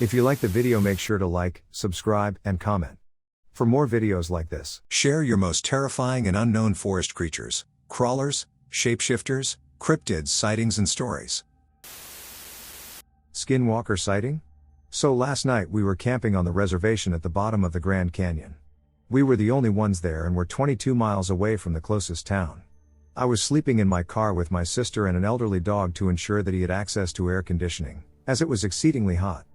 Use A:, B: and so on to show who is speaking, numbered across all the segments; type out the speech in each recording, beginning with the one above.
A: If you like the video, make sure to like, subscribe, and comment. For more videos like this,
B: share your most terrifying and unknown forest creatures, crawlers, shapeshifters, cryptids, sightings, and stories.
A: Skinwalker sighting? So last night we were camping on the reservation at the bottom of the Grand Canyon. We were the only ones there and were 22 miles away from the closest town. I was sleeping in my car with my sister and an elderly dog to ensure that he had access to air conditioning, as it was exceedingly hot.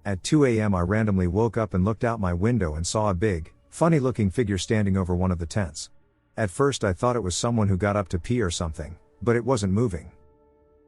A: At 2 a.m. I randomly woke up and looked out my window and saw a big, funny-looking figure standing over one of the tents. At first I thought it was someone who got up to pee or something, but it wasn't moving.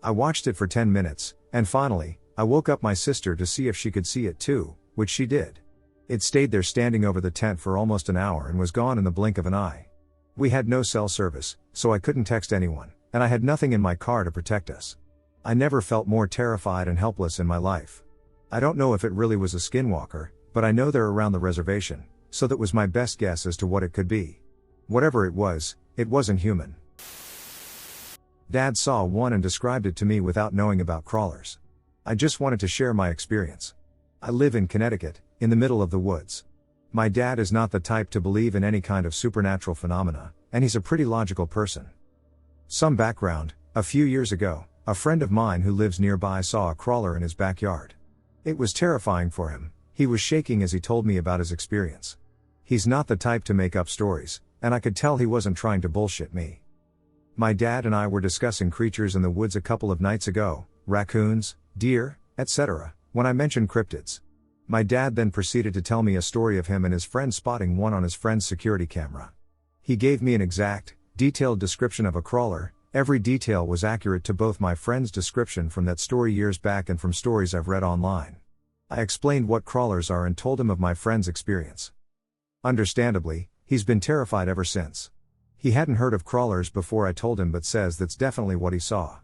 A: I watched it for 10 minutes, and finally, I woke up my sister to see if she could see it too, which she did. It stayed there standing over the tent for almost an hour and was gone in the blink of an eye. We had no cell service, so I couldn't text anyone, and I had nothing in my car to protect us. I never felt more terrified and helpless in my life. I don't know if it really was a skinwalker, but I know they're around the reservation, so that was my best guess as to what it could be. Whatever it wasn't human. Dad saw one and described it to me without knowing about crawlers. I just wanted to share my experience. I live in Connecticut, in the middle of the woods. My dad is not the type to believe in any kind of supernatural phenomena, and he's a pretty logical person. Some background: a few years ago, a friend of mine who lives nearby saw a crawler in his backyard. It was terrifying for him. He was shaking as he told me about his experience. He's not the type to make up stories, and I could tell he wasn't trying to bullshit me. My dad and I were discussing creatures in the woods a couple of nights ago, raccoons, deer, etc., when I mentioned cryptids. My dad then proceeded to tell me a story of him and his friend spotting one on his friend's security camera. He gave me an exact, detailed description of a crawler. Every detail was accurate to both my friend's description from that story years back and from stories I've read online. I explained what crawlers are and told him of my friend's experience. Understandably, he's been terrified ever since. He hadn't heard of crawlers before I told him, but says that's definitely what he saw.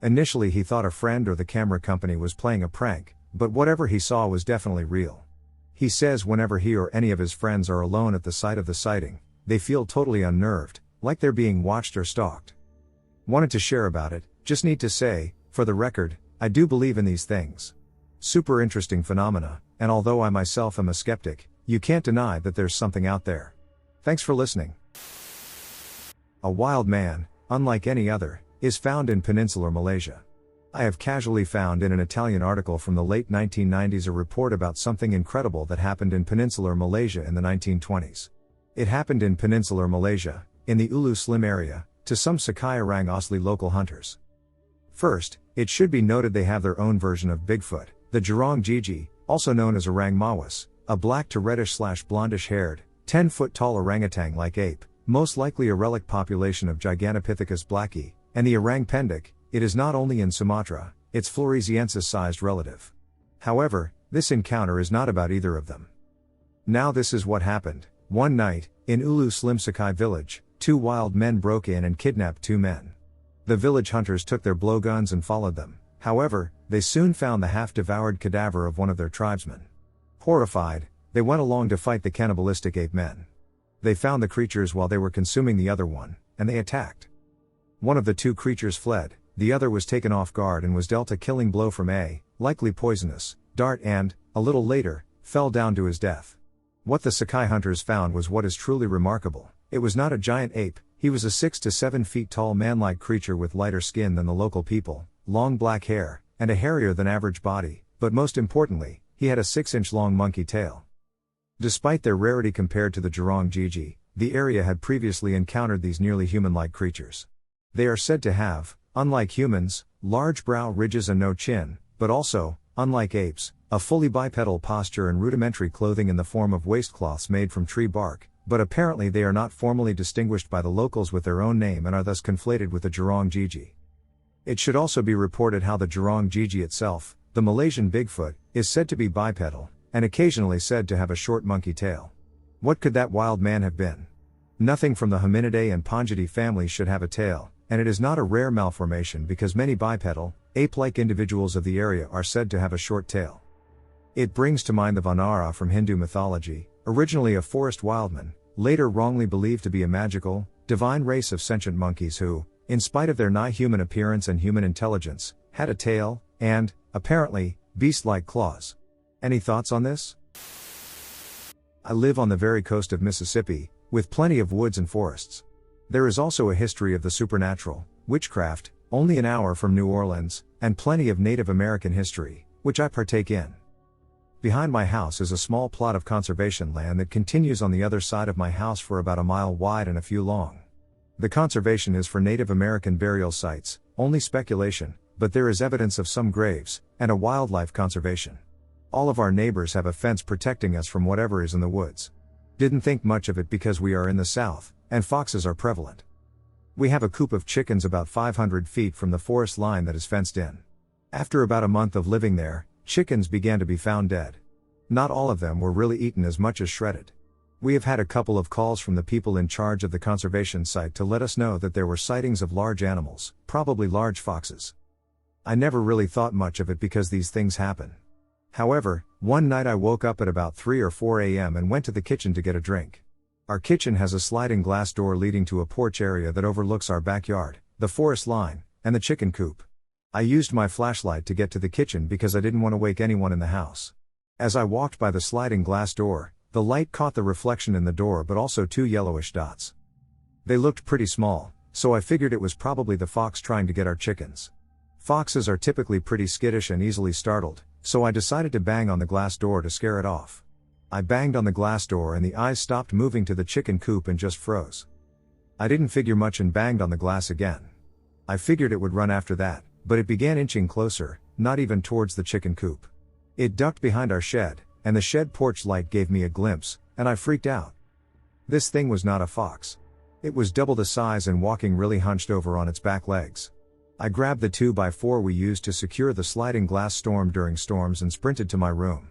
A: Initially he thought a friend or the camera company was playing a prank, but whatever he saw was definitely real. He says whenever he or any of his friends are alone at the site of the sighting, they feel totally unnerved, like they're being watched or stalked. Wanted to share about it. Just need to say, for the record, I do believe in these things. Super interesting phenomena, and although I myself am a skeptic, you can't deny that there's something out there. Thanks for listening. A wild man, unlike any other, is found in peninsular Malaysia. I have casually found in an Italian article from the late 1990s a report about something incredible that happened in peninsular Malaysia in the 1920s. It happened in peninsular Malaysia, in the Ulu Slim area, to some Sakai Orang Asli local hunters. First, it should be noted they have their own version of Bigfoot, the Jurong Gigi, also known as Orang Mawas, a black to reddish/blondish-haired, 10-foot-tall orangutan-like ape, most likely a relic population of Gigantopithecus blacki, and the Orang Pendek. It is not only in Sumatra, its Floresiensis-sized relative. However, this encounter is not about either of them. Now this is what happened. One night, in Ulu Slim Sakai village, 2 wild men broke in and kidnapped 2 men. The village hunters took their blowguns and followed them. However, they soon found the half-devoured cadaver of one of their tribesmen. Horrified, they went along to fight the cannibalistic ape-men. They found the creatures while they were consuming the other one, and they attacked. One of the 2 creatures fled, the other was taken off guard and was dealt a killing blow from a, likely poisonous, dart and, a little later, fell down to his death. What the Sakai hunters found was what is truly remarkable. It was not a giant ape, he was a 6 to 7 feet tall man-like creature with lighter skin than the local people, long black hair, and a hairier than average body, but most importantly, he had a 6-inch long monkey tail. Despite their rarity compared to the Jurong Gigi, the area had previously encountered these nearly human-like creatures. They are said to have, unlike humans, large brow ridges and no chin, but also, unlike apes, a fully bipedal posture and rudimentary clothing in the form of waistcloths made from tree bark, but apparently they are not formally distinguished by the locals with their own name and are thus conflated with the Jurong Gigi. It should also be reported how the Jurong Gigi itself, the Malaysian Bigfoot, is said to be bipedal, and occasionally said to have a short monkey tail. What could that wild man have been? Nothing from the Hominidae and Pongidae families should have a tail, and it is not a rare malformation because many bipedal, ape-like individuals of the area are said to have a short tail. It brings to mind the Vanara from Hindu mythology, originally a forest wildman, later wrongly believed to be a magical, divine race of sentient monkeys who, in spite of their nigh-human appearance and human intelligence, had a tail, and, apparently, beast-like claws. Any thoughts on this? I live on the very coast of Mississippi, with plenty of woods and forests. There is also a history of the supernatural, witchcraft, only an hour from New Orleans, and plenty of Native American history, which I partake in. Behind my house is a small plot of conservation land that continues on the other side of my house for about a mile wide and a few long. The conservation is for Native American burial sites, only speculation, but there is evidence of some graves, and a wildlife conservation. All of our neighbors have a fence protecting us from whatever is in the woods. Didn't think much of it because we are in the south, and foxes are prevalent. We have a coop of chickens about 500 feet from the forest line that is fenced in. After about a month of living there, chickens began to be found dead. Not all of them were really eaten as much as shredded. We have had a couple of calls from the people in charge of the conservation site to let us know that there were sightings of large animals, probably large foxes. I never really thought much of it because these things happen. However, one night I woke up at about 3 or 4 a.m. and went to the kitchen to get a drink. Our kitchen has a sliding glass door leading to a porch area that overlooks our backyard, the forest line, and the chicken coop. I used my flashlight to get to the kitchen because I didn't want to wake anyone in the house. As I walked by the sliding glass door, the light caught the reflection in the door but also 2 yellowish dots. They looked pretty small, so I figured it was probably the fox trying to get our chickens. Foxes are typically pretty skittish and easily startled, so I decided to bang on the glass door to scare it off. I banged on the glass door and the eyes stopped moving to the chicken coop and just froze. I didn't figure much and banged on the glass again. I figured it would run after that, but it began inching closer, not even towards the chicken coop. It ducked behind our shed, and the shed porch light gave me a glimpse, and I freaked out. This thing was not a fox. It was double the size and walking really hunched over on its back legs. I grabbed the 2x4 we used to secure the sliding glass storm during storms and sprinted to my room.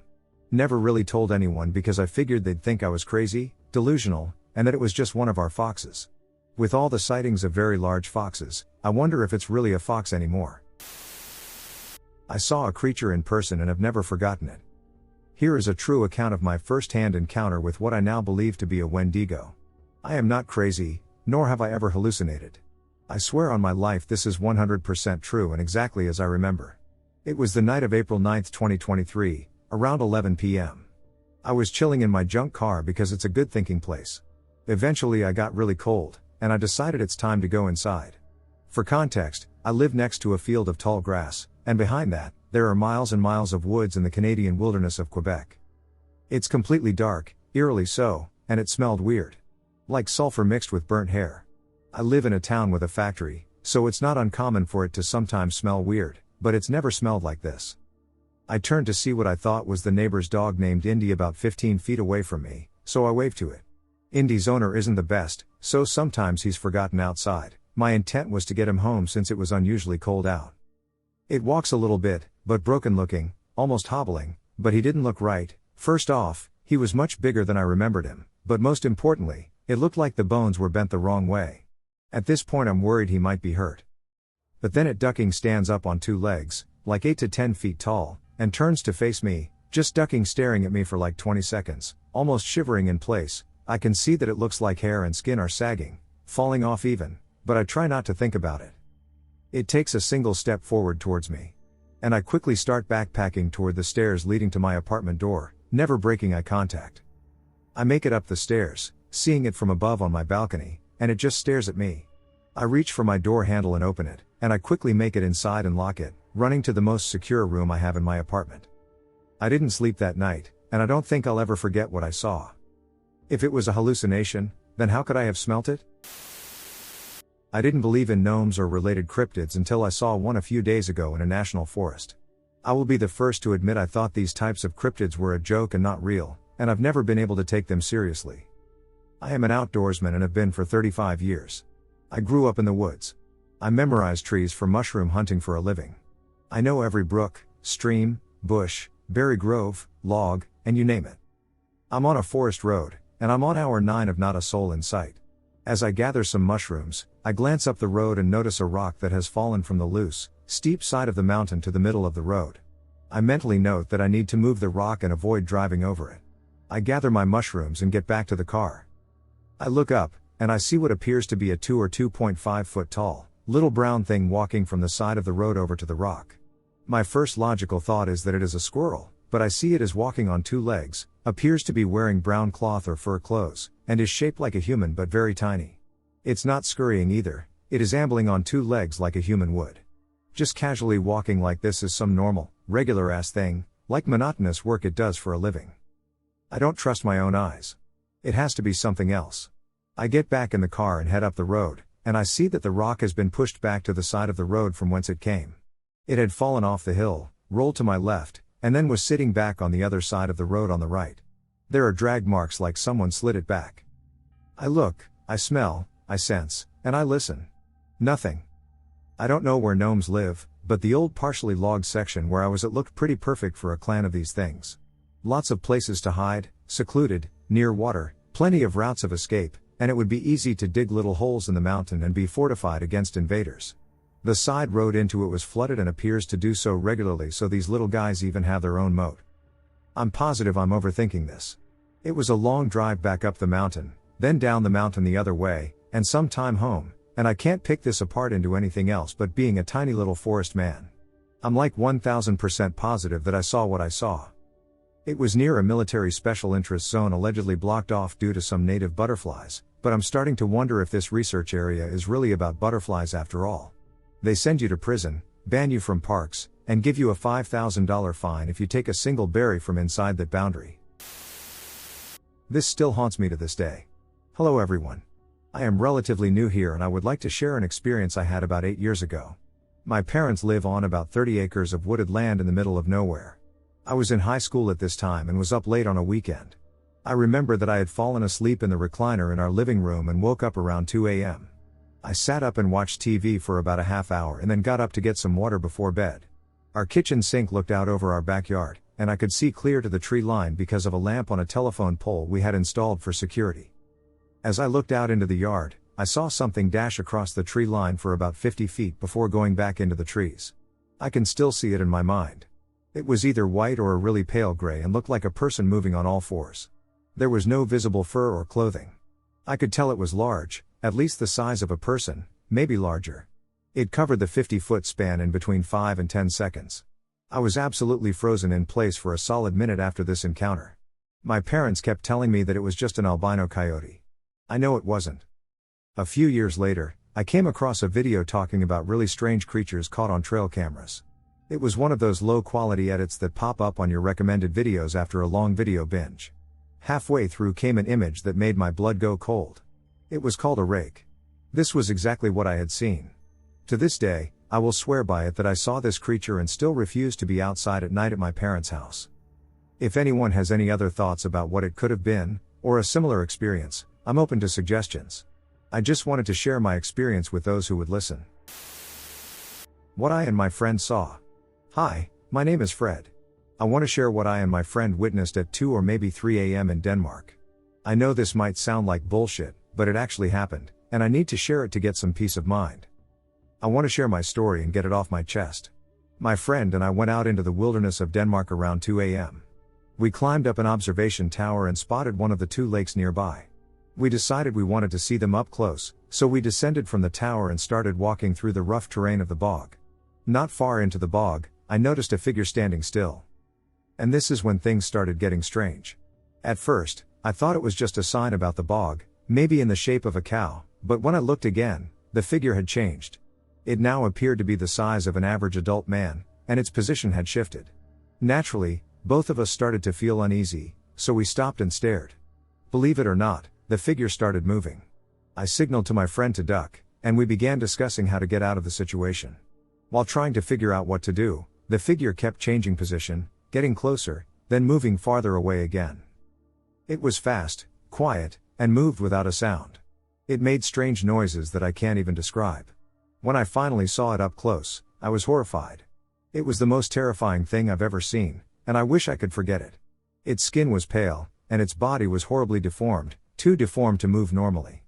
A: Never really told anyone because I figured they'd think I was crazy, delusional, and that it was just one of our foxes. With all the sightings of very large foxes, I wonder if it's really a fox anymore. I saw a creature in person and have never forgotten it. Here is a true account of my first-hand encounter with what I now believe to be a wendigo. I am not crazy, nor have I ever hallucinated. I swear on my life this is 100% true and exactly as I remember. It was the night of April 9, 2023, around 11 p.m. I was chilling in my junk car because it's a good thinking place. Eventually I got really cold, and I decided it's time to go inside. For context, I live next to a field of tall grass, and behind that, there are miles and miles of woods in the Canadian wilderness of Quebec. It's completely dark, eerily so, and it smelled weird. Like sulfur mixed with burnt hair. I live in a town with a factory, so it's not uncommon for it to sometimes smell weird, but it's never smelled like this. I turned to see what I thought was the neighbor's dog named Indy about 15 feet away from me, so I waved to it. Indy's owner isn't the best, so sometimes he's forgotten outside. My intent was to get him home since it was unusually cold out. It walks a little bit, but broken looking, almost hobbling, but he didn't look right. First off, he was much bigger than I remembered him, but most importantly, it looked like the bones were bent the wrong way. At this point I'm worried he might be hurt. But then it ducking stands up on 2 legs, like 8 to 10 feet tall, and turns to face me, just ducking staring at me for like 20 seconds, almost shivering in place. I can see that it looks like hair and skin are sagging, falling off even, but I try not to think about it. It takes a single step forward towards me. And I quickly start backpacking toward the stairs leading to my apartment door, never breaking eye contact. I make it up the stairs, seeing it from above on my balcony, and it just stares at me. I reach for my door handle and open it, and I quickly make it inside and lock it, running to the most secure room I have in my apartment. I didn't sleep that night, and I don't think I'll ever forget what I saw. If it was a hallucination, then how could I have smelt it? I didn't believe in gnomes or related cryptids until I saw one a few days ago in a national forest. I will be the first to admit I thought these types of cryptids were a joke and not real, and I've never been able to take them seriously. I am an outdoorsman and have been for 35 years. I grew up in the woods. I memorize trees for mushroom hunting for a living. I know every brook, stream, bush, berry grove, log, and you name it. I'm on a forest road, and I'm on hour 9 of not a soul in sight. As I gather some mushrooms, I glance up the road and notice a rock that has fallen from the loose, steep side of the mountain to the middle of the road. I mentally note that I need to move the rock and avoid driving over it. I gather my mushrooms and get back to the car. I look up, and I see what appears to be a 2 or 2.5 foot tall, little brown thing walking from the side of the road over to the rock. My first logical thought is that it is a squirrel, but I see it as walking on two legs, appears to be wearing brown cloth or fur clothes, and is shaped like a human but very tiny. It's not scurrying either, it is ambling on two legs like a human would. Just casually walking like this is some normal, regular-ass thing, like monotonous work it does for a living. I don't trust my own eyes. It has to be something else. I get back in the car and head up the road, and I see that the rock has been pushed back to the side of the road from whence it came. It had fallen off the hill, rolled to my left, and then was sitting back on the other side of the road on the right. There are drag marks like someone slid it back. I look, I smell, I sense, and I listen. Nothing. I don't know where gnomes live, but the old partially logged section where I was at looked pretty perfect for a clan of these things. Lots of places to hide, secluded, near water, plenty of routes of escape, and it would be easy to dig little holes in the mountain and be fortified against invaders. The side road into it was flooded and appears to do so regularly, so these little guys even have their own moat. I'm positive I'm overthinking this. It was a long drive back up the mountain, then down the mountain the other way, and some time home, and I can't pick this apart into anything else but being a tiny little forest man. I'm like 1000% positive that I saw what I saw. It was near a military special interest zone allegedly blocked off due to some native butterflies, but I'm starting to wonder if this research area is really about butterflies after all. They send you to prison, ban you from parks, and give you a $5,000 fine if you take a single berry from inside that boundary. This still haunts me to this day. Hello everyone. I am relatively new here and I would like to share an experience I had about 8 years ago. My parents live on about 30 acres of wooded land in the middle of nowhere. I was in high school at this time and was up late on a weekend. I remember that I had fallen asleep in the recliner in our living room and woke up around 2 a.m. I sat up and watched TV for about a half hour and then got up to get some water before bed. Our kitchen sink looked out over our backyard, and I could see clear to the tree line because of a lamp on a telephone pole we had installed for security. As I looked out into the yard, I saw something dash across the tree line for about 50 feet before going back into the trees. I can still see it in my mind. It was either white or a really pale gray and looked like a person moving on all fours. There was no visible fur or clothing. I could tell it was large, at least the size of a person, maybe larger. It covered the 50-foot span in between 5 and 10 seconds. I was absolutely frozen in place for a solid minute after this encounter. My parents kept telling me that it was just an albino coyote. I know it wasn't. A few years later, I came across a video talking about really strange creatures caught on trail cameras. It was one of those low-quality edits that pop up on your recommended videos after a long video binge. Halfway through came an image that made my blood go cold. It was called a rake. This was exactly what I had seen. To this day, I will swear by it that I saw this creature and still refuse to be outside at night at my parents' house. If anyone has any other thoughts about what it could have been, or a similar experience, I'm open to suggestions. I just wanted to share my experience with those who would listen. What I and my friend saw. Hi, my name is Fred. I want to share what I and my friend witnessed at 2 or maybe 3 a.m. in Denmark. I know this might sound like bullshit, but it actually happened, and I need to share it to get some peace of mind. I want to share my story and get it off my chest. My friend and I went out into the wilderness of Denmark around 2 a.m. We climbed up an observation tower and spotted one of the 2 lakes nearby. We decided we wanted to see them up close, so we descended from the tower and started walking through the rough terrain of the bog. Not far into the bog, I noticed a figure standing still. And this is when things started getting strange. At first, I thought it was just a sign about the bog, maybe in the shape of a cow, but when I looked again, the figure had changed. It now appeared to be the size of an average adult man, and its position had shifted. Naturally, both of us started to feel uneasy, so we stopped and stared. Believe it or not, the figure started moving. I signaled to my friend to duck, and we began discussing how to get out of the situation. While trying to figure out what to do, the figure kept changing position, getting closer, then moving farther away again. It was fast, quiet, and moved without a sound. It made strange noises that I can't even describe. When I finally saw it up close, I was horrified. It was the most terrifying thing I've ever seen, and I wish I could forget it. Its skin was pale, and its body was horribly deformed, too deformed to move normally.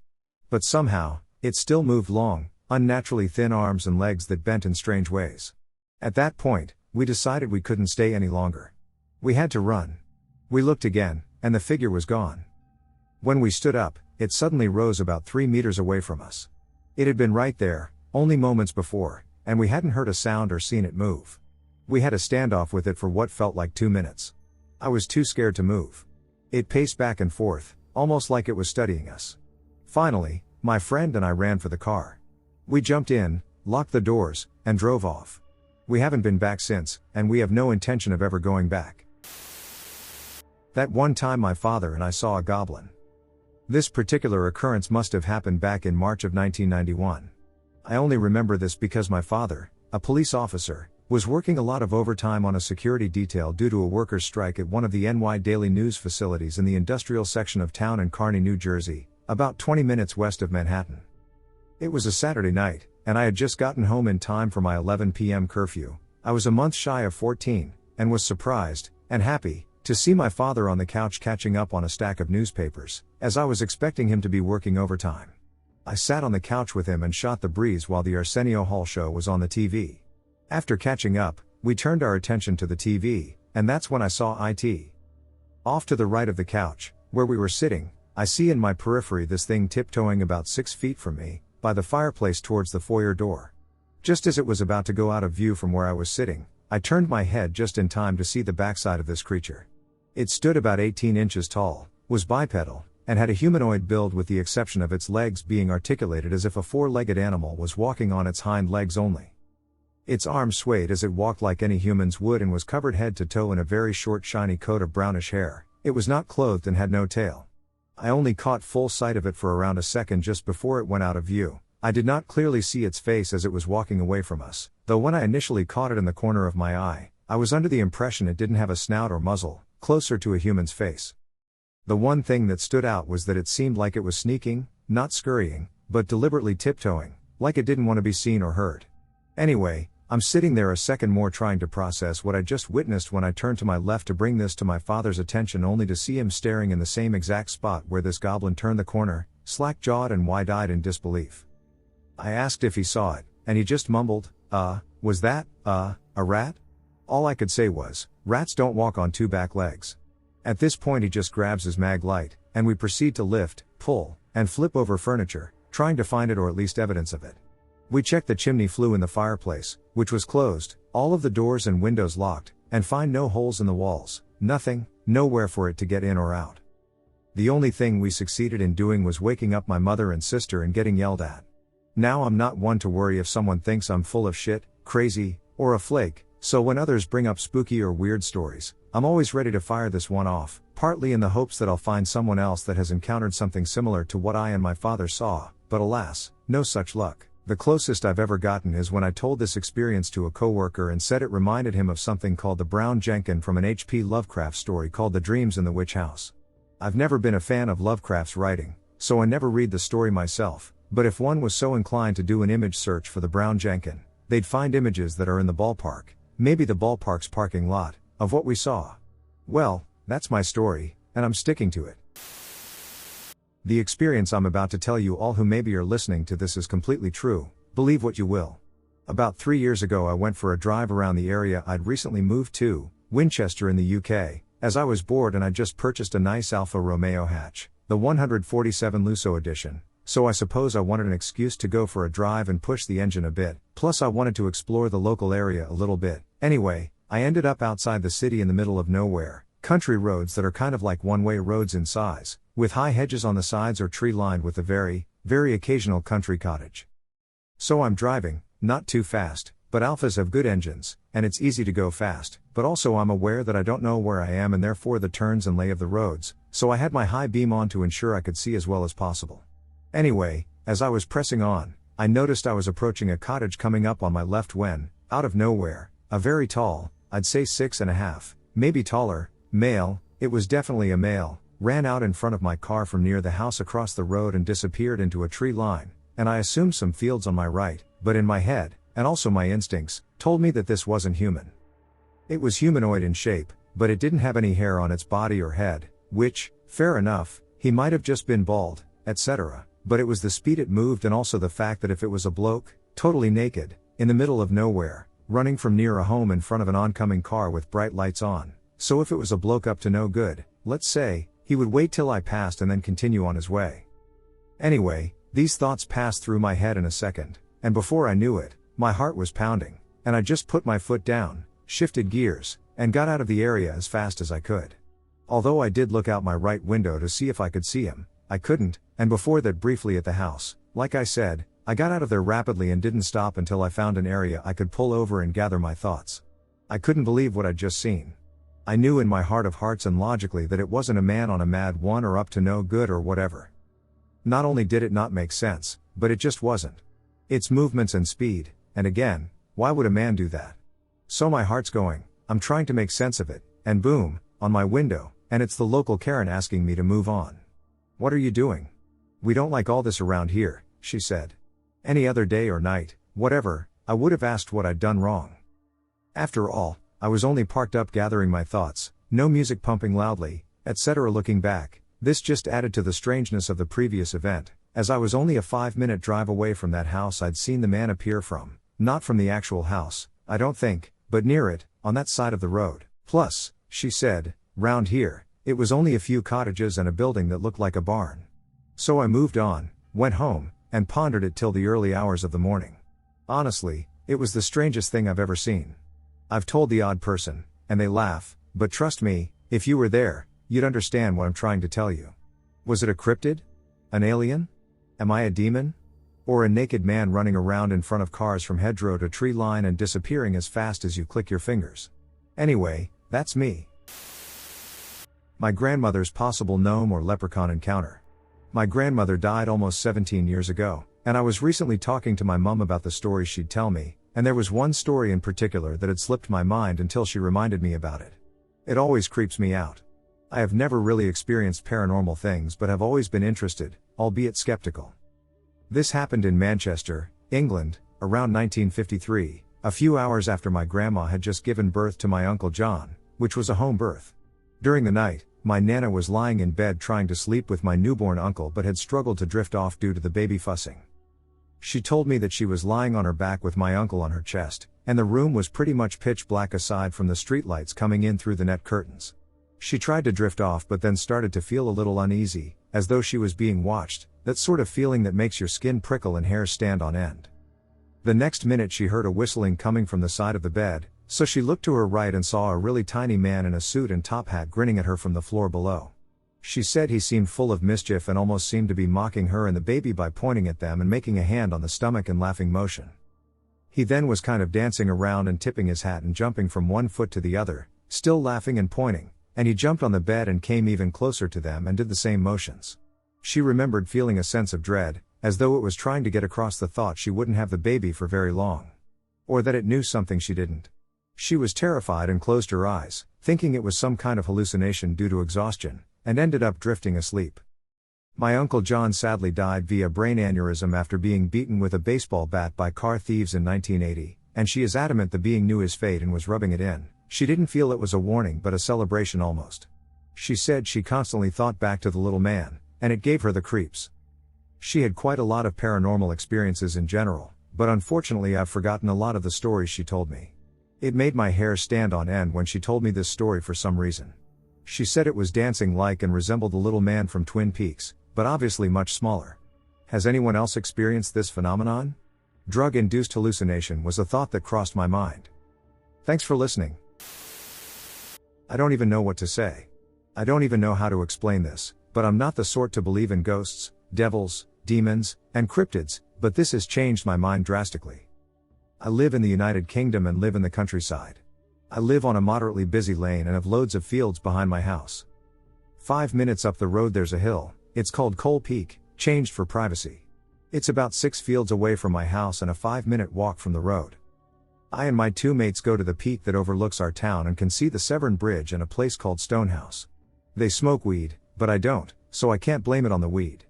A: But somehow, it still moved long, unnaturally thin arms and legs that bent in strange ways. At that point, we decided we couldn't stay any longer. We had to run. We looked again, and the figure was gone. When we stood up, it suddenly rose about 3 meters away from us. It had been right there, only moments before, and we hadn't heard a sound or seen it move. We had a standoff with it for what felt like 2 minutes. I was too scared to move. It paced back and forth, almost like it was studying us. Finally, my friend and I ran for the car. We jumped in, locked the doors, and drove off. We haven't been back since, and we have no intention of ever going back. That one time my father and I saw a goblin. This particular occurrence must have happened back in March of 1991. I only remember this because my father, a police officer, was working a lot of overtime on a security detail due to a workers' strike at one of the NY Daily News facilities in the industrial section of town in Kearny, New Jersey, about 20 minutes west of Manhattan. It was a Saturday night, and I had just gotten home in time for my 11 p.m. curfew. I was a month shy of 14, and was surprised, and happy, to see my father on the couch catching up on a stack of newspapers, as I was expecting him to be working overtime. I sat on the couch with him and shot the breeze while the Arsenio Hall show was on the TV. After catching up, we turned our attention to the TV, and that's when I saw it. Off to the right of the couch, where we were sitting, I see in my periphery this thing tiptoeing about 6 feet from me, by the fireplace towards the foyer door. Just as it was about to go out of view from where I was sitting, I turned my head just in time to see the backside of this creature. It stood about 18 inches tall, was bipedal, and had a humanoid build with the exception of its legs being articulated as if a four-legged animal was walking on its hind legs only. Its arms swayed as it walked like any humans would and was covered head to toe in a very short shiny coat of brownish hair. It was not clothed and had no tail. I only caught full sight of it for around a second just before it went out of view. I did not clearly see its face as it was walking away from us, though when I initially caught it in the corner of my eye, I was under the impression it didn't have a snout or muzzle, closer to a human's face. The one thing that stood out was that it seemed like it was sneaking, not scurrying, but deliberately tiptoeing, like it didn't want to be seen or heard. Anyway, I'm sitting there a second more trying to process what I just witnessed when I turned to my left to bring this to my father's attention only to see him staring in the same exact spot where this goblin turned the corner, slack-jawed and wide-eyed in disbelief. I asked if he saw it, and he just mumbled, was that, a rat? All I could say was, rats don't walk on two back legs. At this point he just grabs his mag light, and we proceed to lift, pull, and flip over furniture, trying to find it or at least evidence of it. We checked the chimney flue in the fireplace, which was closed, all of the doors and windows locked, and find no holes in the walls, nothing, nowhere for it to get in or out. The only thing we succeeded in doing was waking up my mother and sister and getting yelled at. Now I'm not one to worry if someone thinks I'm full of shit, crazy, or a flake, so when others bring up spooky or weird stories, I'm always ready to fire this one off, partly in the hopes that I'll find someone else that has encountered something similar to what I and my father saw, but alas, no such luck. The closest I've ever gotten is when I told this experience to a coworker and said it reminded him of something called the Brown Jenkin from an H.P. Lovecraft story called The Dreams in the Witch House. I've never been a fan of Lovecraft's writing, so I never read the story myself, but if one was so inclined to do an image search for the Brown Jenkin, they'd find images that are in the ballpark, maybe the ballpark's parking lot, of what we saw. Well, that's my story, and I'm sticking to it. The experience I'm about to tell you all who maybe are listening to this is completely true, believe what you will. About 3 years ago I went for a drive around the area I'd recently moved to, Winchester in the UK, as I was bored and I'd just purchased a nice Alfa Romeo hatch, the 147 Lusso edition, so I suppose I wanted an excuse to go for a drive and push the engine a bit, plus I wanted to explore the local area a little bit. Anyway, I ended up outside the city in the middle of nowhere, country roads that are kind of like one-way roads in size, with high hedges on the sides or tree-lined with a very, very occasional country cottage. So I'm driving, not too fast, but Alphas have good engines, and it's easy to go fast, but also I'm aware that I don't know where I am and therefore the turns and lay of the roads, so I had my high beam on to ensure I could see as well as possible. Anyway, as I was pressing on, I noticed I was approaching a cottage coming up on my left when, out of nowhere, a very tall, I'd say 6.5, maybe taller, male, it was definitely a male, ran out in front of my car from near the house across the road and disappeared into a tree line, and I assumed some fields on my right, but in my head, and also my instincts, told me that this wasn't human. It was humanoid in shape, but it didn't have any hair on its body or head, which, fair enough, he might have just been bald, etc., but it was the speed it moved and also the fact that if it was a bloke, totally naked, in the middle of nowhere, running from near a home in front of an oncoming car with bright lights on, so if it was a bloke up to no good, let's say, he would wait till I passed and then continue on his way. Anyway, these thoughts passed through my head in a second, and before I knew it, my heart was pounding, and I just put my foot down, shifted gears, and got out of the area as fast as I could. Although I did look out my right window to see if I could see him, I couldn't, and before that briefly at the house. Like I said, I got out of there rapidly and didn't stop until I found an area I could pull over and gather my thoughts. I couldn't believe what I'd just seen. I knew in my heart of hearts and logically that it wasn't a man on a mad one or up to no good or whatever. Not only did it not make sense, but it just wasn't. Its movements and speed, and again, why would a man do that? So my heart's going, I'm trying to make sense of it, and boom, on my window, and it's the local Karen asking me to move on. What are you doing? We don't like all this around here, she said. Any other day or night, whatever, I would have asked what I'd done wrong. After all, I was only parked up gathering my thoughts, no music pumping loudly, etc. Looking back, this just added to the strangeness of the previous event, as I was only a 5-minute drive away from that house I'd seen the man appear from, not from the actual house, I don't think, but near it, on that side of the road. Plus, she said, round here, it was only a few cottages and a building that looked like a barn. So I moved on, went home, and pondered it till the early hours of the morning. Honestly, it was the strangest thing I've ever seen. I've told the odd person, and they laugh, but trust me, if you were there, you'd understand what I'm trying to tell you. Was it a cryptid? An alien? Am I a demon? Or a naked man running around in front of cars from hedgerow to tree line and disappearing as fast as you click your fingers? Anyway, that's me. My grandmother's possible gnome or leprechaun encounter. My grandmother died almost 17 years ago, and I was recently talking to my mum about the stories she'd tell me, and there was one story in particular that had slipped my mind until she reminded me about it. It always creeps me out. I have never really experienced paranormal things but have always been interested, albeit skeptical. This happened in Manchester, England, around 1953, a few hours after my grandma had just given birth to my Uncle John, which was a home birth. During the night, my Nana was lying in bed trying to sleep with my newborn uncle but had struggled to drift off due to the baby fussing. She told me that she was lying on her back with my uncle on her chest, and the room was pretty much pitch black aside from the streetlights coming in through the net curtains. She tried to drift off but then started to feel a little uneasy, as though she was being watched, that sort of feeling that makes your skin prickle and hairs stand on end. The next minute she heard a whistling coming from the side of the bed, so she looked to her right and saw a really tiny man in a suit and top hat grinning at her from the floor below. She said he seemed full of mischief and almost seemed to be mocking her and the baby by pointing at them and making a hand on the stomach and laughing motion. He then was kind of dancing around and tipping his hat and jumping from one foot to the other, still laughing and pointing, and he jumped on the bed and came even closer to them and did the same motions. She remembered feeling a sense of dread, as though it was trying to get across the thought she wouldn't have the baby for very long. Or that it knew something she didn't. She was terrified and closed her eyes, thinking it was some kind of hallucination due to exhaustion, and ended up drifting asleep. My Uncle John sadly died via brain aneurysm after being beaten with a baseball bat by car thieves in 1980, and she is adamant the being knew his fate and was rubbing it in. She didn't feel it was a warning but a celebration almost. She said she constantly thought back to the little man, and it gave her the creeps. She had quite a lot of paranormal experiences in general, but unfortunately I've forgotten a lot of the stories she told me. It made my hair stand on end when she told me this story for some reason. She said it was dancing like and resembled the little man from Twin Peaks, but obviously much smaller. Has anyone else experienced this phenomenon? Drug-induced hallucination was a thought that crossed my mind. Thanks for listening. I don't even know what to say. I don't even know how to explain this, but I'm not the sort to believe in ghosts, devils, demons, and cryptids, but this has changed my mind drastically. I live in the United Kingdom and live in the countryside. I live on a moderately busy lane and have loads of fields behind my house. 5 minutes up the road there's a hill, it's called Coal Peak, changed for privacy. It's about 6 fields away from my house and a 5-minute walk from the road. I and my 2 mates go to the peak that overlooks our town and can see the Severn Bridge and a place called Stonehouse. They smoke weed, but I don't, so I can't blame it on the weed.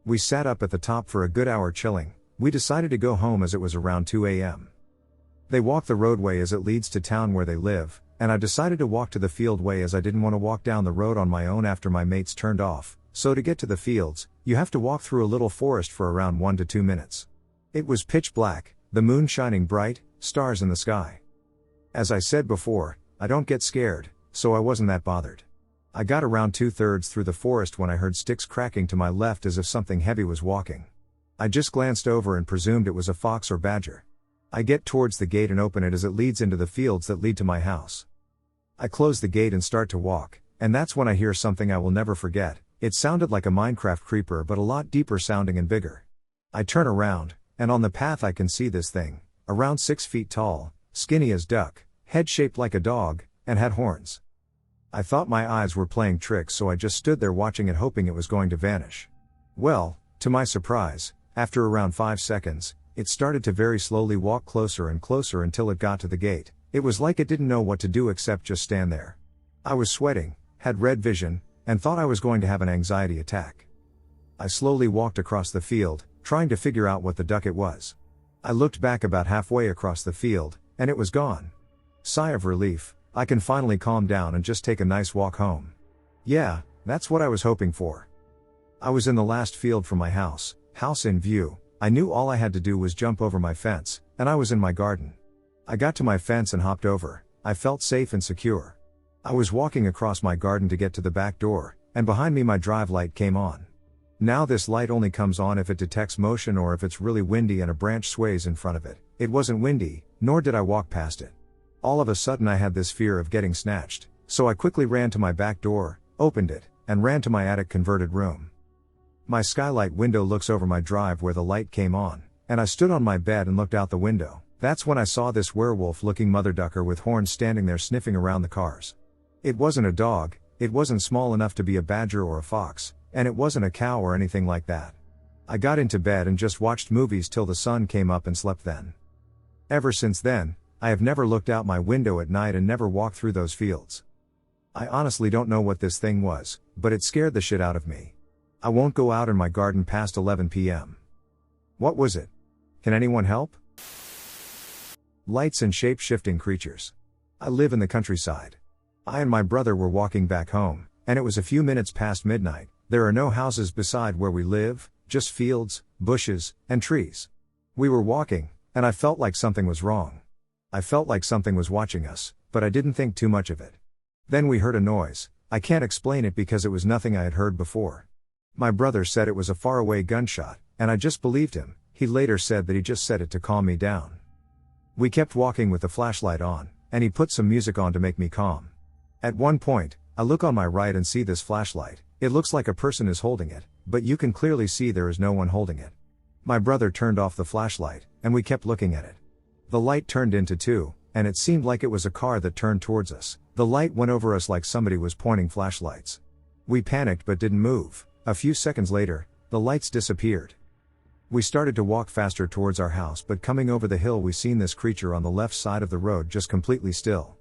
A: We sat up at the top for a good hour chilling. We decided to go home as it was around 2 a.m. They walk the roadway as it leads to town where they live, and I decided to walk to the field way as I didn't want to walk down the road on my own after my mates turned off, so to get to the fields, you have to walk through a little forest for around 1 to 2 minutes. It was pitch black, the moon shining bright, stars in the sky. As I said before, I don't get scared, so I wasn't that bothered. I got around 2/3 through the forest when I heard sticks cracking to my left as if something heavy was walking. I just glanced over and presumed it was a fox or badger. I get towards the gate and open it as it leads into the fields that lead to my house. I close the gate and start to walk, and that's when I hear something I will never forget. It sounded like a Minecraft creeper but a lot deeper sounding and bigger. I turn around, and on the path I can see this thing, around 6 feet tall, skinny as duck, head shaped like a dog, and had horns. I thought my eyes were playing tricks, so I just stood there watching it, hoping it was going to vanish. Well, to my surprise, after around 5 seconds, it started to very slowly walk closer and closer until it got to the gate. It was like it didn't know what to do except just stand there. I was sweating, had red vision, and thought I was going to have an anxiety attack. I slowly walked across the field, trying to figure out what the duck it was. I looked back about halfway across the field, and it was gone. Sigh of relief, I can finally calm down and just take a nice walk home. Yeah, that's what I was hoping for. I was in the last field from my house in view. I knew all I had to do was jump over my fence, and I was in my garden. I got to my fence and hopped over. I felt safe and secure. I was walking across my garden to get to the back door, and behind me my drive light came on. Now this light only comes on if it detects motion or if it's really windy and a branch sways in front of it. It wasn't windy, nor did I walk past it. All of a sudden I had this fear of getting snatched, so I quickly ran to my back door, opened it, and ran to my attic converted room. My skylight window looks over my drive where the light came on, and I stood on my bed and looked out the window. That's when I saw this werewolf-looking mother ducker with horns standing there sniffing around the cars. It wasn't a dog, it wasn't small enough to be a badger or a fox, and it wasn't a cow or anything like that. I got into bed and just watched movies till the sun came up and slept then. Ever since then, I have never looked out my window at night and never walked through those fields. I honestly don't know what this thing was, but it scared the shit out of me. I won't go out in my garden past 11 p.m. What was it? Can anyone help? Lights and shape-shifting creatures. I live in the countryside. I and my brother were walking back home, and it was a few minutes past midnight. There are no houses beside where we live, just fields, bushes, and trees. We were walking, and I felt like something was wrong. I felt like something was watching us, but I didn't think too much of it. Then we heard a noise. I can't explain it because it was nothing I had heard before. My brother said it was a faraway gunshot, and I just believed him. He later said that he just said it to calm me down. We kept walking with the flashlight on, and he put some music on to make me calm. At one point, I look on my right and see this flashlight. It looks like a person is holding it, but you can clearly see there is no one holding it. My brother turned off the flashlight, and we kept looking at it. The light turned into two, and it seemed like it was a car that turned towards us. The light went over us like somebody was pointing flashlights. We panicked but didn't move. A few seconds later, the lights disappeared. We started to walk faster towards our house, but coming over the hill we seen this creature on the left side of the road just completely still.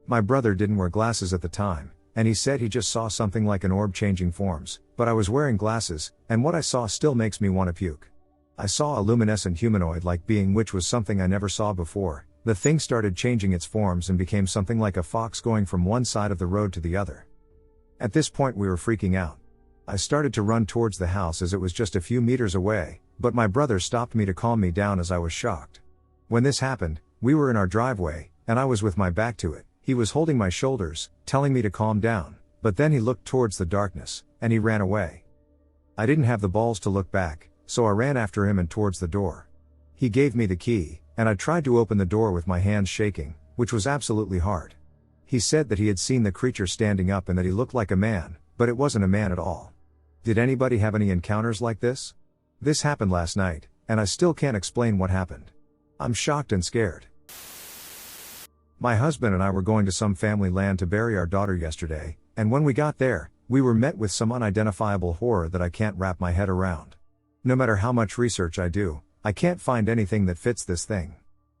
A: My brother didn't wear glasses at the time, and he said he just saw something like an orb changing forms, but I was wearing glasses, and what I saw still makes me want to puke. I saw a luminescent humanoid-like being, which was something I never saw before. The thing started changing its forms and became something like a fox going from one side of the road to the other. At this point we were freaking out. I started to run towards the house as it was just a few meters away, but my brother stopped me to calm me down as I was shocked. When this happened, we were in our driveway, and I was with my back to it. He was holding my shoulders, telling me to calm down, but then he looked towards the darkness, and he ran away. I didn't have the balls to look back, so I ran after him and towards the door. He gave me the key, and I tried to open the door with my hands shaking, which was absolutely hard. He said that he had seen the creature standing up and that he looked like a man, but it wasn't a man at all. Did anybody have any encounters like this? This happened last night, and I still can't explain what happened. I'm shocked and scared. My husband and I were going to some family land to bury our daughter yesterday, and when we got there, we were met with some unidentifiable horror that I can't wrap my head around. No matter how much research I do, I can't find anything that fits this thing.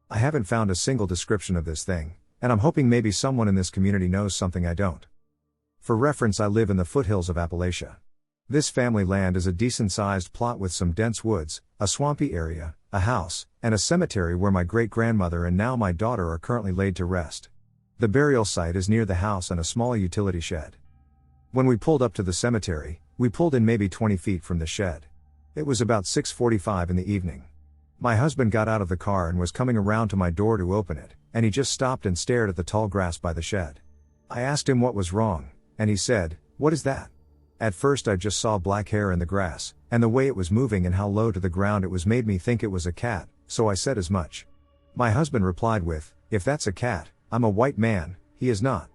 A: I haven't found a single description of this thing, and I'm hoping maybe someone in this community knows something I don't. For reference, I live in the foothills of Appalachia. This family land is a decent-sized plot with some dense woods, a swampy area, a house, and a cemetery where my great-grandmother and now my daughter are currently laid to rest. The burial site is near the house and a small utility shed. When we pulled up to the cemetery, we pulled in maybe 20 feet from the shed. It was about 6:45 in the evening. My husband got out of the car and was coming around to my door to open it, and he just stopped and stared at the tall grass by the shed. I asked him what was wrong, and he said, "What is that?" At first I just saw black hair in the grass, and the way it was moving and how low to the ground it was made me think it was a cat, so I said as much. My husband replied with, "If that's a cat, I'm a white man, he is not."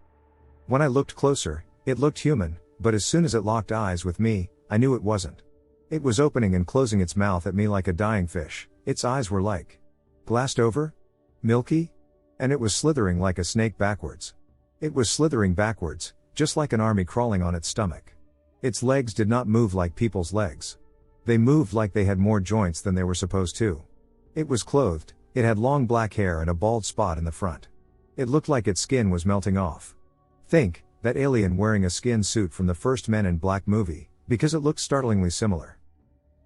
A: When I looked closer, it looked human, but as soon as it locked eyes with me, I knew it wasn't. It was opening and closing its mouth at me like a dying fish. Its eyes were like glassed over? Milky? And it was slithering like a snake backwards. It was slithering backwards, just like an army crawling on its stomach. Its legs did not move like people's legs. They moved like they had more joints than they were supposed to. It was clothed, it had long black hair and a bald spot in the front. It looked like its skin was melting off. Think, that alien wearing a skin suit from the first Men in Black movie, because it looked startlingly similar.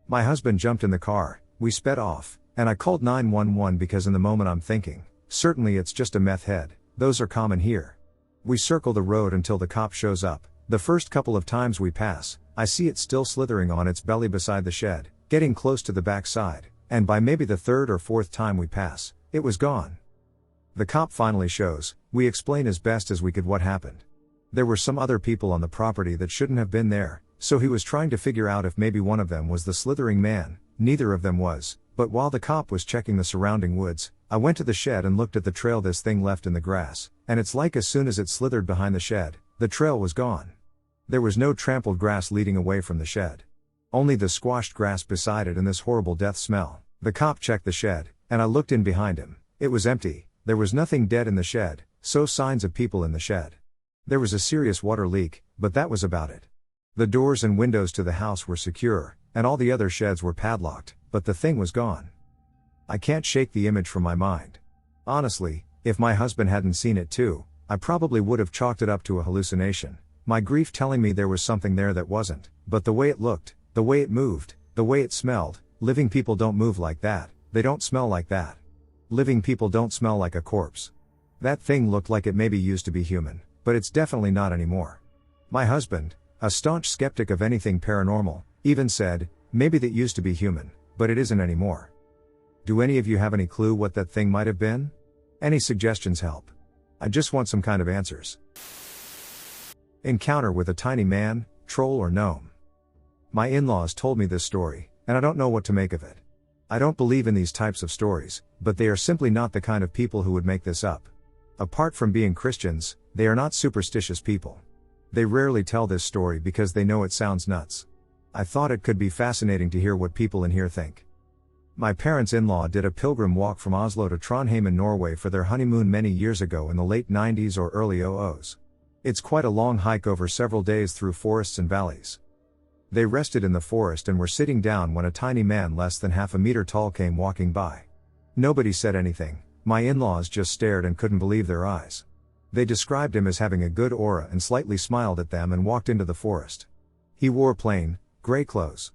A: My husband jumped in the car, we sped off, and I called 911 because in the moment I'm thinking, certainly it's just a meth head, those are common here. We circle the road until the cop shows up. The first couple of times we pass, I see it still slithering on its belly beside the shed, getting close to the back side, and by maybe the third or fourth time we pass, it was gone. The cop finally shows, we explain as best as we could what happened. There were some other people on the property that shouldn't have been there, so he was trying to figure out if maybe one of them was the slithering man. Neither of them was, but while the cop was checking the surrounding woods, I went to the shed and looked at the trail this thing left in the grass, and it's like as soon as it slithered behind the shed, the trail was gone. There was no trampled grass leading away from the shed. Only the squashed grass beside it and this horrible death smell. The cop checked the shed, and I looked in behind him. It was empty, there was nothing dead in the shed, so signs of people in the shed. There was a serious water leak, but that was about it. The doors and windows to the house were secure, and all the other sheds were padlocked, but the thing was gone. I can't shake the image from my mind. Honestly, if my husband hadn't seen it too, I probably would have chalked it up to a hallucination. My grief telling me there was something there that wasn't, but the way it looked, the way it moved, the way it smelled, living people don't move like that, they don't smell like that. Living people don't smell like a corpse. That thing looked like it maybe used to be human, but it's definitely not anymore. My husband, a staunch skeptic of anything paranormal, even said, maybe that used to be human, but it isn't anymore. Do any of you have any clue what that thing might have been? Any suggestions help. I just want some kind of answers. Encounter with a tiny man, troll or gnome. My in-laws told me this story, and I don't know what to make of it. I don't believe in these types of stories, but they are simply not the kind of people who would make this up. Apart from being Christians, they are not superstitious people. They rarely tell this story because they know it sounds nuts. I thought it could be fascinating to hear what people in here think. My parents-in-law did a pilgrim walk from Oslo to Trondheim in Norway for their honeymoon many years ago in the late 90s or early 00s. It's quite a long hike over several days through forests and valleys. They rested in the forest and were sitting down when a tiny man less than half a meter tall came walking by. Nobody said anything, my in-laws just stared and couldn't believe their eyes. They described him as having a good aura and slightly smiled at them and walked into the forest. He wore plain, gray clothes.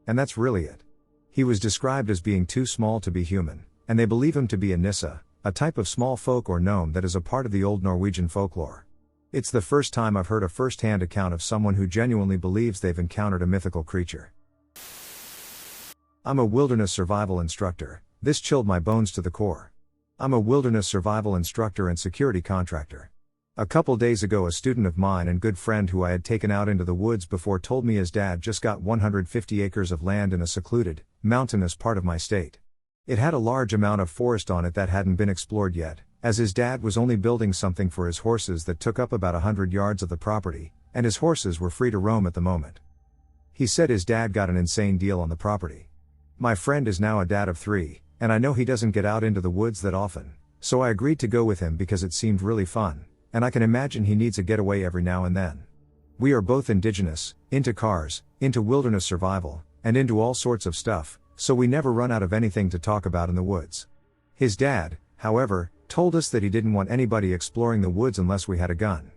A: And that's really it. He was described as being too small to be human, and they believe him to be a nissa, a type of small folk or gnome that is a part of the old Norwegian folklore. It's the first time I've heard a first-hand account of someone who genuinely believes they've encountered a mythical creature. I'm a wilderness survival instructor. This chilled my bones to the core. I'm a wilderness survival instructor and security contractor. A couple days ago a student of mine and good friend who I had taken out into the woods before told me his dad just got 150 acres of land in a secluded, mountainous part of my state. It had a large amount of forest on it that hadn't been explored yet, as his dad was only building something for his horses that took up about 100 yards of the property, and his horses were free to roam at the moment. He said his dad got an insane deal on the property. My friend is now a dad of 3, and I know he doesn't get out into the woods that often, so I agreed to go with him because it seemed really fun, and I can imagine he needs a getaway every now and then. We are both indigenous, into cars, into wilderness survival, and into all sorts of stuff, so we never run out of anything to talk about in the woods. His dad, however, told us that he didn't want anybody exploring the woods unless we had a gun.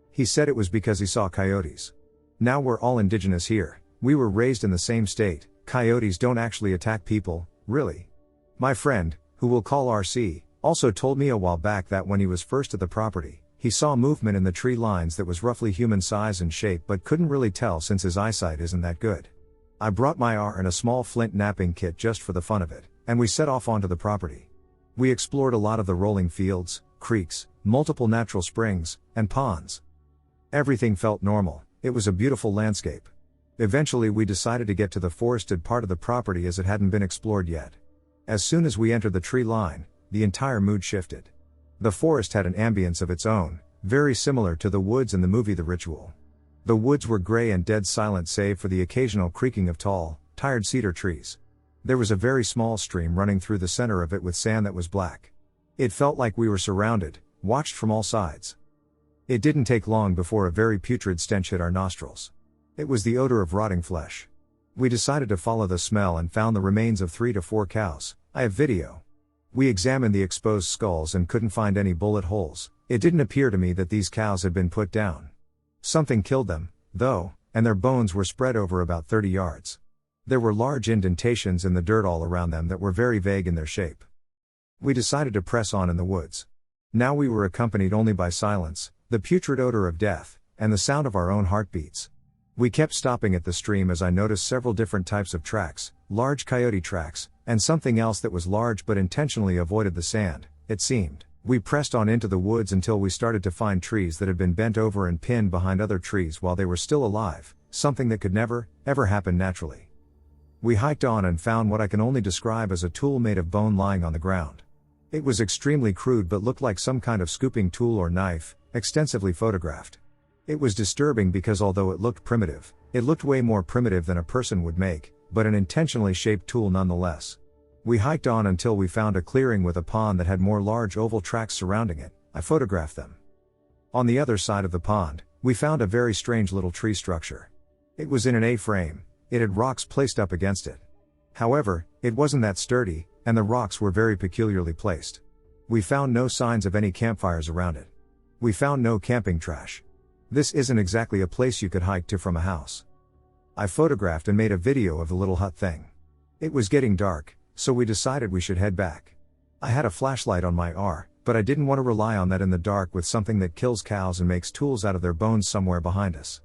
A: He said it was because he saw coyotes. Now we're all indigenous here, we were raised in the same state, coyotes don't actually attack people, really. My friend, who we'll call RC, also told me a while back that when he was first at the property, he saw movement in the tree lines that was roughly human size and shape but couldn't really tell since his eyesight isn't that good. I brought my AR and a small flint napping kit just for the fun of it, and we set off onto the property. We explored a lot of the rolling fields, creeks, multiple natural springs, and ponds. Everything felt normal, it was a beautiful landscape. Eventually we decided to get to the forested part of the property as it hadn't been explored yet. As soon as we entered the tree line, the entire mood shifted. The forest had an ambience of its own, very similar to the woods in the movie The Ritual. The woods were gray and dead silent save for the occasional creaking of tall, tired cedar trees. There was a very small stream running through the center of it with sand that was black. It felt like we were surrounded, watched from all sides. It didn't take long before a very putrid stench hit our nostrils. It was the odor of rotting flesh. We decided to follow the smell and found the remains of 3 to 4 cows. I have video. We examined the exposed skulls and couldn't find any bullet holes. It didn't appear to me that these cows had been put down. Something killed them, though, and their bones were spread over about 30 yards. There were large indentations in the dirt all around them that were very vague in their shape. We decided to press on in the woods. Now we were accompanied only by silence, the putrid odor of death, and the sound of our own heartbeats. We kept stopping at the stream as I noticed several different types of tracks, large coyote tracks, and something else that was large but intentionally avoided the sand, it seemed. We pressed on into the woods until we started to find trees that had been bent over and pinned behind other trees while they were still alive, something that could never, ever happen naturally. We hiked on and found what I can only describe as a tool made of bone lying on the ground. It was extremely crude but looked like some kind of scooping tool or knife, extensively photographed. It was disturbing because although it looked primitive, it looked way more primitive than a person would make, but an intentionally shaped tool nonetheless. We hiked on until we found a clearing with a pond that had more large oval tracks surrounding it. I photographed them. On the other side of the pond, we found a very strange little tree structure. It was in an A-frame, it had rocks placed up against it. However, it wasn't that sturdy, and the rocks were very peculiarly placed. We found no signs of any campfires around it. We found no camping trash. This isn't exactly a place you could hike to from a house. I photographed and made a video of the little hut thing. It was getting dark, so we decided we should head back. I had a flashlight on my R, but I didn't want to rely on that in the dark with something that kills cows and makes tools out of their bones somewhere behind us.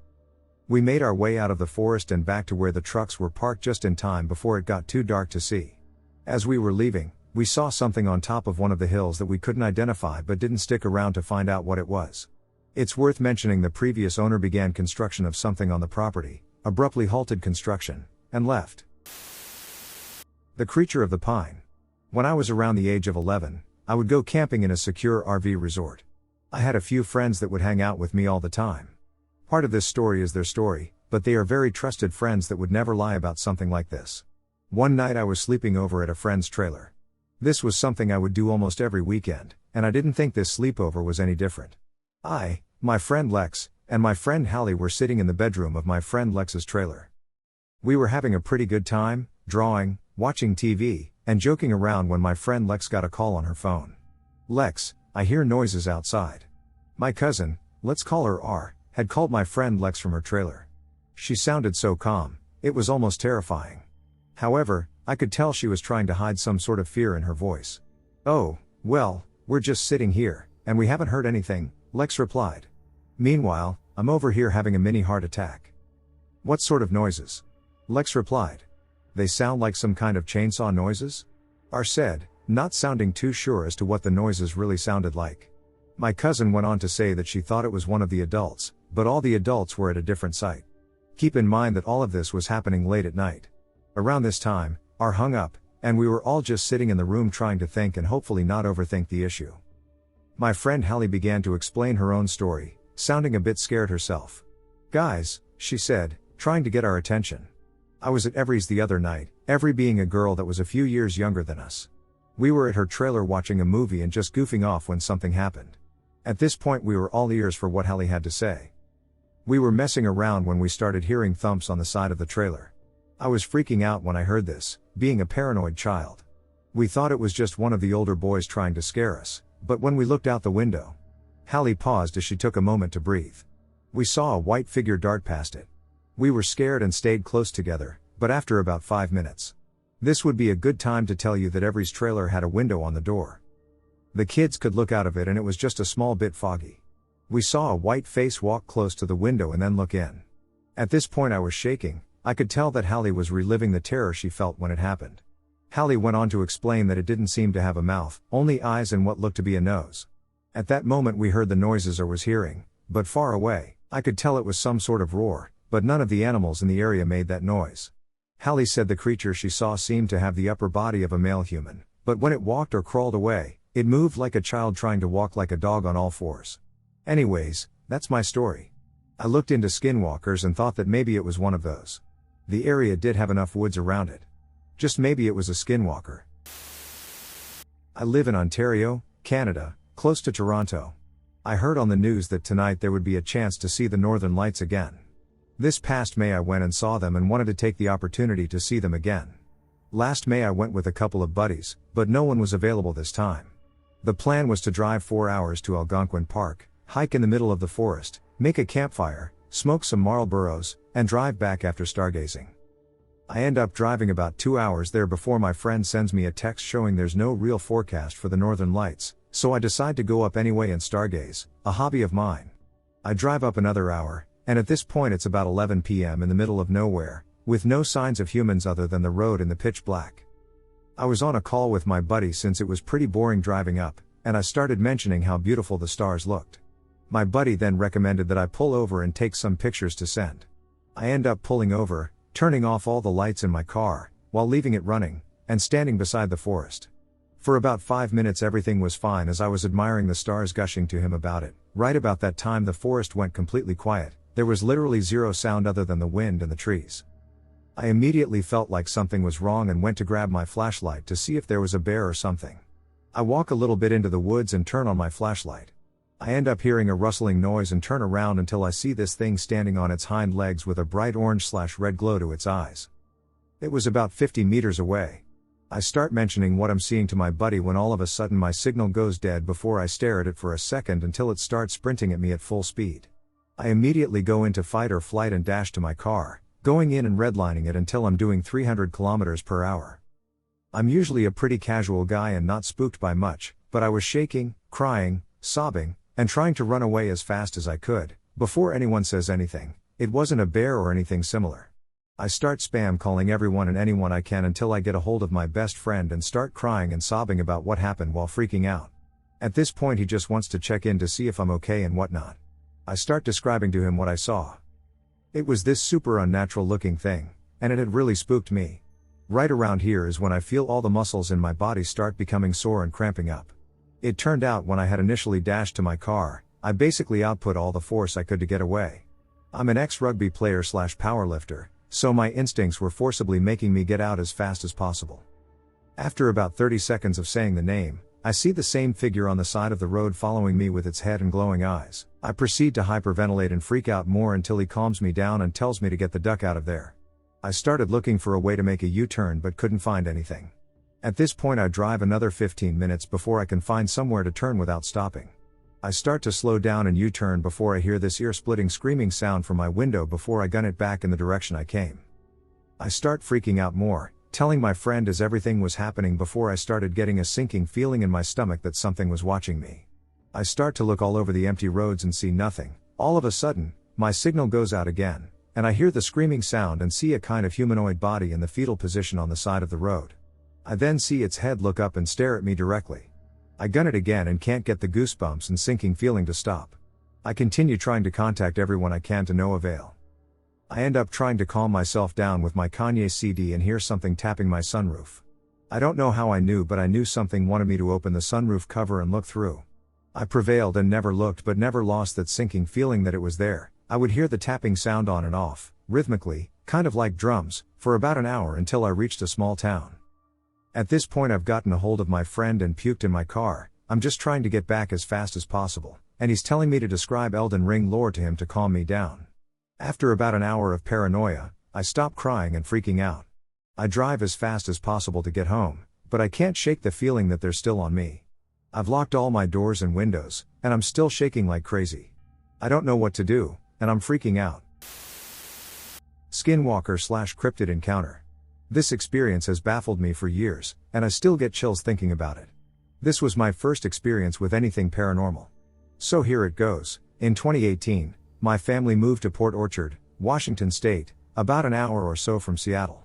A: We made our way out of the forest and back to where the trucks were parked just in time before it got too dark to see. As we were leaving, we saw something on top of one of the hills that we couldn't identify but didn't stick around to find out what it was. It's worth mentioning the previous owner began construction of something on the property, abruptly halted construction, and left. The creature of the pine. When I was around the age of 11, I would go camping in a secure RV resort. I had a few friends that would hang out with me all the time. Part of this story is their story, but they are very trusted friends that would never lie about something like this. One night I was sleeping over at a friend's trailer. This was something I would do almost every weekend, and I didn't think this sleepover was any different. My friend Lex, and my friend Hallie were sitting in the bedroom of my friend Lex's trailer. We were having a pretty good time, drawing, watching TV, and joking around when my friend Lex got a call on her phone. Lex, I hear noises outside. My cousin, let's call her R, had called my friend Lex from her trailer. She sounded so calm, it was almost terrifying. However, I could tell she was trying to hide some sort of fear in her voice. Oh, well, we're just sitting here, and we haven't heard anything, Lex replied. Meanwhile, I'm over here having a mini heart attack. What sort of noises? Lex replied. They sound like some kind of chainsaw noises? R said, not sounding too sure as to what the noises really sounded like. My cousin went on to say that she thought it was one of the adults, but all the adults were at a different site. Keep in mind that all of this was happening late at night. Around this time, R hung up, and we were all just sitting in the room trying to think and hopefully not overthink the issue. My friend Hallie began to explain her own story, sounding a bit scared herself. Guys, she said, trying to get our attention. I was at Every's the other night, Every being a girl that was a few years younger than us. We were at her trailer watching a movie and just goofing off when something happened. At this point we were all ears for what Hallie had to say. We were messing around when we started hearing thumps on the side of the trailer. I was freaking out when I heard this, being a paranoid child. We thought it was just one of the older boys trying to scare us, but when we looked out the window, Hallie paused as she took a moment to breathe. We saw a white figure dart past it. We were scared and stayed close together, but after about 5 minutes. This would be a good time to tell you that Every's trailer had a window on the door. The kids could look out of it and it was just a small bit foggy. We saw a white face walk close to the window and then look in. At this point I was shaking. I could tell that Hallie was reliving the terror she felt when it happened. Hallie went on to explain that it didn't seem to have a mouth, only eyes and what looked to be a nose. At that moment we heard the noises or was hearing, but far away. I could tell it was some sort of roar, but none of the animals in the area made that noise. Hallie said the creature she saw seemed to have the upper body of a male human, But when it walked or crawled away, it moved like a child trying to walk like a dog on all fours. Anyways, that's my story. I looked into skinwalkers and thought that maybe it was one of those. The area did have enough woods around it. Just maybe it was a skinwalker. I live in Ontario, Canada, close to Toronto. I heard on the news that tonight there would be a chance to see the Northern Lights again. This past May I went and saw them and wanted to take the opportunity to see them again. Last May I went with a couple of buddies, but no one was available this time. The plan was to drive 4 hours to Algonquin Park, hike in the middle of the forest, make a campfire, smoke some Marlboros, and drive back after stargazing. I end up driving about 2 hours there before my friend sends me a text showing there's no real forecast for the Northern Lights, so I decide to go up anyway and stargaze, a hobby of mine. I drive up another hour, and at this point it's about 11 p.m. in the middle of nowhere, with no signs of humans other than the road in the pitch black. I was on a call with my buddy since it was pretty boring driving up, and I started mentioning how beautiful the stars looked. My buddy then recommended that I pull over and take some pictures to send. I end up pulling over, turning off all the lights in my car, while leaving it running, and standing beside the forest. For about 5 minutes everything was fine as I was admiring the stars, gushing to him about it. Right about that time the forest went completely quiet. There was literally zero sound other than the wind and the trees. I immediately felt like something was wrong and went to grab my flashlight to see if there was a bear or something. I walk a little bit into the woods and turn on my flashlight. I end up hearing a rustling noise and turn around until I see this thing standing on its hind legs with a bright orange/red glow to its eyes. It was about 50 meters away. I start mentioning what I'm seeing to my buddy when all of a sudden my signal goes dead before I stare at it for a second until it starts sprinting at me at full speed. I immediately go into fight or flight and dash to my car, going in and redlining it until I'm doing 300 kilometers per hour. I'm usually a pretty casual guy and not spooked by much, but I was shaking, crying, sobbing, and trying to run away as fast as I could, before anyone says anything. It wasn't a bear or anything similar. I start spam calling everyone and anyone I can until I get a hold of my best friend and start crying and sobbing about what happened while freaking out. At this point he just wants to check in to see if I'm okay and whatnot. I start describing to him what I saw. It was this super unnatural looking thing, and it had really spooked me. Right around here is when I feel all the muscles in my body start becoming sore and cramping up. It turned out when I had initially dashed to my car, I basically output all the force I could to get away. I'm an ex-rugby player/powerlifter, so my instincts were forcibly making me get out as fast as possible. After about 30 seconds of saying the name, I see the same figure on the side of the road following me with its head and glowing eyes. I proceed to hyperventilate and freak out more until he calms me down and tells me to get the duck out of there. I started looking for a way to make a U-turn but couldn't find anything. At this point I drive another 15 minutes before I can find somewhere to turn without stopping. I start to slow down and U-turn before I hear this ear-splitting screaming sound from my window before I gun it back in the direction I came. I start freaking out more, telling my friend as everything was happening before I started getting a sinking feeling in my stomach that something was watching me. I start to look all over the empty roads and see nothing. All of a sudden, my signal goes out again, and I hear the screaming sound and see a kind of humanoid body in the fetal position on the side of the road. I then see its head look up and stare at me directly. I gun it again and can't get the goosebumps and sinking feeling to stop. I continue trying to contact everyone I can to no avail. I end up trying to calm myself down with my Kanye CD and hear something tapping my sunroof. I don't know how I knew, but I knew something wanted me to open the sunroof cover and look through. I prevailed and never looked, but never lost that sinking feeling that it was there. I would hear the tapping sound on and off, rhythmically, kind of like drums, for about an hour until I reached a small town. At this point I've gotten a hold of my friend and puked in my car. I'm just trying to get back as fast as possible, and he's telling me to describe Elden Ring lore to him to calm me down. After about an hour of paranoia, I stop crying and freaking out. I drive as fast as possible to get home, but I can't shake the feeling that they're still on me. I've locked all my doors and windows, and I'm still shaking like crazy. I don't know what to do, and I'm freaking out. Skinwalker/cryptid encounter. This experience has baffled me for years, and I still get chills thinking about it. This was my first experience with anything paranormal. So here it goes. In 2018, my family moved to Port Orchard, Washington State, about an hour or so from Seattle.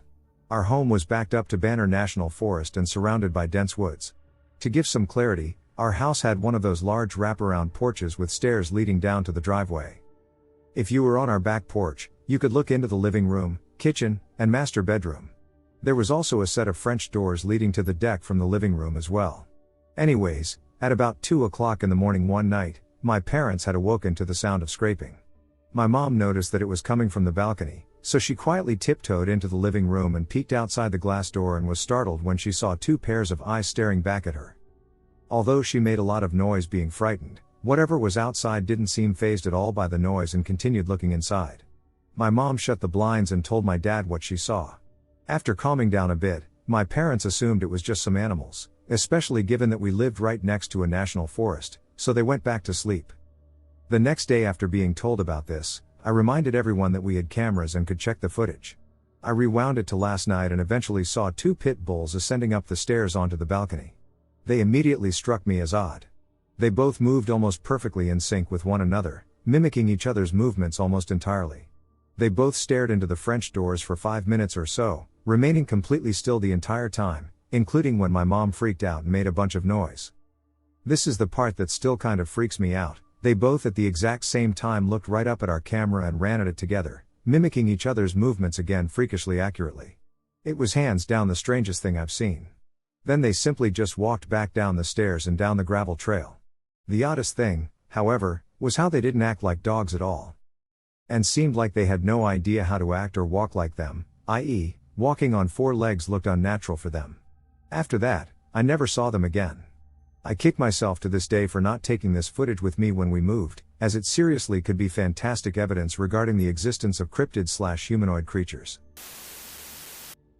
A: Our home was backed up to Banner National Forest and surrounded by dense woods. To give some clarity, our house had one of those large wraparound porches with stairs leading down to the driveway. If you were on our back porch, you could look into the living room, kitchen, and master bedroom. There was also a set of French doors leading to the deck from the living room as well. Anyways, at about 2 o'clock in the morning one night, my parents had awoken to the sound of scraping. My mom noticed that it was coming from the balcony, so she quietly tiptoed into the living room and peeked outside the glass door and was startled when she saw 2 pairs of eyes staring back at her. Although she made a lot of noise being frightened, whatever was outside didn't seem fazed at all by the noise and continued looking inside. My mom shut the blinds and told my dad what she saw. After calming down a bit, my parents assumed it was just some animals, especially given that we lived right next to a national forest, so they went back to sleep. The next day after being told about this, I reminded everyone that we had cameras and could check the footage. I rewound it to last night and eventually saw 2 pit bulls ascending up the stairs onto the balcony. They immediately struck me as odd. They both moved almost perfectly in sync with one another, mimicking each other's movements almost entirely. They both stared into the French doors for 5 minutes or so, remaining completely still the entire time, including when my mom freaked out and made a bunch of noise. This is the part that still kind of freaks me out. They both at the exact same time looked right up at our camera and ran at it together, mimicking each other's movements again freakishly accurately. It was hands down the strangest thing I've seen. Then they simply just walked back down the stairs and down the gravel trail. The oddest thing, however, was how they didn't act like dogs at all. And seemed like they had no idea how to act or walk like them, i.e., walking on 4 legs looked unnatural for them. After that, I never saw them again. I kick myself to this day for not taking this footage with me when we moved, as it seriously could be fantastic evidence regarding the existence of cryptid/humanoid creatures.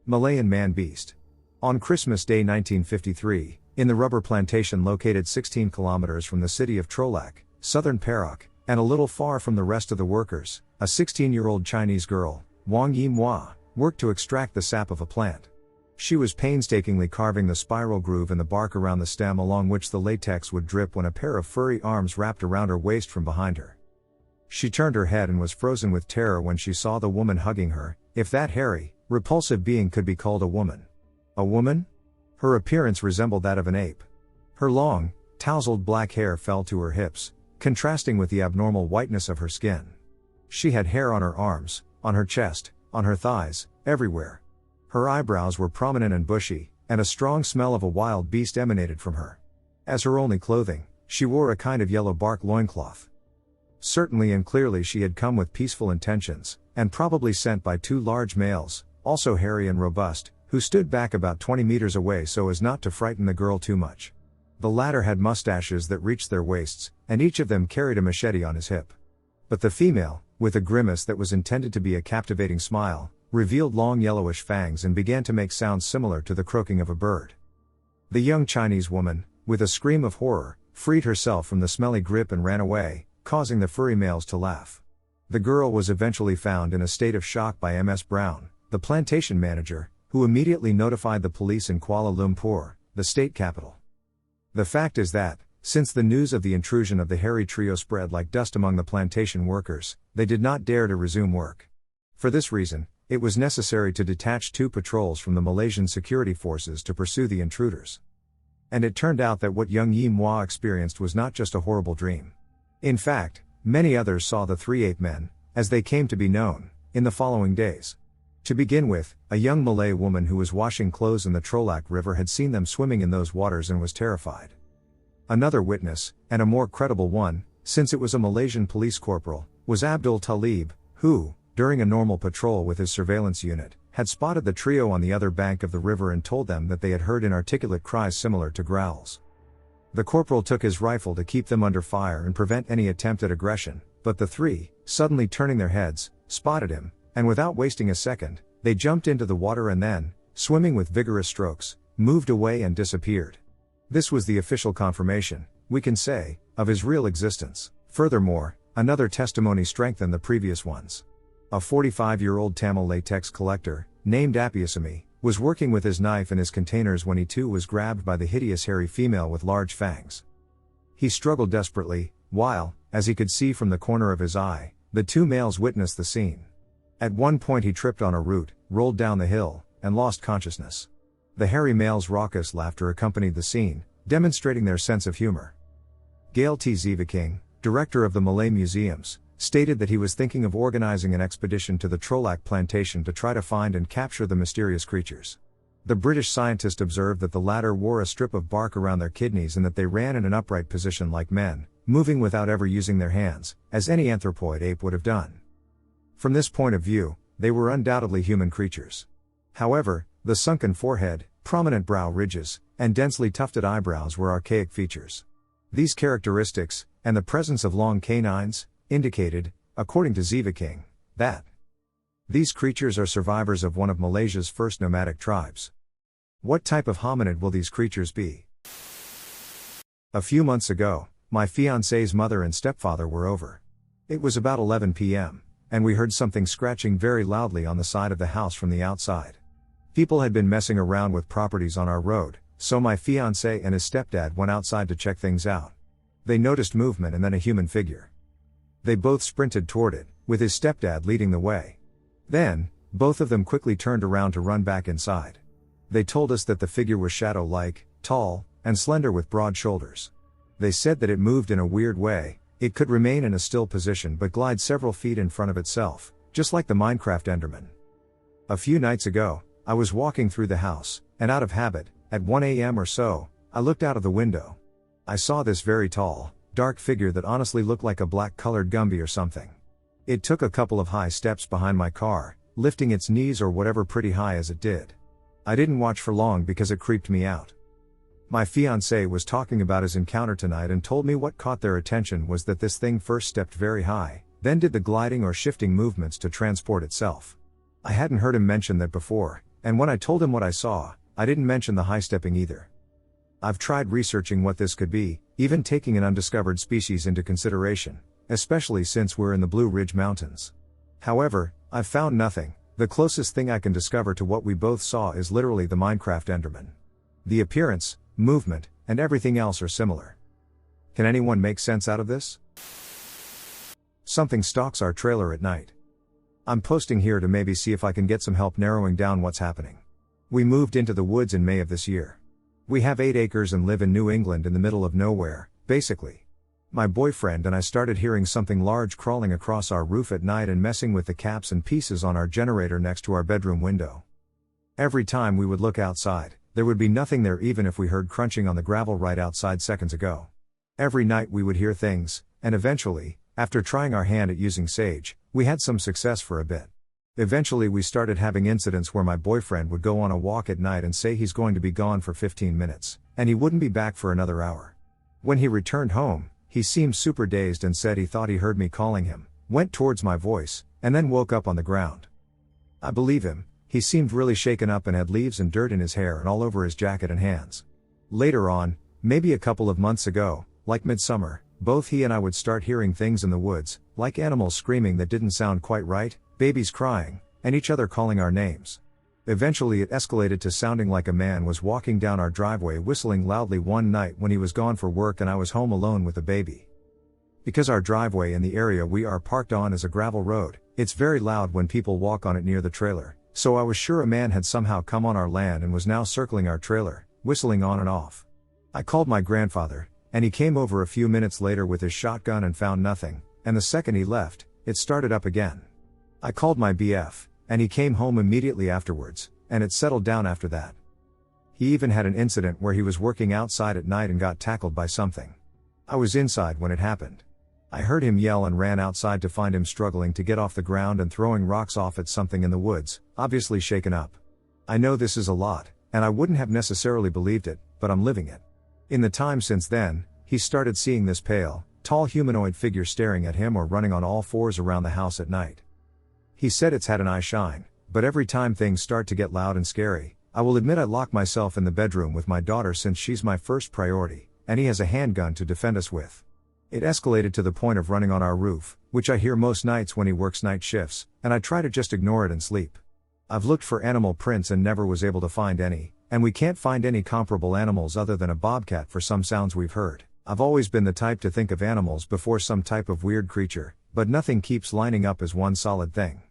A: Malayan man-beast. On Christmas Day 1953, in the rubber plantation located 16 kilometers from the city of Trolac, southern Perak, and a little far from the rest of the workers, a 16-year-old Chinese girl, Wang Yimhua, worked to extract the sap of a plant. She was painstakingly carving the spiral groove in the bark around the stem along which the latex would drip when a pair of furry arms wrapped around her waist from behind her. She turned her head and was frozen with terror when she saw the woman hugging her, if that hairy, repulsive being could be called a woman. A woman? Her appearance resembled that of an ape. Her long, tousled black hair fell to her hips, contrasting with the abnormal whiteness of her skin. She had hair on her arms, on her chest, on her thighs, everywhere. Her eyebrows were prominent and bushy, and a strong smell of a wild beast emanated from her. As her only clothing, she wore a kind of yellow bark loincloth. Certainly and clearly she had come with peaceful intentions, and probably sent by 2 large males, also hairy and robust, who stood back about 20 meters away so as not to frighten the girl too much. The latter had mustaches that reached their waists, and each of them carried a machete on his hip. But the female, with a grimace that was intended to be a captivating smile, revealed long yellowish fangs and began to make sounds similar to the croaking of a bird. The young Chinese woman, with a scream of horror, freed herself from the smelly grip and ran away, causing the furry males to laugh. The girl was eventually found in a state of shock by Ms. Brown, the plantation manager, who immediately notified the police in Kuala Lumpur, the state capital. The fact is that, since the news of the intrusion of the hairy trio spread like dust among the plantation workers, they did not dare to resume work. For this reason, it was necessary to detach 2 patrols from the Malaysian security forces to pursue the intruders. And it turned out that what young Yimhua experienced was not just a horrible dream. In fact, many others saw the 3 ape-men, as they came to be known, in the following days. To begin with, a young Malay woman who was washing clothes in the Trolac River had seen them swimming in those waters and was terrified. Another witness, and a more credible one, since it was a Malaysian police corporal, was Abdul Talib, who, during a normal patrol with his surveillance unit, had spotted the trio on the other bank of the river and told them that they had heard inarticulate cries similar to growls. The corporal took his rifle to keep them under fire and prevent any attempt at aggression, but the 3, suddenly turning their heads, spotted him, and without wasting a second, they jumped into the water and then, swimming with vigorous strokes, moved away and disappeared. This was the official confirmation, we can say, of his real existence. Furthermore, another testimony strengthened the previous ones. A 45-year-old Tamil latex collector, named Appiasamy, was working with his knife and his containers when he too was grabbed by the hideous hairy female with large fangs. He struggled desperately, while, as he could see from the corner of his eye, the 2 males witnessed the scene. At one point he tripped on a root, rolled down the hill, and lost consciousness. The hairy male's raucous laughter accompanied the scene, demonstrating their sense of humor. Gail T. Zivaking, director of the Malay Museums, stated that he was thinking of organizing an expedition to the Trolac plantation to try to find and capture the mysterious creatures. The British scientist observed that the latter wore a strip of bark around their kidneys and that they ran in an upright position like men, moving without ever using their hands, as any anthropoid ape would have done. From this point of view, they were undoubtedly human creatures. However, the sunken forehead, prominent brow ridges, and densely tufted eyebrows were archaic features. These characteristics, and the presence of long canines, indicated, according to Ziva King, that these creatures are survivors of one of Malaysia's first nomadic tribes. What type of hominid will these creatures be? A few months ago, my fiancé's mother and stepfather were over. It was about 11 p.m., and we heard something scratching very loudly on the side of the house from the outside. People had been messing around with properties on our road, so my fiancé and his stepdad went outside to check things out. They noticed movement and then a human figure. They both sprinted toward it, with his stepdad leading the way. Then, both of them quickly turned around to run back inside. They told us that the figure was shadow-like, tall, and slender with broad shoulders. They said that it moved in a weird way. It could remain in a still position but glide several feet in front of itself, just like the Minecraft Enderman. A few nights ago, I was walking through the house, and out of habit, at 1 a.m. or so, I looked out of the window. I saw this very tall, dark figure that honestly looked like a black-colored Gumby or something. It took a couple of high steps behind my car, lifting its knees or whatever pretty high as it did. I didn't watch for long because it creeped me out. My fiancé was talking about his encounter tonight and told me what caught their attention was that this thing first stepped very high, then did the gliding or shifting movements to transport itself. I hadn't heard him mention that before, and when I told him what I saw, I didn't mention the high stepping either. I've tried researching what this could be, even taking an undiscovered species into consideration, especially since we're in the Blue Ridge Mountains. However, I've found nothing. The closest thing I can discover to what we both saw is literally the Minecraft Enderman. The appearance, movement, and everything else are similar. Can anyone make sense out of this? Something stalks our trailer at night. I'm posting here to maybe see if I can get some help narrowing down what's happening. We moved into the woods in May of this year. We have 8 acres and live in New England in the middle of nowhere, basically. My boyfriend and I started hearing something large crawling across our roof at night and messing with the caps and pieces on our generator next to our bedroom window. Every time we would look outside, there would be nothing there even if we heard crunching on the gravel right outside seconds ago. Every night we would hear things, and eventually, after trying our hand at using sage, we had some success for a bit. Eventually we started having incidents where my boyfriend would go on a walk at night and say he's going to be gone for 15 minutes, and he wouldn't be back for another hour. When he returned home, he seemed super dazed and said he thought he heard me calling him, went towards my voice, and then woke up on the ground. I believe him. He seemed really shaken up and had leaves and dirt in his hair and all over his jacket and hands. Later on, maybe a couple of months ago, like midsummer, both he and I would start hearing things in the woods, like animals screaming that didn't sound quite right, babies crying, and each other calling our names. Eventually it escalated to sounding like a man was walking down our driveway whistling loudly one night when he was gone for work and I was home alone with the baby. Because our driveway in the area we are parked on is a gravel road, it's very loud when people walk on it near the trailer, so I was sure a man had somehow come on our land and was now circling our trailer, whistling on and off. I called my grandfather, and he came over a few minutes later with his shotgun and found nothing, and the second he left, it started up again. I called my BF, and he came home immediately afterwards, and it settled down after that. He even had an incident where he was working outside at night and got tackled by something. I was inside when it happened. I heard him yell and ran outside to find him struggling to get off the ground and throwing rocks off at something in the woods, obviously shaken up. I know this is a lot, and I wouldn't have necessarily believed it, but I'm living it. In the time since then, he started seeing this pale, tall humanoid figure staring at him or running on all fours around the house at night. He said it's had an eye shine, but every time things start to get loud and scary, I will admit I lock myself in the bedroom with my daughter since she's my first priority, and he has a handgun to defend us with. It escalated to the point of running on our roof, which I hear most nights when he works night shifts, and I try to just ignore it and sleep. I've looked for animal prints and never was able to find any, and we can't find any comparable animals other than a bobcat for some sounds we've heard. I've always been the type to think of animals before some type of weird creature, but nothing keeps lining up as one solid thing.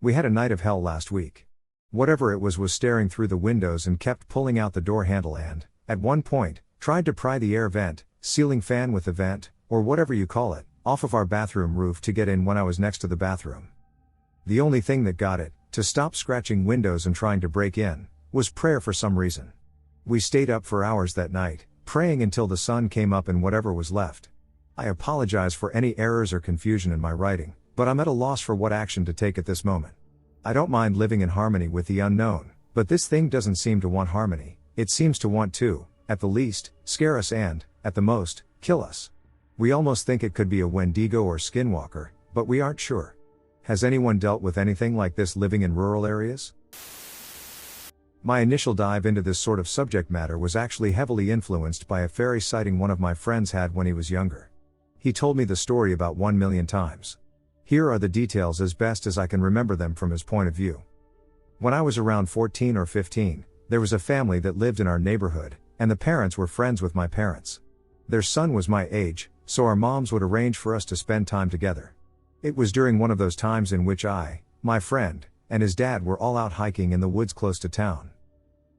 A: We had a night of hell last week. Whatever it was staring through the windows and kept pulling out the door handle and, at one point, tried to pry the air vent, ceiling fan with the vent, or whatever you call it, off of our bathroom roof to get in when I was next to the bathroom. The only thing that got it to stop scratching windows and trying to break in was prayer for some reason. We stayed up for hours that night, praying until the sun came up and whatever was left. I apologize for any errors or confusion in my writing, but I'm at a loss for what action to take at this moment. I don't mind living in harmony with the unknown, but this thing doesn't seem to want harmony. It seems to want to, at the least, scare us and, at the most, kill us. We almost think it could be a wendigo or skinwalker, but we aren't sure. Has anyone dealt with anything like this living in rural areas? My initial dive into this sort of subject matter was actually heavily influenced by a fairy sighting one of my friends had when he was younger. He told me the story about 1,000,000 times. Here are the details as best as I can remember them from his point of view. When I was around 14 or 15, there was a family that lived in our neighborhood, and the parents were friends with my parents. Their son was my age, so our moms would arrange for us to spend time together. It was during one of those times in which I, my friend, and his dad were all out hiking in the woods close to town.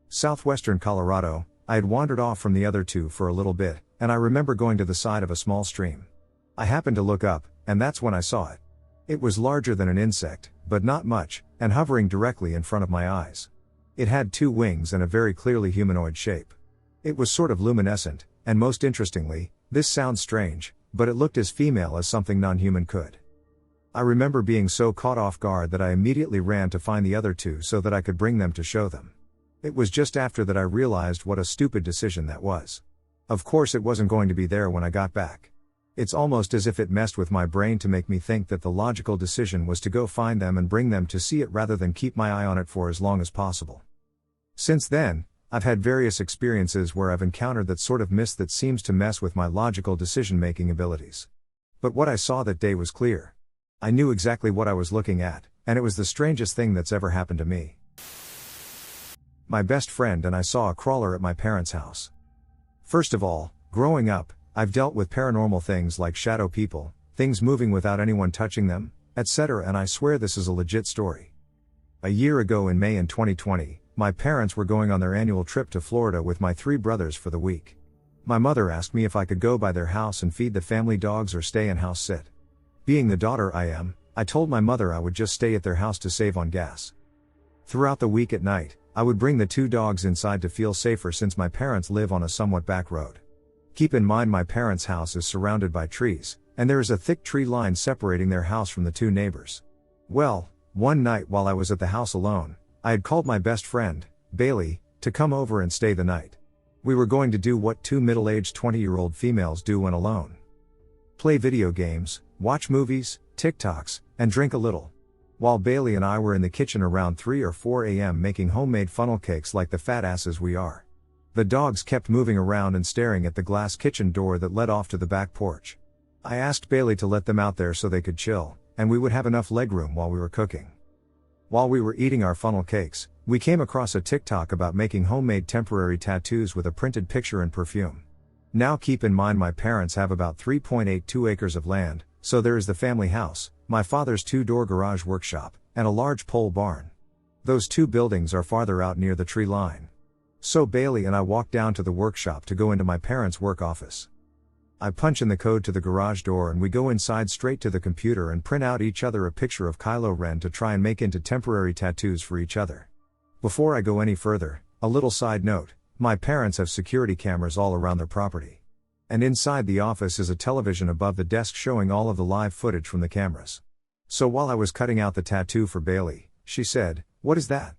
A: Southwestern Colorado, I had wandered off from the other two for a little bit, and I remember going to the side of a small stream. I happened to look up, and that's when I saw it. It was larger than an insect, but not much, and hovering directly in front of my eyes. It had 2 wings and a very clearly humanoid shape. It was sort of luminescent, and most interestingly, this sounds strange, but it looked as female as something non-human could. I remember being so caught off guard that I immediately ran to find the other 2 so that I could bring them to show them. It was just after that I realized what a stupid decision that was. Of course it wasn't going to be there when I got back. It's almost as if it messed with my brain to make me think that the logical decision was to go find them and bring them to see it rather than keep my eye on it for as long as possible. Since then, I've had various experiences where I've encountered that sort of mist that seems to mess with my logical decision-making abilities. But what I saw that day was clear. I knew exactly what I was looking at, and it was the strangest thing that's ever happened to me. My best friend and I saw a crawler at my parents' house. First of all, growing up, I've dealt with paranormal things like shadow people, things moving without anyone touching them, etc., and I swear this is a legit story. A year ago in May in 2020, my parents were going on their annual trip to Florida with my 3 brothers for the week. My mother asked me if I could go by their house and feed the family dogs or stay and house sit. Being the daughter I am, I told my mother I would just stay at their house to save on gas. Throughout the week at night, I would bring the 2 dogs inside to feel safer since my parents live on a somewhat back road. Keep in mind my parents' house is surrounded by trees, and there is a thick tree line separating their house from the 2 neighbors. Well, one night while I was at the house alone, I had called my best friend, Bailey, to come over and stay the night. We were going to do what 2 middle-aged 20-year-old females do when alone. Play video games, watch movies, TikToks, and drink a little. While Bailey and I were in the kitchen around 3 or 4 a.m. making homemade funnel cakes like the fat asses we are. The dogs kept moving around and staring at the glass kitchen door that led off to the back porch. I asked Bailey to let them out there so they could chill, and we would have enough legroom while we were cooking. While we were eating our funnel cakes, we came across a TikTok about making homemade temporary tattoos with a printed picture and perfume. Now keep in mind my parents have about 3.82 acres of land, so there is the family house, my father's 2-door garage workshop, and a large pole barn. Those 2 buildings are farther out near the tree line. So Bailey and I walked down to the workshop to go into my parents' work office. I punch in the code to the garage door and we go inside straight to the computer and print out each other a picture of Kylo Ren to try and make into temporary tattoos for each other. Before I go any further, a little side note, my parents have security cameras all around their property. And inside the office is a television above the desk showing all of the live footage from the cameras. So while I was cutting out the tattoo for Bailey, she said, "What is that?"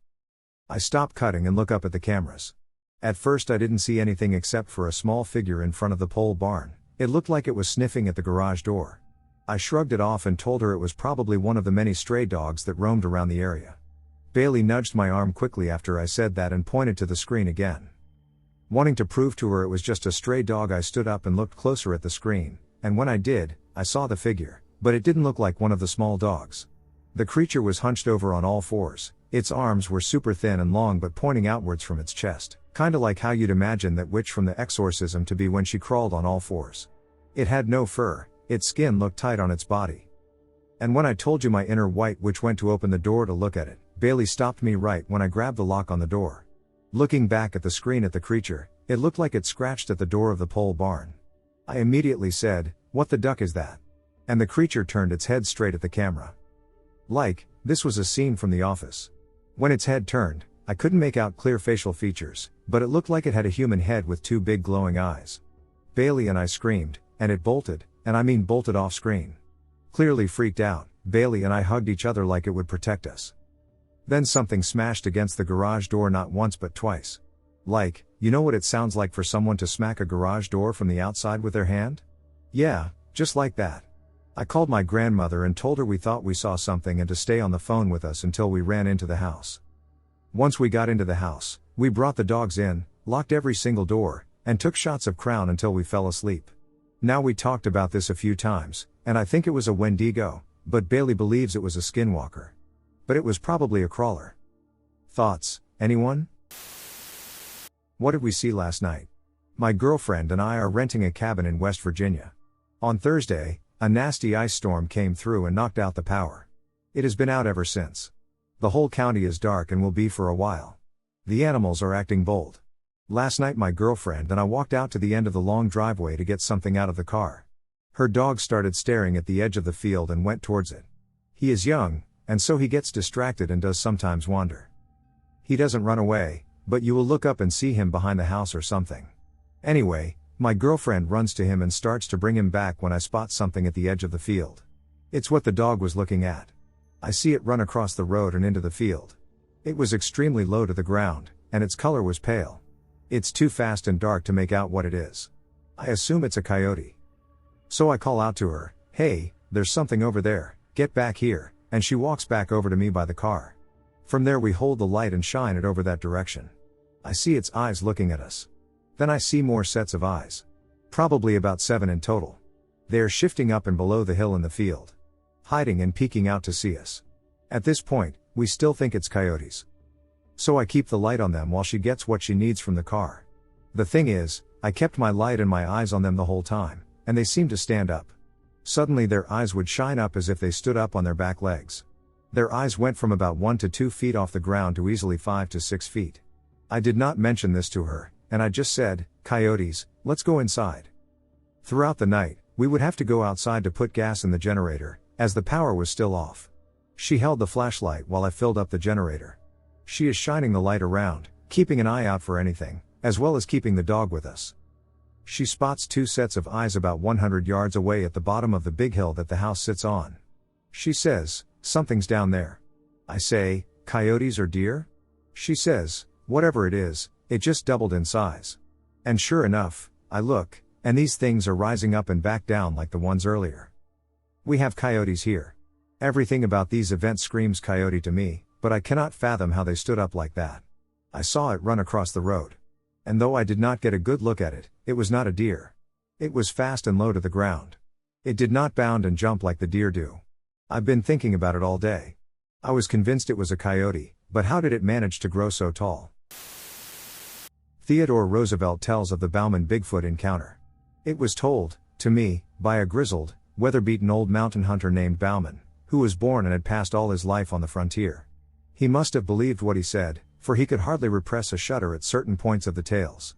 A: I stopped cutting and look up at the cameras. At first I didn't see anything except for a small figure in front of the pole barn. It looked like it was sniffing at the garage door. I shrugged it off and told her it was probably one of the many stray dogs that roamed around the area. Bailey nudged my arm quickly after I said that and pointed to the screen again. Wanting to prove to her it was just a stray dog, I stood up and looked closer at the screen, and when I did, I saw the figure, but it didn't look like one of the small dogs. The creature was hunched over on all fours. Its arms were super thin and long but pointing outwards from its chest, kinda like how you'd imagine that witch from The Exorcism to be when she crawled on all fours. It had no fur, its skin looked tight on its body. And when I told you my inner white witch went to open the door to look at it, Bailey stopped me right when I grabbed the lock on the door. Looking back at the screen at the creature, it looked like it scratched at the door of the pole barn. I immediately said, "What the duck is that?" And the creature turned its head straight at the camera. This was a scene from The Office. When its head turned, I couldn't make out clear facial features, but it looked like it had a human head with two big glowing eyes. Bailey and I screamed, and it bolted, and I mean bolted off screen. Clearly freaked out, Bailey and I hugged each other like it would protect us. Then something smashed against the garage door not once but twice. You know what it sounds like for someone to smack a garage door from the outside with their hand? Yeah, just like that. I called my grandmother and told her we thought we saw something and to stay on the phone with us until we ran into the house. Once we got into the house, we brought the dogs in, locked every single door, and took shots of Crown until we fell asleep. Now we talked about this a few times, and I think it was a wendigo, but Bailey believes it was a skinwalker. But it was probably a crawler. Thoughts, anyone? What did we see last night? My girlfriend and I are renting a cabin in West Virginia. On Thursday, a nasty ice storm came through and knocked out the power. It has been out ever since. The whole county is dark and will be for a while. The animals are acting bold. Last night my girlfriend and I walked out to the end of the long driveway to get something out of the car. Her dog started staring at the edge of the field and went towards it. He is young, and so he gets distracted and does sometimes wander. He doesn't run away, but you will look up and see him behind the house or something. Anyway, my girlfriend runs to him and starts to bring him back when I spot something at the edge of the field. It's what the dog was looking at. I see it run across the road and into the field. It was extremely low to the ground, and its color was pale. It's too fast and dark to make out what it is. I assume it's a coyote. So I call out to her, "Hey, there's something over there, get back here," and she walks back over to me by the car. From there we hold the light and shine it over that direction. I see its eyes looking at us. Then I see more sets of eyes. Probably about 7 in total. They are shifting up and below the hill in the field. Hiding and peeking out to see us. At this point, we still think it's coyotes. So I keep the light on them while she gets what she needs from the car. The thing is, I kept my light and my eyes on them the whole time, and they seemed to stand up. Suddenly their eyes would shine up as if they stood up on their back legs. Their eyes went from about 1 to 2 feet off the ground to easily 5 to 6 feet. I did not mention this to her, and I just said, "Coyotes, let's go inside." Throughout the night, we would have to go outside to put gas in the generator, as the power was still off. She held the flashlight while I filled up the generator. She is shining the light around, keeping an eye out for anything, as well as keeping the dog with us. She spots 2 sets of eyes about 100 yards away at the bottom of the big hill that the house sits on. She says, "Something's down there." I say, "Coyotes or deer?" She says, "Whatever it is, it just doubled in size." And sure enough, I look, and these things are rising up and back down like the ones earlier. We have coyotes here. Everything about these events screams coyote to me, but I cannot fathom how they stood up like that. I saw it run across the road. And though I did not get a good look at it, it was not a deer. It was fast and low to the ground. It did not bound and jump like the deer do. I've been thinking about it all day. I was convinced it was a coyote, but how did it manage to grow so tall? Theodore Roosevelt tells of the Bauman Bigfoot encounter. It was told, to me, by a grizzled, weather-beaten old mountain hunter named Bauman, who was born and had passed all his life on the frontier. He must have believed what he said, for he could hardly repress a shudder at certain points of the tales.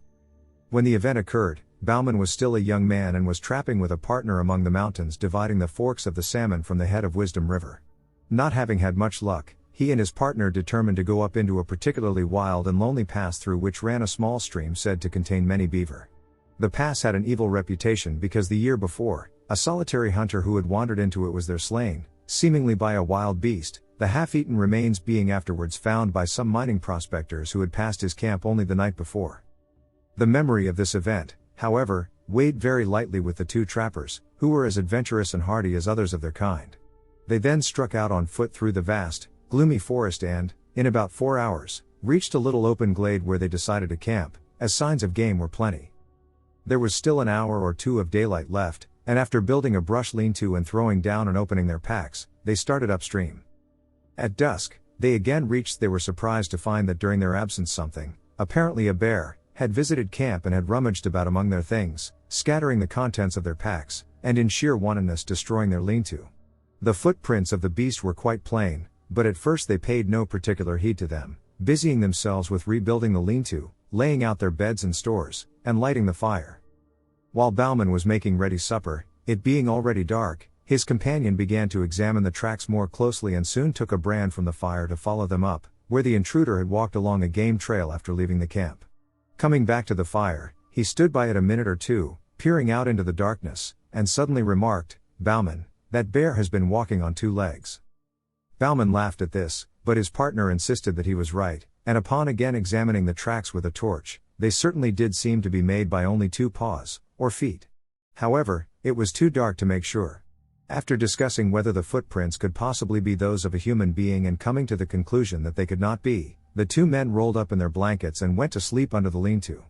A: When the event occurred, Bauman was still a young man and was trapping with a partner among the mountains dividing the forks of the Salmon from the head of Wisdom River. Not having had much luck, he and his partner determined to go up into a particularly wild and lonely pass through which ran a small stream said to contain many beaver. The pass had an evil reputation because the year before, a solitary hunter who had wandered into it was there slain, seemingly by a wild beast, the half-eaten remains being afterwards found by some mining prospectors who had passed his camp only the night before. The memory of this event, however, weighed very lightly with the 2 trappers, who were as adventurous and hardy as others of their kind. They then struck out on foot through the vast, gloomy forest and, in about 4 hours, reached a little open glade where they decided to camp, as signs of game were plenty. There was still an hour or 2 of daylight left, and after building a brush lean-to and throwing down and opening their packs, they started upstream. At dusk, they were surprised to find that during their absence something, apparently a bear, had visited camp and had rummaged about among their things, scattering the contents of their packs, and in sheer wantonness destroying their lean-to. The footprints of the beast were quite plain, but at first they paid no particular heed to them, busying themselves with rebuilding the lean-to, laying out their beds and stores, and lighting the fire. While Bauman was making ready supper, it being already dark, His companion began to examine the tracks more closely and soon took a brand from the fire to follow them up, where the intruder had walked along a game trail after leaving the camp. Coming back to the fire, he stood by it a minute or two, peering out into the darkness, and suddenly remarked, "Bauman, that bear has been walking on two legs." Bauman laughed at this, but his partner insisted that he was right, and upon again examining the tracks with a torch, they certainly did seem to be made by only two paws, or feet. However, it was too dark to make sure. After discussing whether the footprints could possibly be those of a human being and coming to the conclusion that they could not be, the two men rolled up in their blankets and went to sleep under the lean-to.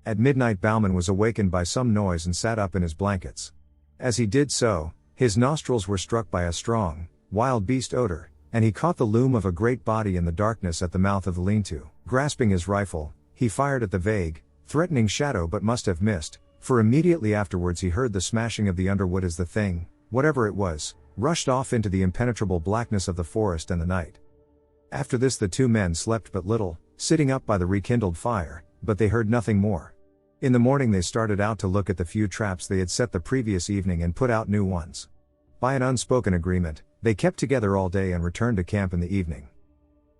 A: At midnight Bauman was awakened by some noise and sat up in his blankets. As he did so, his nostrils were struck by a strong, wild beast odor, and he caught the loom of a great body in the darkness at the mouth of the lean-to. Grasping his rifle, he fired at the vague, threatening shadow but must have missed, for immediately afterwards he heard the smashing of the underwood as the thing, whatever it was, rushed off into the impenetrable blackness of the forest and the night. After this the two men slept but little, sitting up by the rekindled fire, but they heard nothing more. In the morning they started out to look at the few traps they had set the previous evening and put out new ones. By an unspoken agreement, they kept together all day and returned to camp in the evening.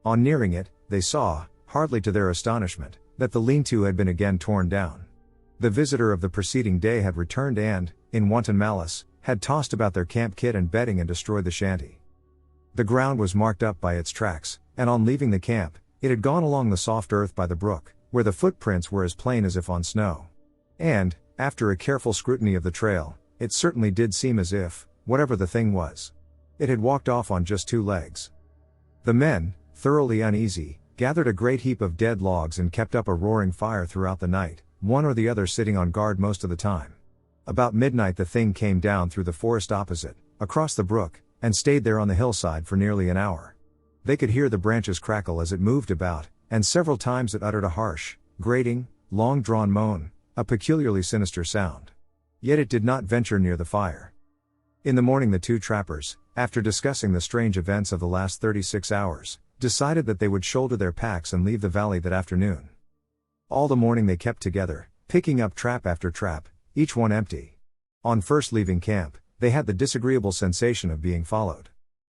A: On nearing it, they saw, hardly to their astonishment, that the lean-to had been again torn down. The visitor of the preceding day had returned and, in wanton malice, had tossed about their camp kit and bedding and destroyed the shanty. The ground was marked up by its tracks, and on leaving the camp, it had gone along the soft earth by the brook, where the footprints were as plain as if on snow. And, after a careful scrutiny of the trail, it certainly did seem as if, whatever the thing was, it had walked off on just two legs. The men, thoroughly uneasy, gathered a great heap of dead logs and kept up a roaring fire throughout the night, one or the other sitting on guard most of the time. About midnight the thing came down through the forest opposite, across the brook, and stayed there on the hillside for nearly an hour. They could hear the branches crackle as it moved about, and several times it uttered a harsh, grating, long-drawn moan, a peculiarly sinister sound. Yet it did not venture near the fire. In the morning the two trappers, after discussing the strange events of the last 36 hours, decided that they would shoulder their packs and leave the valley that afternoon. All the morning they kept together, picking up trap after trap, each one empty. On first leaving camp, they had the disagreeable sensation of being followed.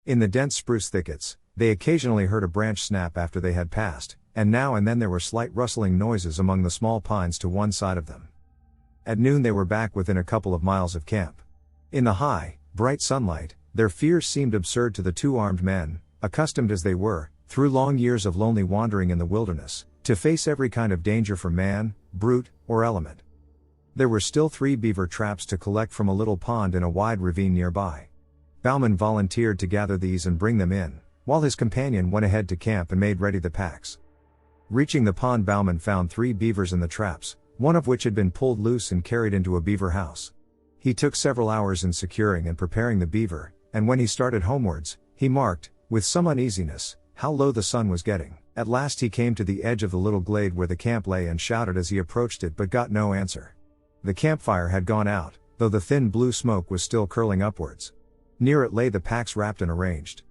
A: In the dense spruce thickets, they occasionally heard a branch snap after they had passed, and now and then there were slight rustling noises among the small pines to one side of them. At noon they were back within a couple of miles of camp. In the high, bright sunlight, their fears seemed absurd to the two armed men, accustomed as they were, through long years of lonely wandering in the wilderness, to face every kind of danger from man, brute, or element. There were still 3 beaver traps to collect from a little pond in a wide ravine nearby. Bauman volunteered to gather these and bring them in, while his companion went ahead to camp and made ready the packs. Reaching the pond, Bauman found 3 beavers in the traps, one of which had been pulled loose and carried into a beaver house. He took several hours in securing and preparing the beaver, and when he started homewards, he marked, with some uneasiness, how low the sun was getting. At last he came to the edge of the little glade where the camp lay and shouted as he approached it but got no answer. The campfire had gone out, though the thin blue smoke was still curling upwards. Near it lay the packs wrapped and arranged.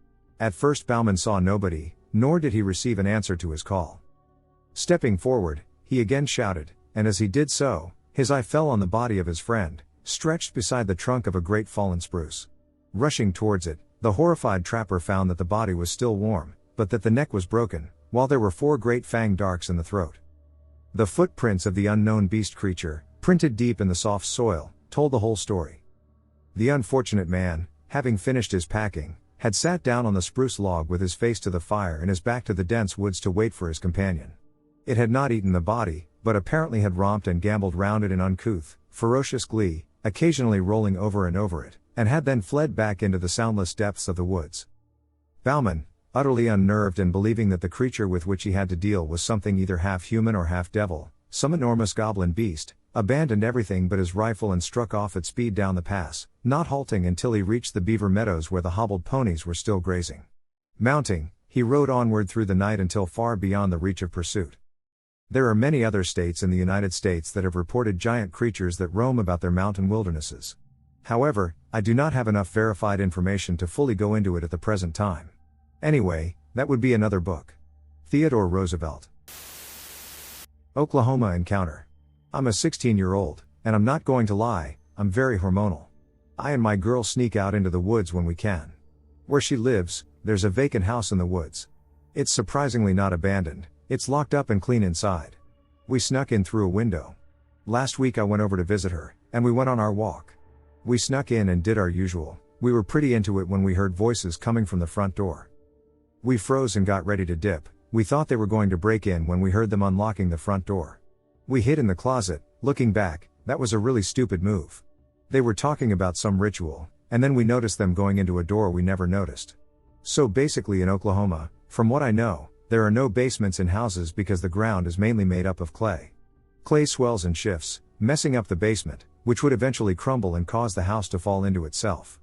A: At first Bauman saw nobody, nor did he receive an answer to his call. Stepping forward, he again shouted, and as he did so, his eye fell on the body of his friend, stretched beside the trunk of a great fallen spruce. Rushing towards it, the horrified trapper found that the body was still warm, but that the neck was broken, while there were 4 great fanged darks in the throat. The footprints of the unknown beast creature, printed deep in the soft soil, told the whole story. The unfortunate man, having finished his packing, had sat down on the spruce log with his face to the fire and his back to the dense woods to wait for his companion. It had not eaten the body, but apparently had romped and gambled round it in uncouth, ferocious glee, occasionally rolling over and over it, and had then fled back into the soundless depths of the woods. Bauman, utterly unnerved and believing that the creature with which he had to deal was something either half human or half devil, some enormous goblin beast, abandoned everything but his rifle and struck off at speed down the pass, not halting until he reached the beaver meadows where the hobbled ponies were still grazing. Mounting, he rode onward through the night until far beyond the reach of pursuit. There are many other states in the United States that have reported giant creatures that roam about their mountain wildernesses. However, I do not have enough verified information to fully go into it at the present time. Anyway, that would be another book. Theodore Roosevelt. Oklahoma encounter. I'm a 16-year-old, and I'm not going to lie, I'm very hormonal. I and my girl sneak out into the woods when we can. Where she lives, there's a vacant house in the woods. It's surprisingly not abandoned, it's locked up and clean inside. We snuck in through a window. Last week I went over to visit her, and we went on our walk. We snuck in and did our usual. We were pretty into it when we heard voices coming from the front door. We froze and got ready to dip. We thought they were going to break in when we heard them unlocking the front door. We hid in the closet. Looking back, that was a really stupid move. They were talking about some ritual, and then we noticed them going into a door we never noticed. So basically in Oklahoma, from what I know, there are no basements in houses because the ground is mainly made up of clay. Clay swells and shifts, messing up the basement, which would eventually crumble and cause the house to fall into itself.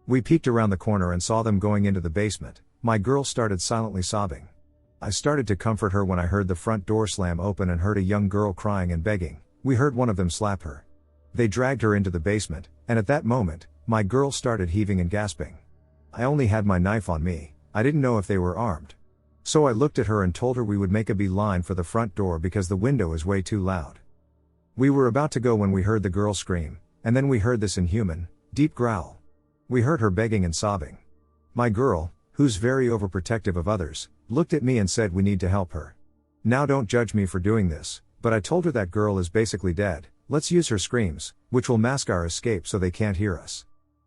A: We peeked around the corner and saw them going into the basement. My girl started silently sobbing. I started to comfort her when I heard the front door slam open and heard a young girl crying and begging. We heard one of them slap her. They dragged her into the basement, and at that moment, my girl started heaving and gasping. I only had my knife on me. I didn't know if they were armed. So I looked at her and told her we would make a beeline for the front door because the window is way too loud. We were about to go when we heard the girl scream, and then we heard this inhuman, deep growl. We heard her begging and sobbing. My girl, who's very overprotective of others, looked at me and said we need to help her. Now don't judge me for doing this, but I told her that girl is basically dead. Let's use her screams, which will mask our escape so they can't hear us.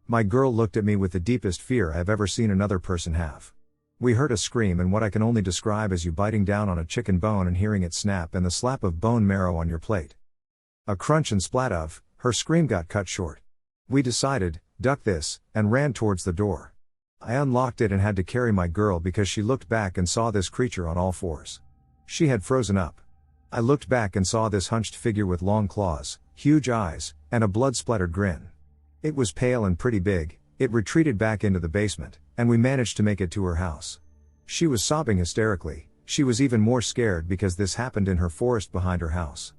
A: My girl looked at me with the deepest fear I've ever seen another person have. We heard a scream and what I can only describe as you biting down on a chicken bone and hearing it snap and the slap of bone marrow on your plate. A crunch and splat of, her scream got cut short. We decided, duck this, and ran towards the door. I unlocked it and had to carry my girl because she looked back and saw this creature on all fours. She had frozen up. I looked back and saw this hunched figure with long claws, huge eyes, and a blood-splattered grin. It was pale and pretty big. It retreated back into the basement, and we managed to make it to her house. She was sobbing hysterically. She was even more scared because this happened in her forest behind her house.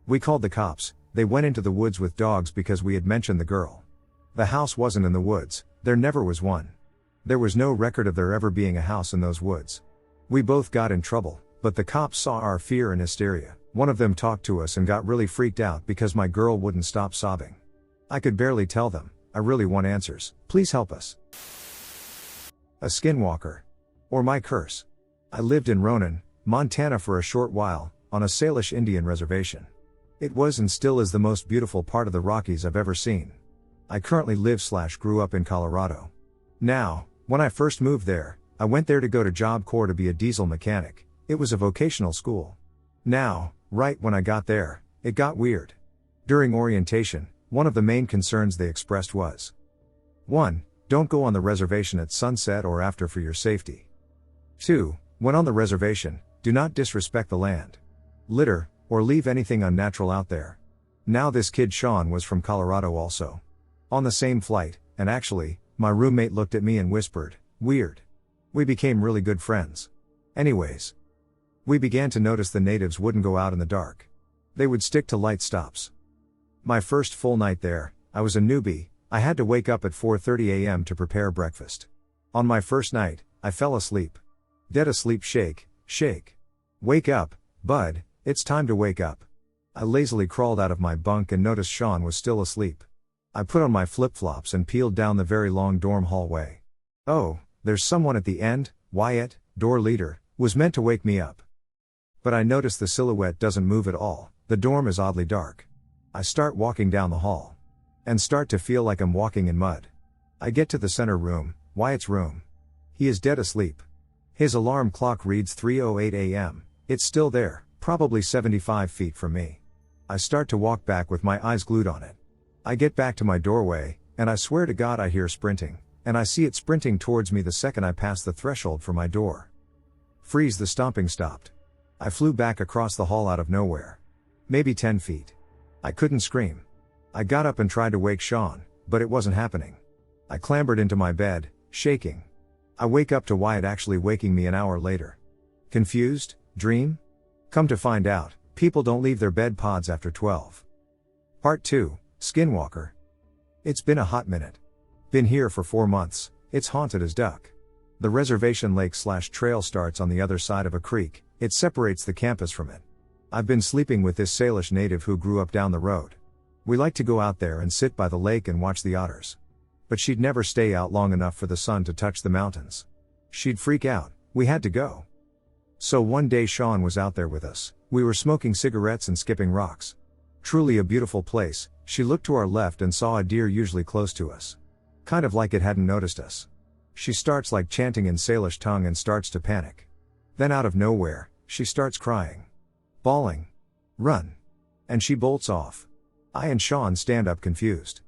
A: We called the cops. They went into the woods with dogs because we had mentioned the girl. The house wasn't in the woods. There never was one. There was no record of there ever being a house in those woods. We both got in trouble, but the cops saw our fear and hysteria. One of them talked to us and got really freaked out because my girl wouldn't stop sobbing. I could barely tell them, I really want answers, please help us. A Skinwalker. Or my curse. I lived in Ronan, Montana for a short while, on a Salish Indian reservation. It was and still is the most beautiful part of the Rockies I've ever seen. I currently live/grew up in Colorado. Now, when I first moved there, I went there to go to Job Corps to be a diesel mechanic. It was a vocational school. Now, right when I got there, it got weird. During orientation, one of the main concerns they expressed was 1. Don't go on the reservation at sunset or after for your safety. 2. When on the reservation, do not disrespect the land, litter, or leave anything unnatural out there. Now this kid Sean was from Colorado also. On the same flight, and actually, my roommate looked at me and whispered, weird. We became really good friends. Anyways, we began to notice the natives wouldn't go out in the dark. They would stick to light stops. My first full night there, I was a newbie. I had to wake up at 4:30 a.m. to prepare breakfast. On my first night, I fell asleep. Dead asleep. Shake, shake. Wake up, bud, it's time to wake up. I lazily crawled out of my bunk and noticed Sean was still asleep. I put on my flip-flops and peeled down the very long dorm hallway. Oh, there's someone at the end. Wyatt, door leader, was meant to wake me up. But I notice the silhouette doesn't move at all. The dorm is oddly dark. I start walking down the hall. And start to feel like I'm walking in mud. I get to the center room, Wyatt's room. He is dead asleep. His alarm clock reads 3:08 a.m. It's still there, probably 75 feet from me. I start to walk back with my eyes glued on it. I get back to my doorway, and I swear to God I hear sprinting, and I see it sprinting towards me the second I pass the threshold for my door. Freeze, the stomping stopped. I flew back across the hall out of nowhere. Maybe 10 feet. I couldn't scream. I got up and tried to wake Sean, but it wasn't happening. I clambered into my bed, shaking. I wake up to Wyatt actually waking me an hour later. Confused? Dream? Come to find out, people don't leave their bed pods after 12. Part 2, Skinwalker. It's been a hot minute. Been here for 4 months, it's haunted as duck. The reservation lake/trail starts on the other side of a creek, it separates the campus from it. I've been sleeping with this Salish native who grew up down the road. We liked to go out there and sit by the lake and watch the otters. But she'd never stay out long enough for the sun to touch the mountains. She'd freak out. We had to go. So one day Sean was out there with us. We were smoking cigarettes and skipping rocks. Truly a beautiful place. She looked to our left and saw a deer usually close to us. Kind of like it hadn't noticed us. She starts like chanting in Salish tongue and starts to panic. Then out of nowhere, she starts crying. Bawling. Run. And she bolts off. I and Sean stand up confused.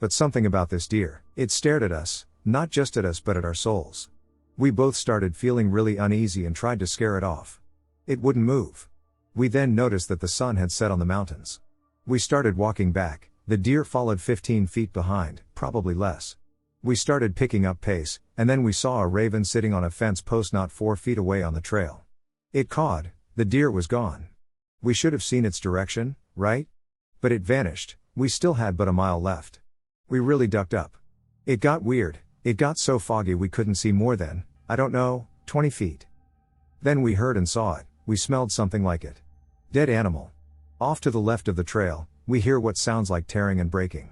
A: But something about this deer, it stared at us, not just at us but at our souls. We both started feeling really uneasy and tried to scare it off. It wouldn't move. We then noticed that the sun had set on the mountains. We started walking back, the deer followed 15 feet behind, probably less. We started picking up pace, and then we saw a raven sitting on a fence post not 4 feet away on the trail. It cawed, the deer was gone. We should have seen its direction, right? But it vanished, we still had but a mile left. We really ducked up. It got weird, it got so foggy we couldn't see more than, 20 feet. Then we heard and saw it, we smelled something like it. Dead animal. Off to the left of the trail, we hear what sounds like tearing and breaking.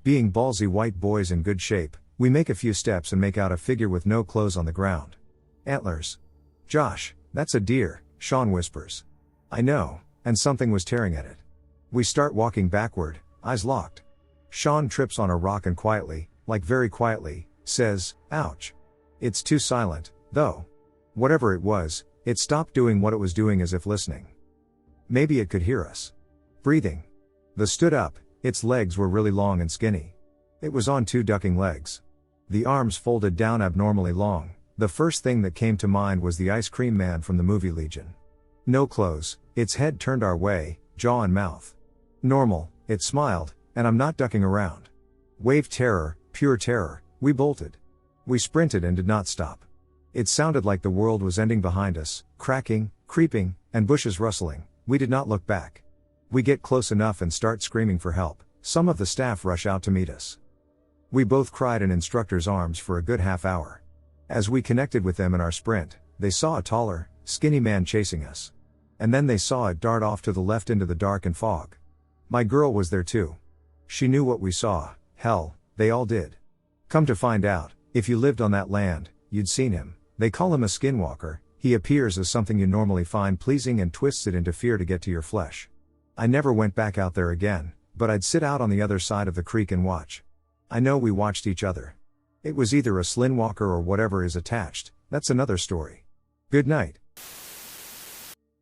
A: Being ballsy white boys in good shape, we make a few steps and make out a figure with no clothes on the ground. Antlers. Josh, that's a deer, Sean whispers. I know, and something was tearing at it. We start walking backward, eyes locked. Sean trips on a rock and quietly, like very quietly, says, ouch. It's too silent, though. Whatever it was, it stopped doing what it was doing as if listening. Maybe it could hear us. Breathing. The stood up, its legs were really long and skinny. It was on 2 ducking legs. The arms folded down abnormally long. The first thing that came to mind was the ice cream man from the movie Legion. No clothes, its head turned our way, jaw and mouth. Normal, it smiled, and I'm not ducking around. Wave terror, pure terror, we bolted. We sprinted and did not stop. It sounded like the world was ending behind us, cracking, creeping, and bushes rustling. We did not look back. We get close enough and start screaming for help. Some of the staff rush out to meet us. We both cried in instructor's arms for a good half hour. As we connected with them in our sprint, they saw a taller, skinny man chasing us. And then they saw it dart off to the left into the dark and fog. My girl was there too. She knew what we saw. Hell, they all did. Come to find out, if you lived on that land, you'd seen him. They call him a skinwalker. He appears as something you normally find pleasing and twists it into fear to get to your flesh. I never went back out there again, but I'd sit out on the other side of the creek and watch. I know we watched each other. It was either a skinwalker or whatever is attached, that's another story. Good night.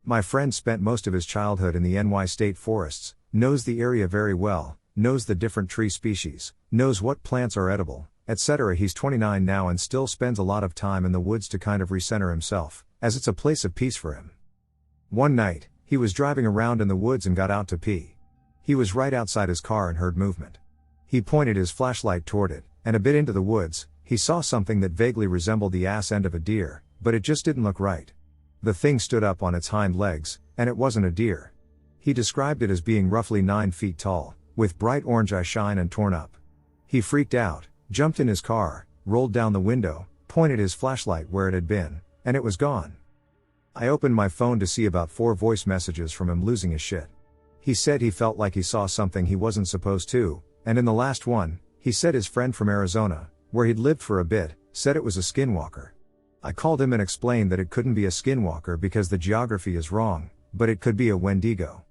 A: My friend spent most of his childhood in the NY state forests, knows the area very well, knows the different tree species, knows what plants are edible, etc. He's 29 now and still spends a lot of time in the woods to kind of recenter himself, as it's a place of peace for him. One night, he was driving around in the woods and got out to pee. He was right outside his car and heard movement. He pointed his flashlight toward it, and a bit into the woods, he saw something that vaguely resembled the ass end of a deer, but it just didn't look right. The thing stood up on its hind legs, and it wasn't a deer. He described it as being roughly 9 feet tall, with bright orange eye shine and torn up. He freaked out, jumped in his car, rolled down the window, pointed his flashlight where it had been, and it was gone. I opened my phone to see about 4 voice messages from him losing his shit. He said he felt like he saw something he wasn't supposed to, and in the last one, he said his friend from Arizona, where he'd lived for a bit, said it was a skinwalker. I called him and explained that it couldn't be a skinwalker because the geography is wrong, but it could be a wendigo.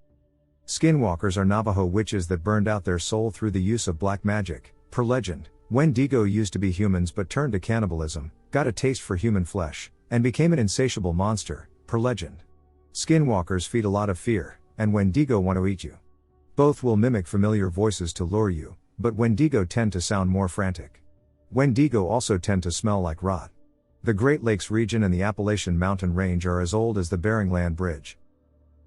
A: Skinwalkers are Navajo witches that burned out their soul through the use of black magic. Per legend, wendigo used to be humans but turned to cannibalism, got a taste for human flesh, and became an insatiable monster, per legend. Skinwalkers feed a lot of fear, and wendigo want to eat you. Both will mimic familiar voices to lure you, but wendigo tend to sound more frantic. Wendigo also tend to smell like rot. The Great Lakes region and the Appalachian mountain range are as old as the Bering Land Bridge.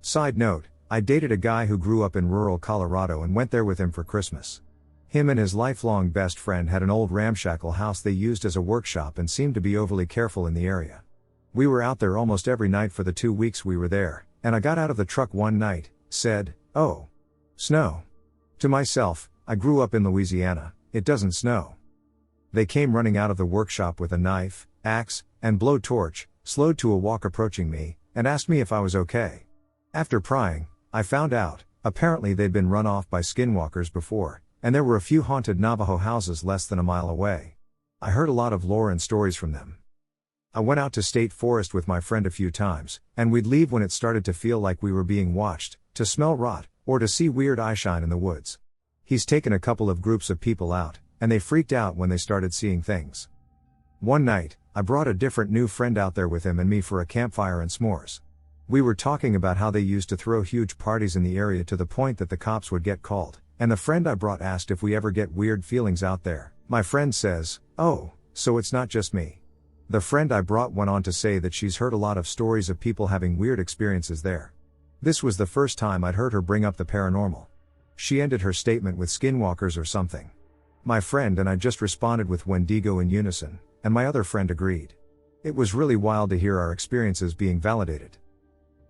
A: Side note, I dated a guy who grew up in rural Colorado and went there with him for Christmas. Him and his lifelong best friend had an old ramshackle house they used as a workshop and seemed to be overly careful in the area. We were out there almost every night for the 2 weeks we were there, and I got out of the truck one night, said, "Oh. Snow." To myself, I grew up in Louisiana, it doesn't snow. They came running out of the workshop with a knife, axe, and blowtorch, slowed to a walk approaching me, and asked me if I was okay. After prying, I found out, apparently they'd been run off by skinwalkers before, and there were a few haunted Navajo houses less than a mile away. I heard a lot of lore and stories from them. I went out to state forest with my friend a few times, and we'd leave when it started to feel like we were being watched, to smell rot, or to see weird eyeshine in the woods. He's taken a couple of groups of people out, and they freaked out when they started seeing things. One night, I brought a different new friend out there with him and me for a campfire and s'mores. We were talking about how they used to throw huge parties in the area to the point that the cops would get called, and the friend I brought asked if we ever get weird feelings out there. My friend says, "Oh, so it's not just me." The friend I brought went on to say that she's heard a lot of stories of people having weird experiences there. This was the first time I'd heard her bring up the paranormal. She ended her statement with skinwalkers or something. My friend and I just responded with wendigo in unison, and my other friend agreed. It was really wild to hear our experiences being validated.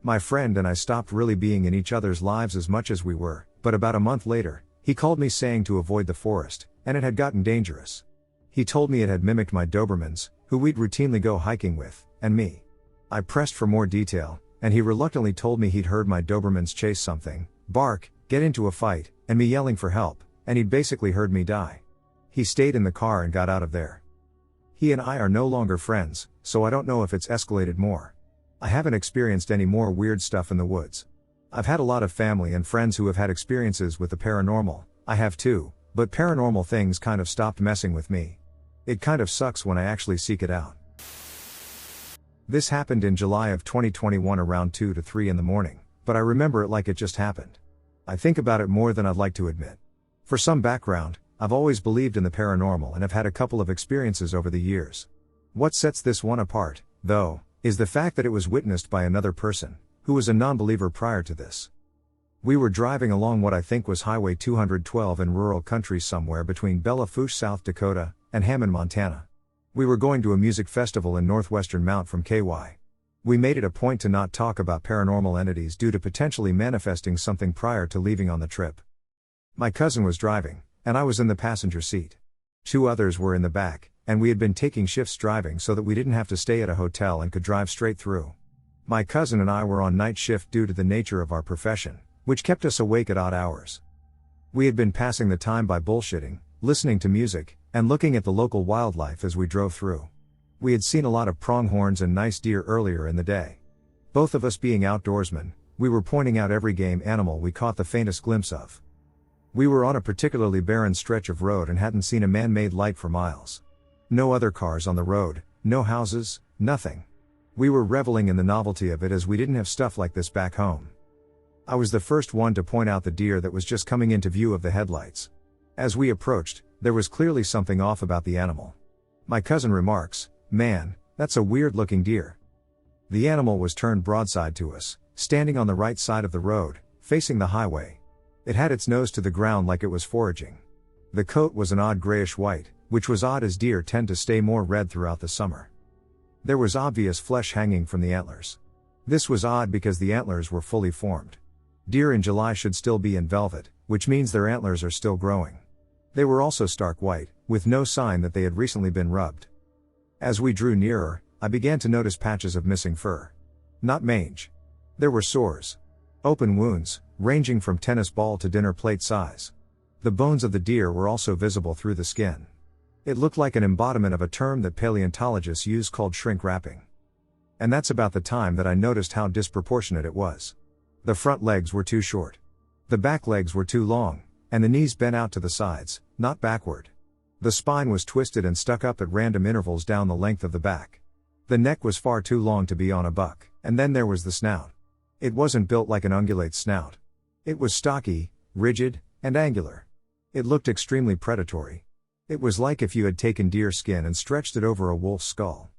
A: My friend and I stopped really being in each other's lives as much as we were, but about a month later, he called me saying to avoid the forest, and it had gotten dangerous. He told me it had mimicked my Dobermans, who we'd routinely go hiking with, and me. I pressed for more detail, and he reluctantly told me he'd heard my Dobermans chase something, bark, get into a fight, and me yelling for help, and he'd basically heard me die. He stayed in the car and got out of there. He and I are no longer friends, so I don't know if it's escalated more. I haven't experienced any more weird stuff in the woods. I've had a lot of family and friends who have had experiences with the paranormal. I have too, but paranormal things kind of stopped messing with me. It kind of sucks when I actually seek it out. This happened in July of 2021 around 2 to 3 in the morning, but I remember it like it just happened. I think about it more than I'd like to admit. For some background, I've always believed in the paranormal and have had a couple of experiences over the years. What sets this one apart, though, is the fact that it was witnessed by another person, who was a non-believer prior to this. We were driving along what I think was Highway 212 in rural country somewhere between Bella Fourche, South Dakota, and Hammond, Montana. We were going to a music festival in northwestern Mount from KY. We made it a point to not talk about paranormal entities due to potentially manifesting something prior to leaving on the trip. My cousin was driving, and I was in the passenger seat. 2 others were in the back, and we had been taking shifts driving so that we didn't have to stay at a hotel and could drive straight through. My cousin and I were on night shift due to the nature of our profession, which kept us awake at odd hours. We had been passing the time by bullshitting, listening to music, and looking at the local wildlife as we drove through. We had seen a lot of pronghorns and nice deer earlier in the day. Both of us being outdoorsmen, we were pointing out every game animal we caught the faintest glimpse of. We were on a particularly barren stretch of road and hadn't seen a man-made light for miles. No other cars on the road, no houses, nothing. We were reveling in the novelty of it as we didn't have stuff like this back home. I was the first one to point out the deer that was just coming into view of the headlights. As we approached, there was clearly something off about the animal. My cousin remarks, "Man, that's a weird-looking deer." The animal was turned broadside to us, standing on the right side of the road, facing the highway. It had its nose to the ground like it was foraging. The coat was an odd grayish-white, which was odd as deer tend to stay more red throughout the summer. There was obvious flesh hanging from the antlers. This was odd because the antlers were fully formed. Deer in July should still be in velvet, which means their antlers are still growing. They were also stark white, with no sign that they had recently been rubbed. As we drew nearer, I began to notice patches of missing fur. Not mange. There were sores. Open wounds, ranging from tennis ball to dinner plate size. The bones of the deer were also visible through the skin. It looked like an embodiment of a term that paleontologists use called shrink wrapping. And that's about the time that I noticed how disproportionate it was. The front legs were too short. The back legs were too long, and the knees bent out to the sides, not backward. The spine was twisted and stuck up at random intervals down the length of the back. The neck was far too long to be on a buck, and then there was the snout. It wasn't built like an ungulate's snout. It was stocky, rigid, and angular. It looked extremely predatory. It was like if you had taken deer skin and stretched it over a wolf's skull.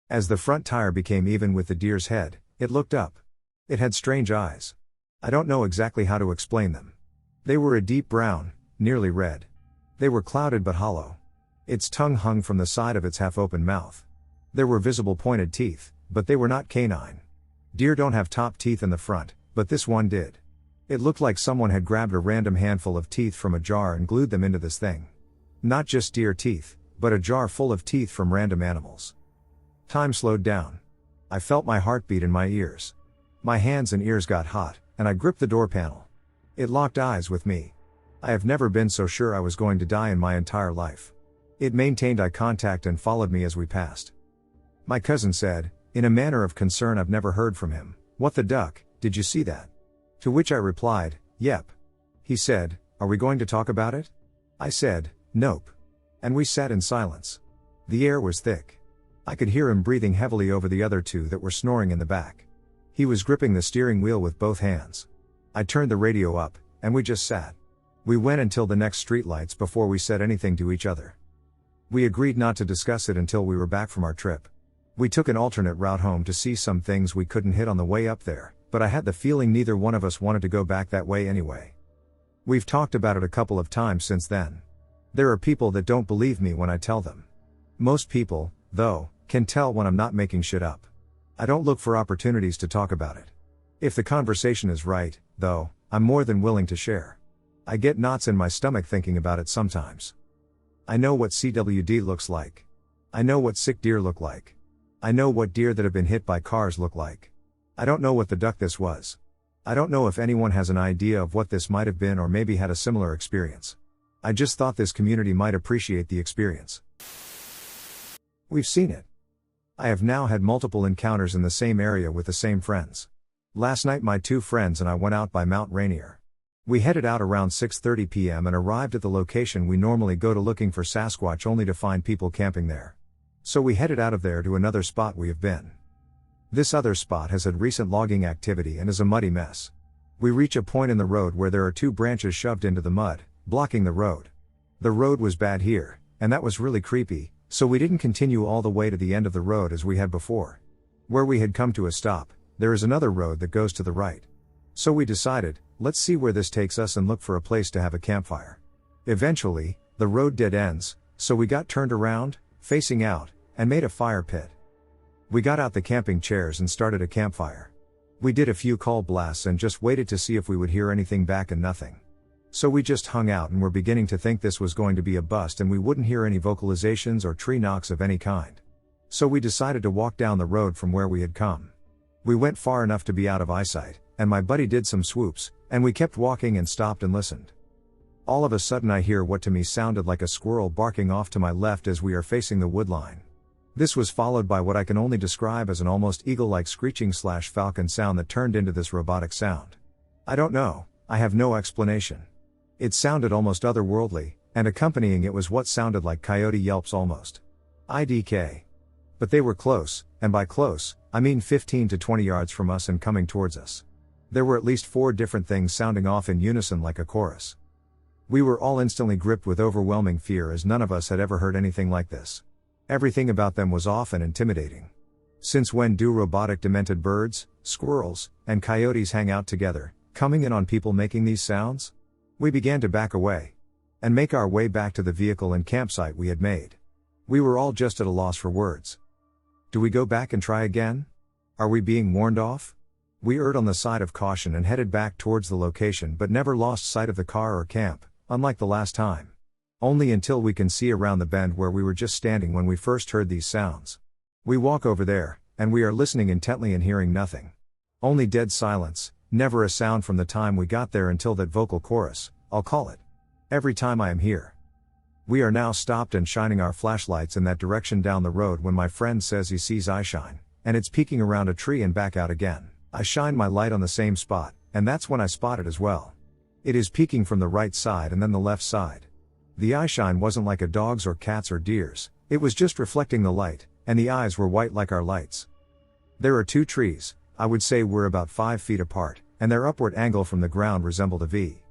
A: As the front tire became even with the deer's head, it looked up. It had strange eyes. I don't know exactly how to explain them. They were a deep brown, nearly red. They were clouded but hollow. Its tongue hung from the side of its half-open mouth. There were visible pointed teeth, but they were not canine. Deer don't have top teeth in the front, but this one did. It looked like someone had grabbed a random handful of teeth from a jar and glued them into this thing. Not just deer teeth, but a jar full of teeth from random animals. Time slowed down. I felt my heartbeat in my ears. My hands and ears got hot, and I gripped the door panel. It locked eyes with me. I have never been so sure I was going to die in my entire life. It maintained eye contact and followed me as we passed. My cousin said, in a manner of concern I've never heard from him, "What the duck, did you see that?" To which I replied, "Yep." He said, "Are we going to talk about it?" I said, "Nope." And we sat in silence. The air was thick. I could hear him breathing heavily over the other two that were snoring in the back. He was gripping the steering wheel with both hands. I turned the radio up, and we just sat. We went until the next streetlights before we said anything to each other. We agreed not to discuss it until we were back from our trip. We took an alternate route home to see some things we couldn't hit on the way up there, but I had the feeling neither one of us wanted to go back that way anyway. We've talked about it a couple of times since then. There are people that don't believe me when I tell them. Most people, though, can tell when I'm not making shit up. I don't look for opportunities to talk about it. If the conversation is right, though, I'm more than willing to share. I get knots in my stomach thinking about it sometimes. I know what CWD looks like. I know what sick deer look like. I know what deer that have been hit by cars look like. I don't know what the duck this was. I don't know if anyone has an idea of what this might have been or maybe had a similar experience. I just thought this community might appreciate the experience. We've seen it. I have now had multiple encounters in the same area with the same friends. Last night my two friends and I went out by Mount Rainier. We headed out around 6:30 p.m. and arrived at the location we normally go to looking for Sasquatch only to find people camping there. So we headed out of there to another spot we have been. This other spot has had recent logging activity and is a muddy mess. We reach a point in the road where there are two branches shoved into the mud, blocking the road. The road was bad here, and that was really creepy, so we didn't continue all the way to the end of the road as we had before. Where we had come to a stop, there is another road that goes to the right. So we decided, let's see where this takes us and look for a place to have a campfire. Eventually, the road dead ends, so we got turned around, facing out, and made a fire pit. We got out the camping chairs and started a campfire. We did a few call blasts and just waited to see if we would hear anything back, and nothing. So we just hung out and were beginning to think this was going to be a bust and we wouldn't hear any vocalizations or tree knocks of any kind. So we decided to walk down the road from where we had come. We went far enough to be out of eyesight, and my buddy did some swoops, and we kept walking and stopped and listened. All of a sudden I hear what to me sounded like a squirrel barking off to my left as we are facing the wood line. This was followed by what I can only describe as an almost eagle-like screeching/falcon sound that turned into this robotic sound. I don't know, I have no explanation. It sounded almost otherworldly, and accompanying it was what sounded like coyote yelps almost. IDK. But they were close, and by close, I mean 15 to 20 yards from us and coming towards us. There were at least 4 different things sounding off in unison like a chorus. We were all instantly gripped with overwhelming fear as none of us had ever heard anything like this. Everything about them was off and intimidating. Since when do robotic demented birds, squirrels, and coyotes hang out together, coming in on people making these sounds? We began to back away and make our way back to the vehicle and campsite we had made. We were all just at a loss for words. Do we go back and try again? Are we being warned off? We erred on the side of caution and headed back towards the location but never lost sight of the car or camp, unlike the last time. Only until we can see around the bend where we were just standing when we first heard these sounds. We walk over there, and we are listening intently and hearing nothing. Only dead silence, never a sound from the time we got there until that vocal chorus, I'll call it. Every time I am here. We are now stopped and shining our flashlights in that direction down the road when my friend says he sees eye shine, and it's peeking around a tree and back out again. I shine my light on the same spot, and that's when I spot it as well. It is peeking from the right side and then the left side. The eye shine wasn't like a dog's or cat's or deer's, it was just reflecting the light, and the eyes were white like our lights. There are 2 trees, I would say we're about 5 feet apart, and their upward angle from the ground resembled a V.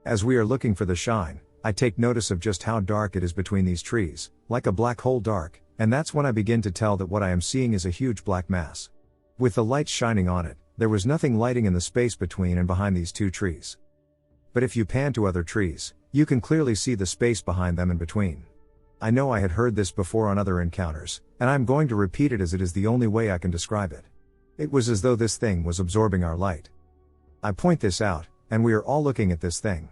A: As we are looking for the shine, I take notice of just how dark it is between these trees, like a black hole dark, and that's when I begin to tell that what I am seeing is a huge black mass. With the light shining on it, there was nothing lighting in the space between and behind these 2 trees. But if you pan to other trees, you can clearly see the space behind them and between. I know I had heard this before on other encounters, and I'm going to repeat it as it is the only way I can describe it. It was as though this thing was absorbing our light. I point this out, and we are all looking at this thing.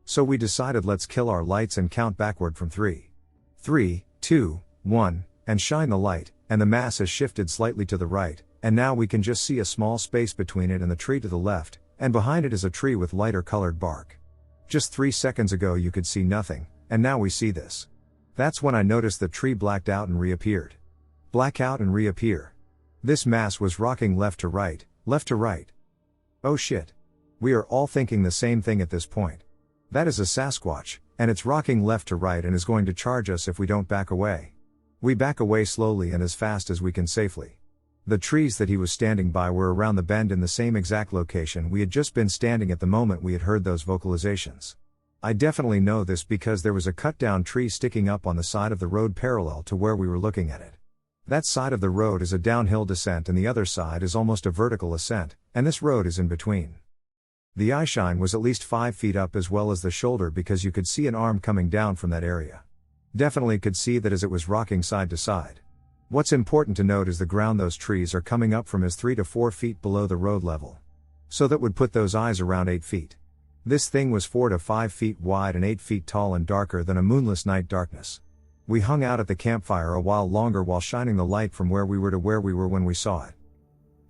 A: So we decided let's kill our lights and count backward from 3. 3, 2, 1, and shine the light, and the mass has shifted slightly to the right, and now we can just see a small space between it and the tree to the left, And behind it is a tree with lighter colored bark. Just 3 seconds ago you could see nothing, and now we see this. That's when I noticed the tree blacked out and reappeared. Black out and reappear. This mass was rocking left to right, left to right. Oh shit. We are all thinking the same thing at this point. That is a Sasquatch, and it's rocking left to right and is going to charge us if we don't back away. We back away slowly and as fast as we can safely. The trees that he was standing by were around the bend in the same exact location we had just been standing at the moment we had heard those vocalizations. I definitely know this because there was a cut down tree sticking up on the side of the road parallel to where we were looking at it. That side of the road is a downhill descent and the other side is almost a vertical ascent, and this road is in between. The eyeshine was at least 5 feet up as well as the shoulder because you could see an arm coming down from that area. Definitely could see that as it was rocking side to side. What's important to note is the ground those trees are coming up from is 3 to 4 feet below the road level. So that would put those eyes around 8 feet. This thing was 4 to 5 feet wide and 8 feet tall and darker than a moonless night darkness. We hung out at the campfire a while longer while shining the light from where we were to where we were when we saw it.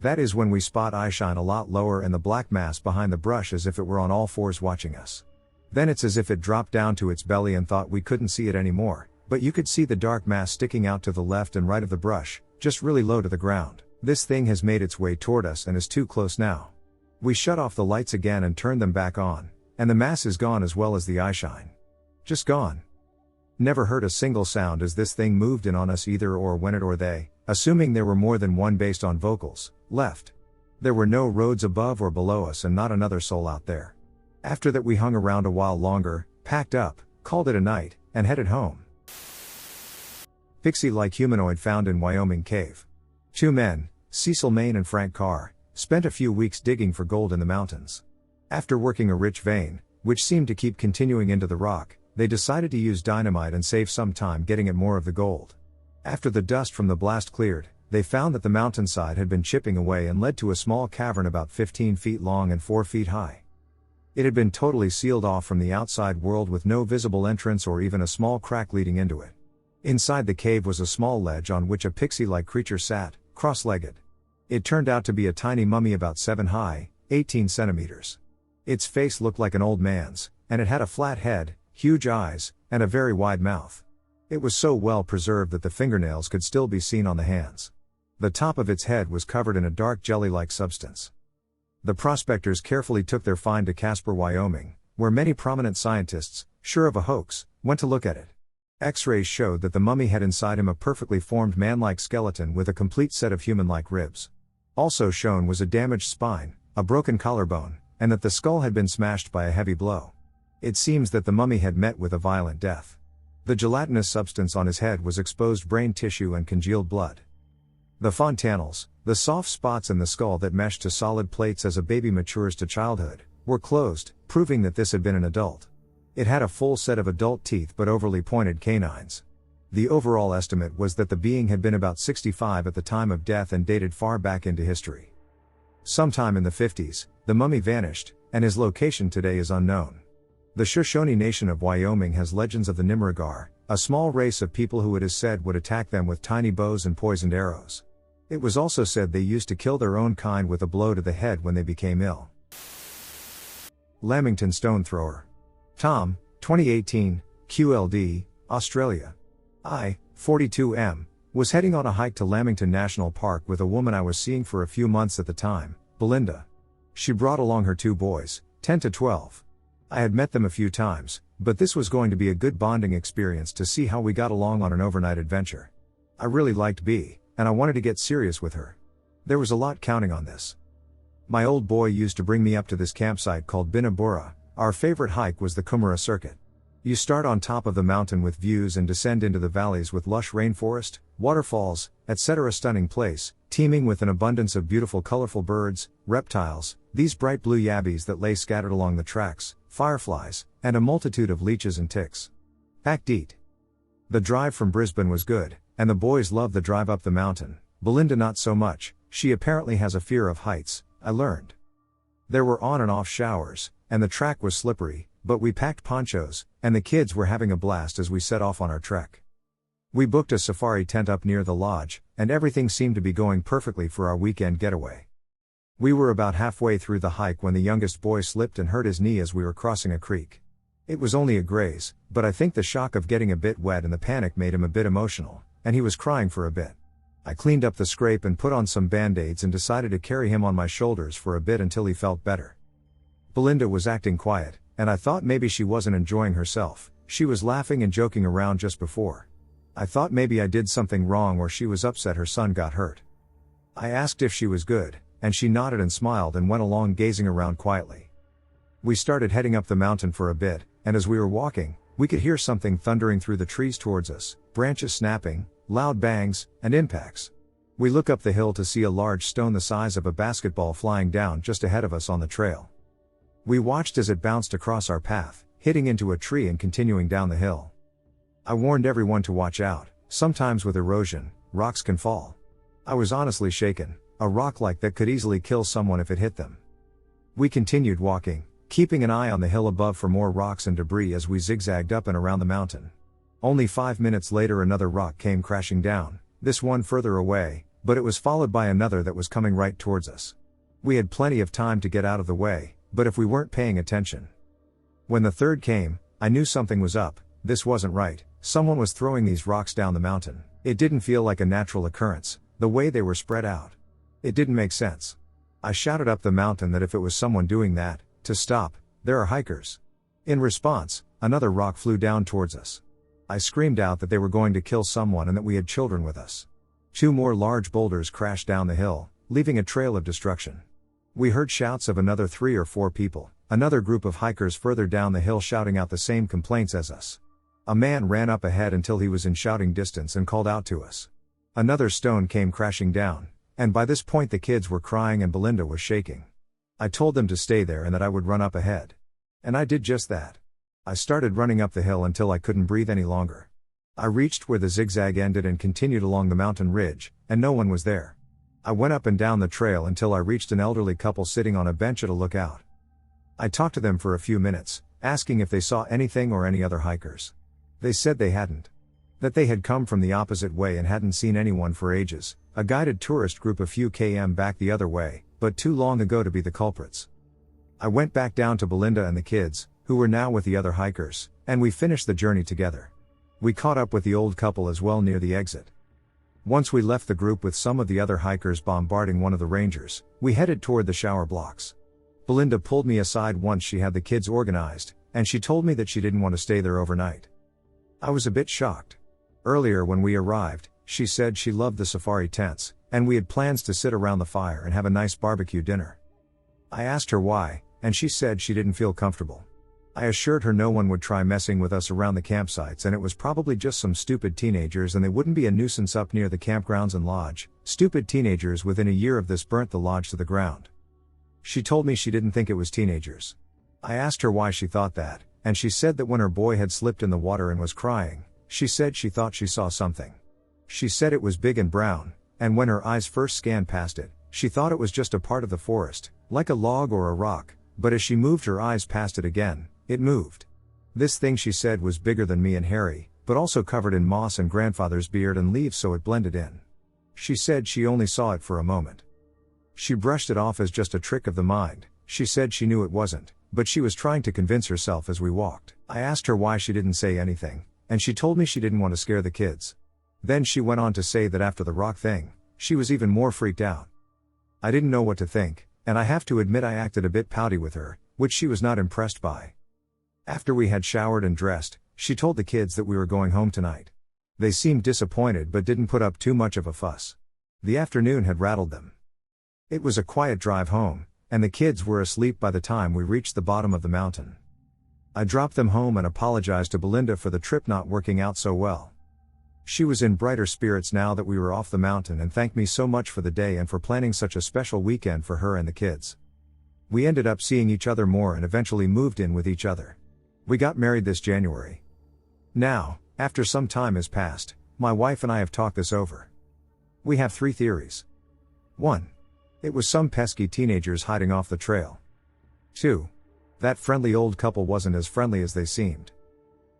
A: That is when we spot eyeshine a lot lower and the black mass behind the brush as if it were on all fours watching us. Then it's as if it dropped down to its belly and thought we couldn't see it anymore, but you could see the dark mass sticking out to the left and right of the brush, just really low to the ground. This thing has made its way toward us and is too close now. We shut off the lights again and turned them back on, and the mass is gone as well as the eyeshine. Just gone. Never heard a single sound as this thing moved in on us either or when it or they, assuming there were more than one based on vocals, left. There were no roads above or below us and not another soul out there. After that we hung around a while longer, packed up, called it a night, and headed home. Pixie-like humanoid found in Wyoming cave. 2 men, Cecil Main and Frank Carr, spent a few weeks digging for gold in the mountains. After working a rich vein, which seemed to keep continuing into the rock, they decided to use dynamite and save some time getting at more of the gold. After the dust from the blast cleared, they found that the mountainside had been chipping away and led to a small cavern about 15 feet long and 4 feet high. It had been totally sealed off from the outside world with no visible entrance or even a small crack leading into it. Inside the cave was a small ledge on which a pixie-like creature sat, cross-legged. It turned out to be a tiny mummy about 7 high, 18 centimeters. Its face looked like an old man's, and it had a flat head, huge eyes, and a very wide mouth. It was so well preserved that the fingernails could still be seen on the hands. The top of its head was covered in a dark jelly-like substance. The prospectors carefully took their find to Casper, Wyoming, where many prominent scientists, sure of a hoax, went to look at it. X-rays showed that the mummy had inside him a perfectly formed man-like skeleton with a complete set of human-like ribs. Also shown was a damaged spine, a broken collarbone, and that the skull had been smashed by a heavy blow. It seems that the mummy had met with a violent death. The gelatinous substance on his head was exposed brain tissue and congealed blood. The fontanelles, the soft spots in the skull that meshed to solid plates as a baby matures to childhood, were closed, proving that this had been an adult. It had a full set of adult teeth but overly pointed canines. The overall estimate was that the being had been about 65 at the time of death and dated far back into history. Sometime in the 50s, the mummy vanished, and his location today is unknown. The Shoshone Nation of Wyoming has legends of the Nimrigar, a small race of people who it is said would attack them with tiny bows and poisoned arrows. It was also said they used to kill their own kind with a blow to the head when they became ill. Lamington Stone Thrower. Tom, 2018, QLD, Australia. I, 42M, was heading on a hike to Lamington National Park with a woman I was seeing for a few months at the time, Belinda. She brought along her 2 boys, 10 to 12. I had met them a few times, but this was going to be a good bonding experience to see how we got along on an overnight adventure. I really liked B, and I wanted to get serious with her. There was a lot counting on this. My old boy used to bring me up to this campsite called Binabura. Our favorite hike was the Kumara Circuit. You start on top of the mountain with views and descend into the valleys with lush rainforest, waterfalls, etc. Stunning place, teeming with an abundance of beautiful colorful birds, reptiles, these bright blue yabbies that lay scattered along the tracks, fireflies, and a multitude of leeches and ticks. Packed eat. The drive from Brisbane was good, and the boys loved the drive up the mountain. Belinda not so much, she apparently has a fear of heights, I learned. There were on and off showers, and the track was slippery, but we packed ponchos, and the kids were having a blast as we set off on our trek. We booked a safari tent up near the lodge, and everything seemed to be going perfectly for our weekend getaway. We were about halfway through the hike when the youngest boy slipped and hurt his knee as we were crossing a creek. It was only a graze, but I think the shock of getting a bit wet and the panic made him a bit emotional, and he was crying for a bit. I cleaned up the scrape and put on some band-aids and decided to carry him on my shoulders for a bit until he felt better. Belinda was acting quiet, and I thought maybe she wasn't enjoying herself. She was laughing and joking around just before. I thought maybe I did something wrong or she was upset her son got hurt. I asked if she was good, and she nodded and smiled and went along gazing around quietly. We started heading up the mountain for a bit, and as we were walking, we could hear something thundering through the trees towards us, branches snapping, loud bangs, and impacts. We look up the hill to see a large stone the size of a basketball flying down just ahead of us on the trail. We watched as it bounced across our path, hitting into a tree and continuing down the hill. I warned everyone to watch out. Sometimes with erosion, rocks can fall. I was honestly shaken. A rock like that could easily kill someone if it hit them. We continued walking, keeping an eye on the hill above for more rocks and debris as we zigzagged up and around the mountain. Only 5 minutes later another rock came crashing down, this one further away, but it was followed by another that was coming right towards us. We had plenty of time to get out of the way, but if we weren't paying attention. When the third came, I knew something was up. This wasn't right. Someone was throwing these rocks down the mountain. It didn't feel like a natural occurrence, the way they were spread out. It didn't make sense. I shouted up the mountain that if it was someone doing that, to stop, there are hikers. In response, another rock flew down towards us. I screamed out that they were going to kill someone and that we had children with us. 2 more large boulders crashed down the hill, leaving a trail of destruction. We heard shouts of another 3 or 4 people, another group of hikers further down the hill shouting out the same complaints as us. A man ran up ahead until he was in shouting distance and called out to us. Another stone came crashing down, and by this point the kids were crying and Belinda was shaking. I told them to stay there and that I would run up ahead. And I did just that. I started running up the hill until I couldn't breathe any longer. I reached where the zigzag ended and continued along the mountain ridge, and no one was there. I went up and down the trail until I reached an elderly couple sitting on a bench at a lookout. I talked to them for a few minutes, asking if they saw anything or any other hikers. They said they hadn't. That they had come from the opposite way and hadn't seen anyone for ages, a guided tourist group a few km back the other way, but too long ago to be the culprits. I went back down to Belinda and the kids, who were now with the other hikers, and we finished the journey together. We caught up with the old couple as well near the exit. Once we left the group with some of the other hikers bombarding one of the rangers, we headed toward the shower blocks. Belinda pulled me aside once she had the kids organized, and she told me that she didn't want to stay there overnight. I was a bit shocked. Earlier when we arrived, she said she loved the safari tents, and we had plans to sit around the fire and have a nice barbecue dinner. I asked her why, and she said she didn't feel comfortable. I assured her no one would try messing with us around the campsites and it was probably just some stupid teenagers and they wouldn't be a nuisance up near the campgrounds and lodge. Stupid teenagers. Within a year of this burnt the lodge to the ground. She told me she didn't think it was teenagers. I asked her why she thought that, and she said that when her boy had slipped in the water and was crying, she said she thought she saw something. She said it was big and brown, and when her eyes first scanned past it, she thought it was just a part of the forest, like a log or a rock, but as she moved her eyes past it again, it moved. This thing she said was bigger than me and hairy, but also covered in moss and grandfather's beard and leaves so it blended in. She said she only saw it for a moment. She brushed it off as just a trick of the mind. She said she knew it wasn't, but she was trying to convince herself as we walked. I asked her why she didn't say anything, and she told me she didn't want to scare the kids. Then she went on to say that after the rock thing, she was even more freaked out. I didn't know what to think, and I have to admit I acted a bit pouty with her, which she was not impressed by. After we had showered and dressed, she told the kids that we were going home tonight. They seemed disappointed but didn't put up too much of a fuss. The afternoon had rattled them. It was a quiet drive home, and the kids were asleep by the time we reached the bottom of the mountain. I dropped them home and apologized to Belinda for the trip not working out so well. She was in brighter spirits now that we were off the mountain and thanked me so much for the day and for planning such a special weekend for her and the kids. We ended up seeing each other more and eventually moved in with each other. We got married this January. Now, after some time has passed, my wife and I have talked this over. We have 3 theories. 1. It was some pesky teenagers hiding off the trail. 2. That friendly old couple wasn't as friendly as they seemed.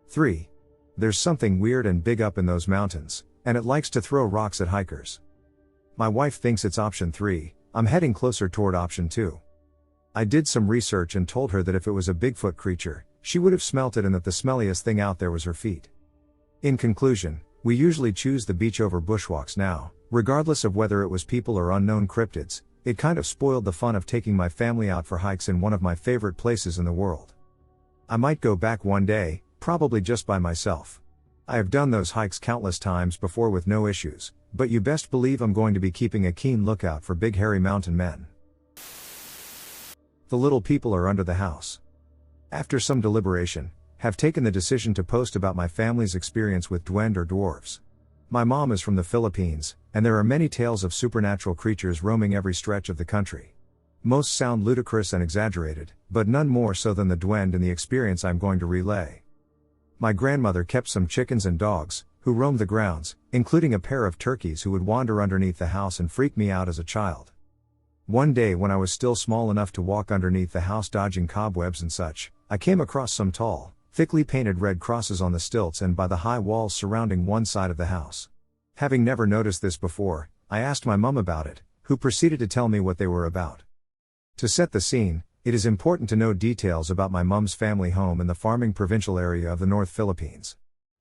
A: 3. There's something weird and big up in those mountains, and it likes to throw rocks at hikers. My wife thinks it's option 3, I'm heading closer toward option 2. I did some research and told her that if it was a Bigfoot creature, she would have smelt it and that the smelliest thing out there was her feet. In conclusion, we usually choose the beach over bushwalks now, regardless of whether it was people or unknown cryptids. It kind of spoiled the fun of taking my family out for hikes in one of my favorite places in the world. I might go back one day, probably just by myself. I have done those hikes countless times before with no issues, but you best believe I'm going to be keeping a keen lookout for big hairy mountain men. The little people are under the house. After some deliberation, have taken the decision to post about my family's experience with duende or dwarves. My mom is from the Philippines, and there are many tales of supernatural creatures roaming every stretch of the country. Most sound ludicrous and exaggerated, but none more so than the duende and the experience I'm going to relay. My grandmother kept some chickens and dogs, who roamed the grounds, including a pair of turkeys who would wander underneath the house and freak me out as a child. One day when I was still small enough to walk underneath the house dodging cobwebs and such, I came across some tall, thickly painted red crosses on the stilts and by the high walls surrounding one side of the house. Having never noticed this before, I asked my mum about it, who proceeded to tell me what they were about. To set the scene, it is important to know details about my mum's family home in the farming provincial area of the North Philippines.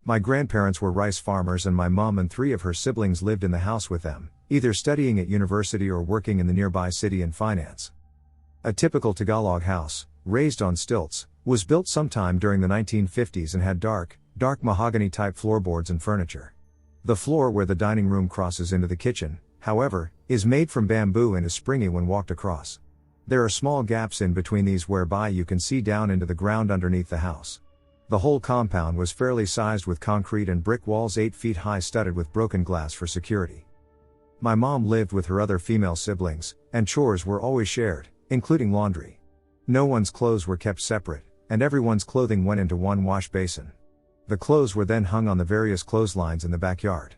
A: My grandparents were rice farmers and my mum and 3 of her siblings lived in the house with them, either studying at university or working in the nearby city in finance. A typical Tagalog house, raised on stilts, was built sometime during the 1950s and had dark mahogany-type floorboards and furniture. The floor where the dining room crosses into the kitchen, however, is made from bamboo and is springy when walked across. There are small gaps in between these whereby you can see down into the ground underneath the house. The whole compound was fairly sized with concrete and brick walls 8 feet high studded with broken glass for security. My mom lived with her other female siblings, and chores were always shared, including laundry. No one's clothes were kept separate, and everyone's clothing went into one wash basin. The clothes were then hung on the various clotheslines in the backyard.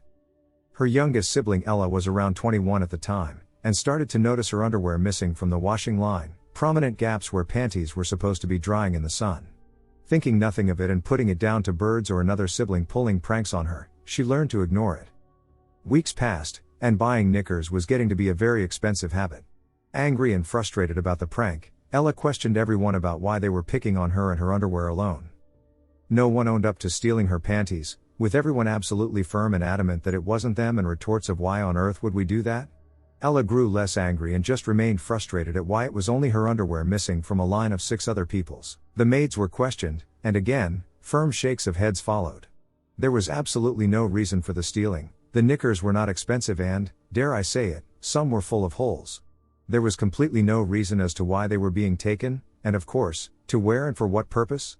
A: Her youngest sibling Ella was around 21 at the time, and started to notice her underwear missing from the washing line, prominent gaps where panties were supposed to be drying in the sun. Thinking nothing of it and putting it down to birds or another sibling pulling pranks on her, she learned to ignore it. Weeks passed, and buying knickers was getting to be a very expensive habit. Angry and frustrated about the prank, Ella questioned everyone about why they were picking on her and her underwear alone. No one owned up to stealing her panties, with everyone absolutely firm and adamant that it wasn't them and retorts of why on earth would we do that? Ella grew less angry and just remained frustrated at why it was only her underwear missing from a line of 6 other people's. The maids were questioned, and again, firm shakes of heads followed. There was absolutely no reason for the stealing, the knickers were not expensive and, dare I say it, some were full of holes. There was completely no reason as to why they were being taken, and of course, to where and for what purpose?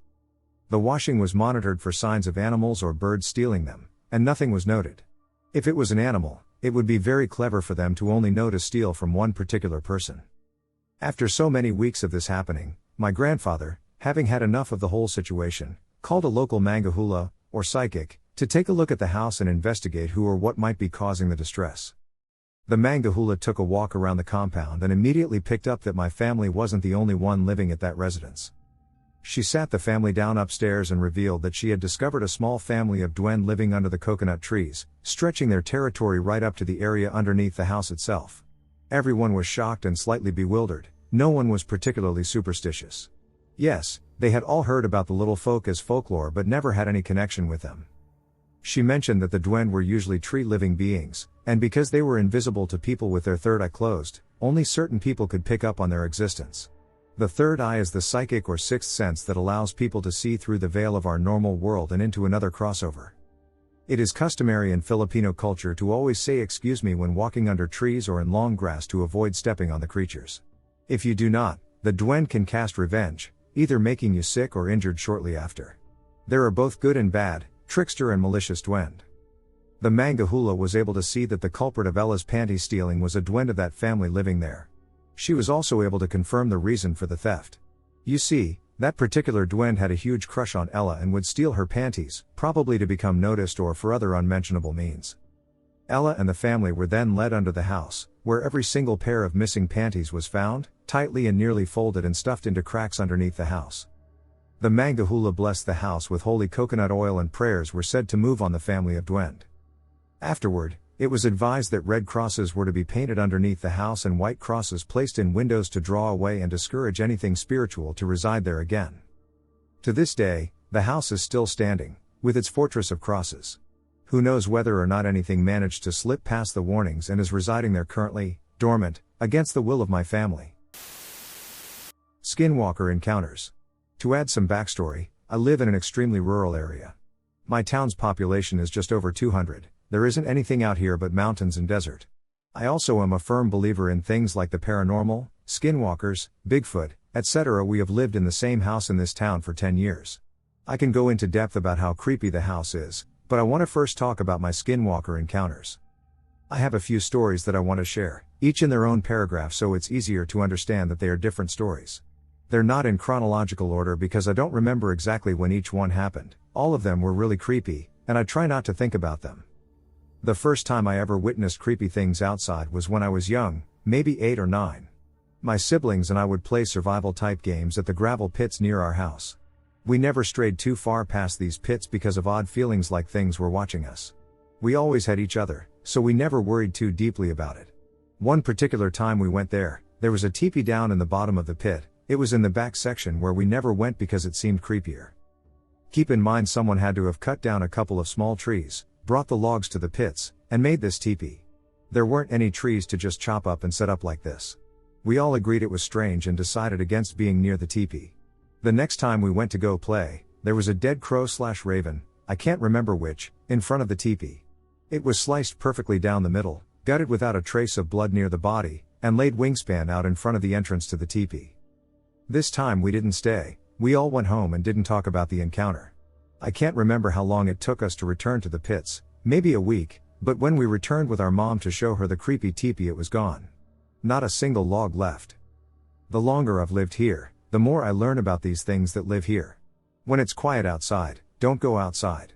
A: The washing was monitored for signs of animals or birds stealing them, and nothing was noted. If it was an animal, it would be very clever for them to only know to steal from one particular person. After so many weeks of this happening, my grandfather, having had enough of the whole situation, called a local mangahula, or psychic, to take a look at the house and investigate who or what might be causing the distress. The mangahula took a walk around the compound and immediately picked up that my family wasn't the only one living at that residence. She sat the family down upstairs and revealed that she had discovered a small family of duende living under the coconut trees, stretching their territory right up to the area underneath the house itself. Everyone was shocked and slightly bewildered, no one was particularly superstitious. Yes, they had all heard about the little folk as folklore but never had any connection with them. She mentioned that the duende were usually tree-living beings, and because they were invisible to people with their third eye closed, only certain people could pick up on their existence. The third eye is the psychic or sixth sense that allows people to see through the veil of our normal world and into another crossover. It is customary in Filipino culture to always say excuse me when walking under trees or in long grass to avoid stepping on the creatures. If you do not, the duende can cast revenge, either making you sick or injured shortly after. There are both good and bad, trickster and malicious duende. The mangahula was able to see that the culprit of Ella's panty stealing was a duende of that family living there. She was also able to confirm the reason for the theft. You see, that particular duende had a huge crush on Ella and would steal her panties, probably to become noticed or for other unmentionable means. Ella and the family were then led under the house, where every single pair of missing panties was found, tightly and nearly folded and stuffed into cracks underneath the house. The mangahula blessed the house with holy coconut oil and prayers were said to move on the family of duende. Afterward, It was advised that red crosses were to be painted underneath the house and white crosses placed in windows to draw away and discourage anything spiritual to reside there again. To this day, the house is still standing, with its fortress of crosses. Who knows whether or not anything managed to slip past the warnings and is residing there currently, dormant, against the will of my family. Skinwalker encounters. To add some backstory, I live in an extremely rural area. My town's population is just over 200, there isn't anything out here but mountains and desert. I also am a firm believer in things like the paranormal, skinwalkers, Bigfoot, etc. We have lived in the same house in this town for 10 years. I can go into depth about how creepy the house is, but I want to first talk about my skinwalker encounters. I have a few stories that I want to share, each in their own paragraph so it's easier to understand that they are different stories. They're not in chronological order because I don't remember exactly when each one happened. All of them were really creepy, and I try not to think about them. The first time I ever witnessed creepy things outside was when I was young, maybe 8 or 9. My siblings and I would play survival type games at the gravel pits near our house. We never strayed too far past these pits because of odd feelings like things were watching us. We always had each other, so we never worried too deeply about it. One particular time we went there was a teepee down in the bottom of the pit. It was in the back section where we never went because it seemed creepier. Keep in mind someone had to have cut down a couple of small trees, brought the logs to the pits, and made this teepee. There weren't any trees to just chop up and set up like this. We all agreed it was strange and decided against being near the teepee. The next time we went to go play, there was a dead crow/raven, I can't remember which, in front of the teepee. It was sliced perfectly down the middle, gutted without a trace of blood near the body, and laid wingspan out in front of the entrance to the teepee. This time we didn't stay, we all went home and didn't talk about the encounter. I can't remember how long it took us to return to the pits, maybe a week, but when we returned with our mom to show her the creepy teepee it was gone. Not a single log left. The longer I've lived here, the more I learn about these things that live here. When it's quiet outside, don't go outside.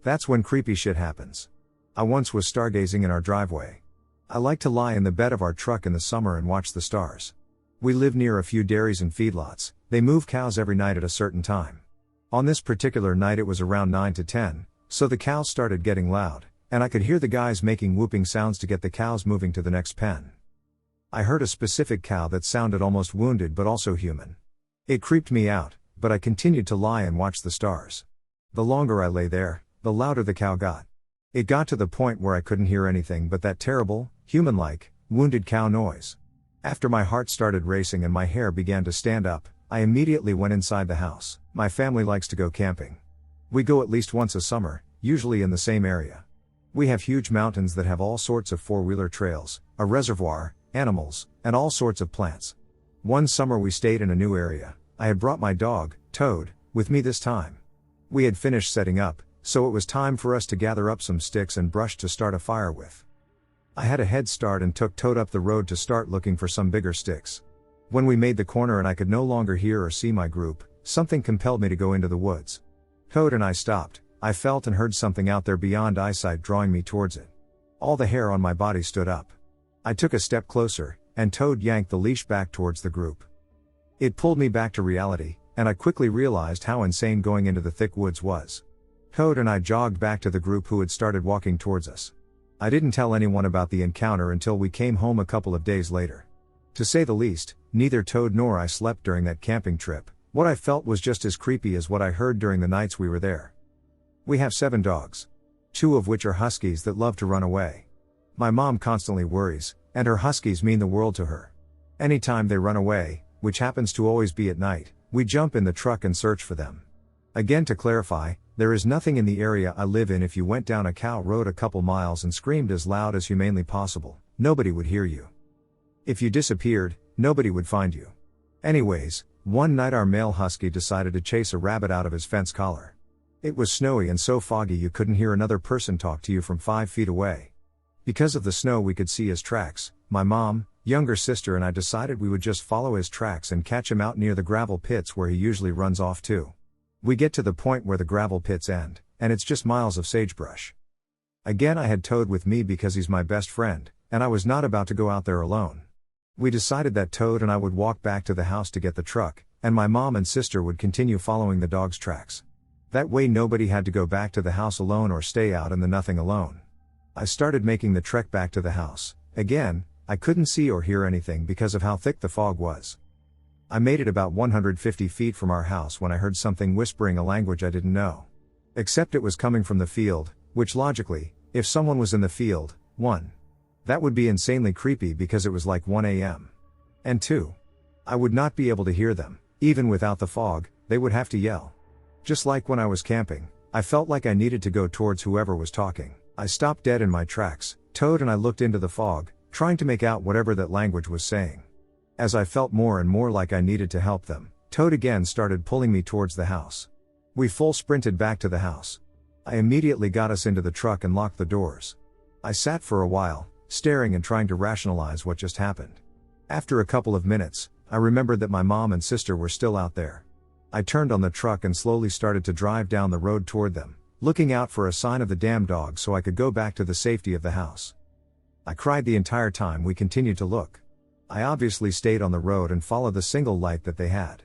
A: That's when creepy shit happens. I once was stargazing in our driveway. I like to lie in the bed of our truck in the summer and watch the stars. We live near a few dairies and feedlots, they move cows every night at a certain time. On this particular night it was around 9 to 10, so the cows started getting loud, and I could hear the guys making whooping sounds to get the cows moving to the next pen. I heard a specific cow that sounded almost wounded but also human. It creeped me out, but I continued to lie and watch the stars. The longer I lay there, the louder the cow got. It got to the point where I couldn't hear anything but that terrible, human-like, wounded cow noise. After my heart started racing and my hair began to stand up, I immediately went inside the house. My family likes to go camping. We go at least once a summer, usually in the same area. We have huge mountains that have all sorts of four-wheeler trails, a reservoir, animals, and all sorts of plants. One summer we stayed in a new area. I had brought my dog, Toad, with me this time. We had finished setting up, so it was time for us to gather up some sticks and brush to start a fire with. I had a head start and took Toad up the road to start looking for some bigger sticks. When we made the corner and I could no longer hear or see my group, something compelled me to go into the woods. Toad and I stopped. I felt and heard something out there beyond eyesight drawing me towards it. All the hair on my body stood up. I took a step closer, and Toad yanked the leash back towards the group. It pulled me back to reality, and I quickly realized how insane going into the thick woods was. Toad and I jogged back to the group who had started walking towards us. I didn't tell anyone about the encounter until we came home a couple of days later. To say the least, neither Toad nor I slept during that camping trip. What I felt was just as creepy as what I heard during the nights we were there. We have 7 dogs. 2 of which are huskies that love to run away. My mom constantly worries, and her huskies mean the world to her. Anytime they run away, which happens to always be at night, we jump in the truck and search for them. Again, to clarify, there is nothing in the area I live in. If you went down a cow road a couple miles and screamed as loud as humanly possible, nobody would hear you. If you disappeared, nobody would find you. Anyways, one night our male husky decided to chase a rabbit out of his fence collar. It was snowy and so foggy you couldn't hear another person talk to you from 5 feet away. Because of the snow we could see his tracks. My mom, younger sister and I decided we would just follow his tracks and catch him out near the gravel pits where he usually runs off to. We get to the point where the gravel pits end, and it's just miles of sagebrush. Again, I had Toad with me because he's my best friend, and I was not about to go out there alone. We decided that Toad and I would walk back to the house to get the truck, and my mom and sister would continue following the dog's tracks. That way nobody had to go back to the house alone or stay out in the nothing alone. I started making the trek back to the house. Again, I couldn't see or hear anything because of how thick the fog was. I made it about 150 feet from our house when I heard something whispering a language I didn't know. Except it was coming from the field, which logically, if someone was in the field, 1. That would be insanely creepy because it was like 1 a.m. And 2. I would not be able to hear them, even without the fog, they would have to yell. Just like when I was camping, I felt like I needed to go towards whoever was talking. I stopped dead in my tracks, Toad and I looked into the fog, trying to make out whatever that language was saying. As I felt more and more like I needed to help them, Toad again started pulling me towards the house. We full sprinted back to the house. I immediately got us into the truck and locked the doors. I sat for a while, staring and trying to rationalize what just happened. After a couple of minutes, I remembered that my mom and sister were still out there. I turned on the truck and slowly started to drive down the road toward them, looking out for a sign of the damn dog so I could go back to the safety of the house. I cried the entire time we continued to look. I obviously stayed on the road and followed the single light that they had.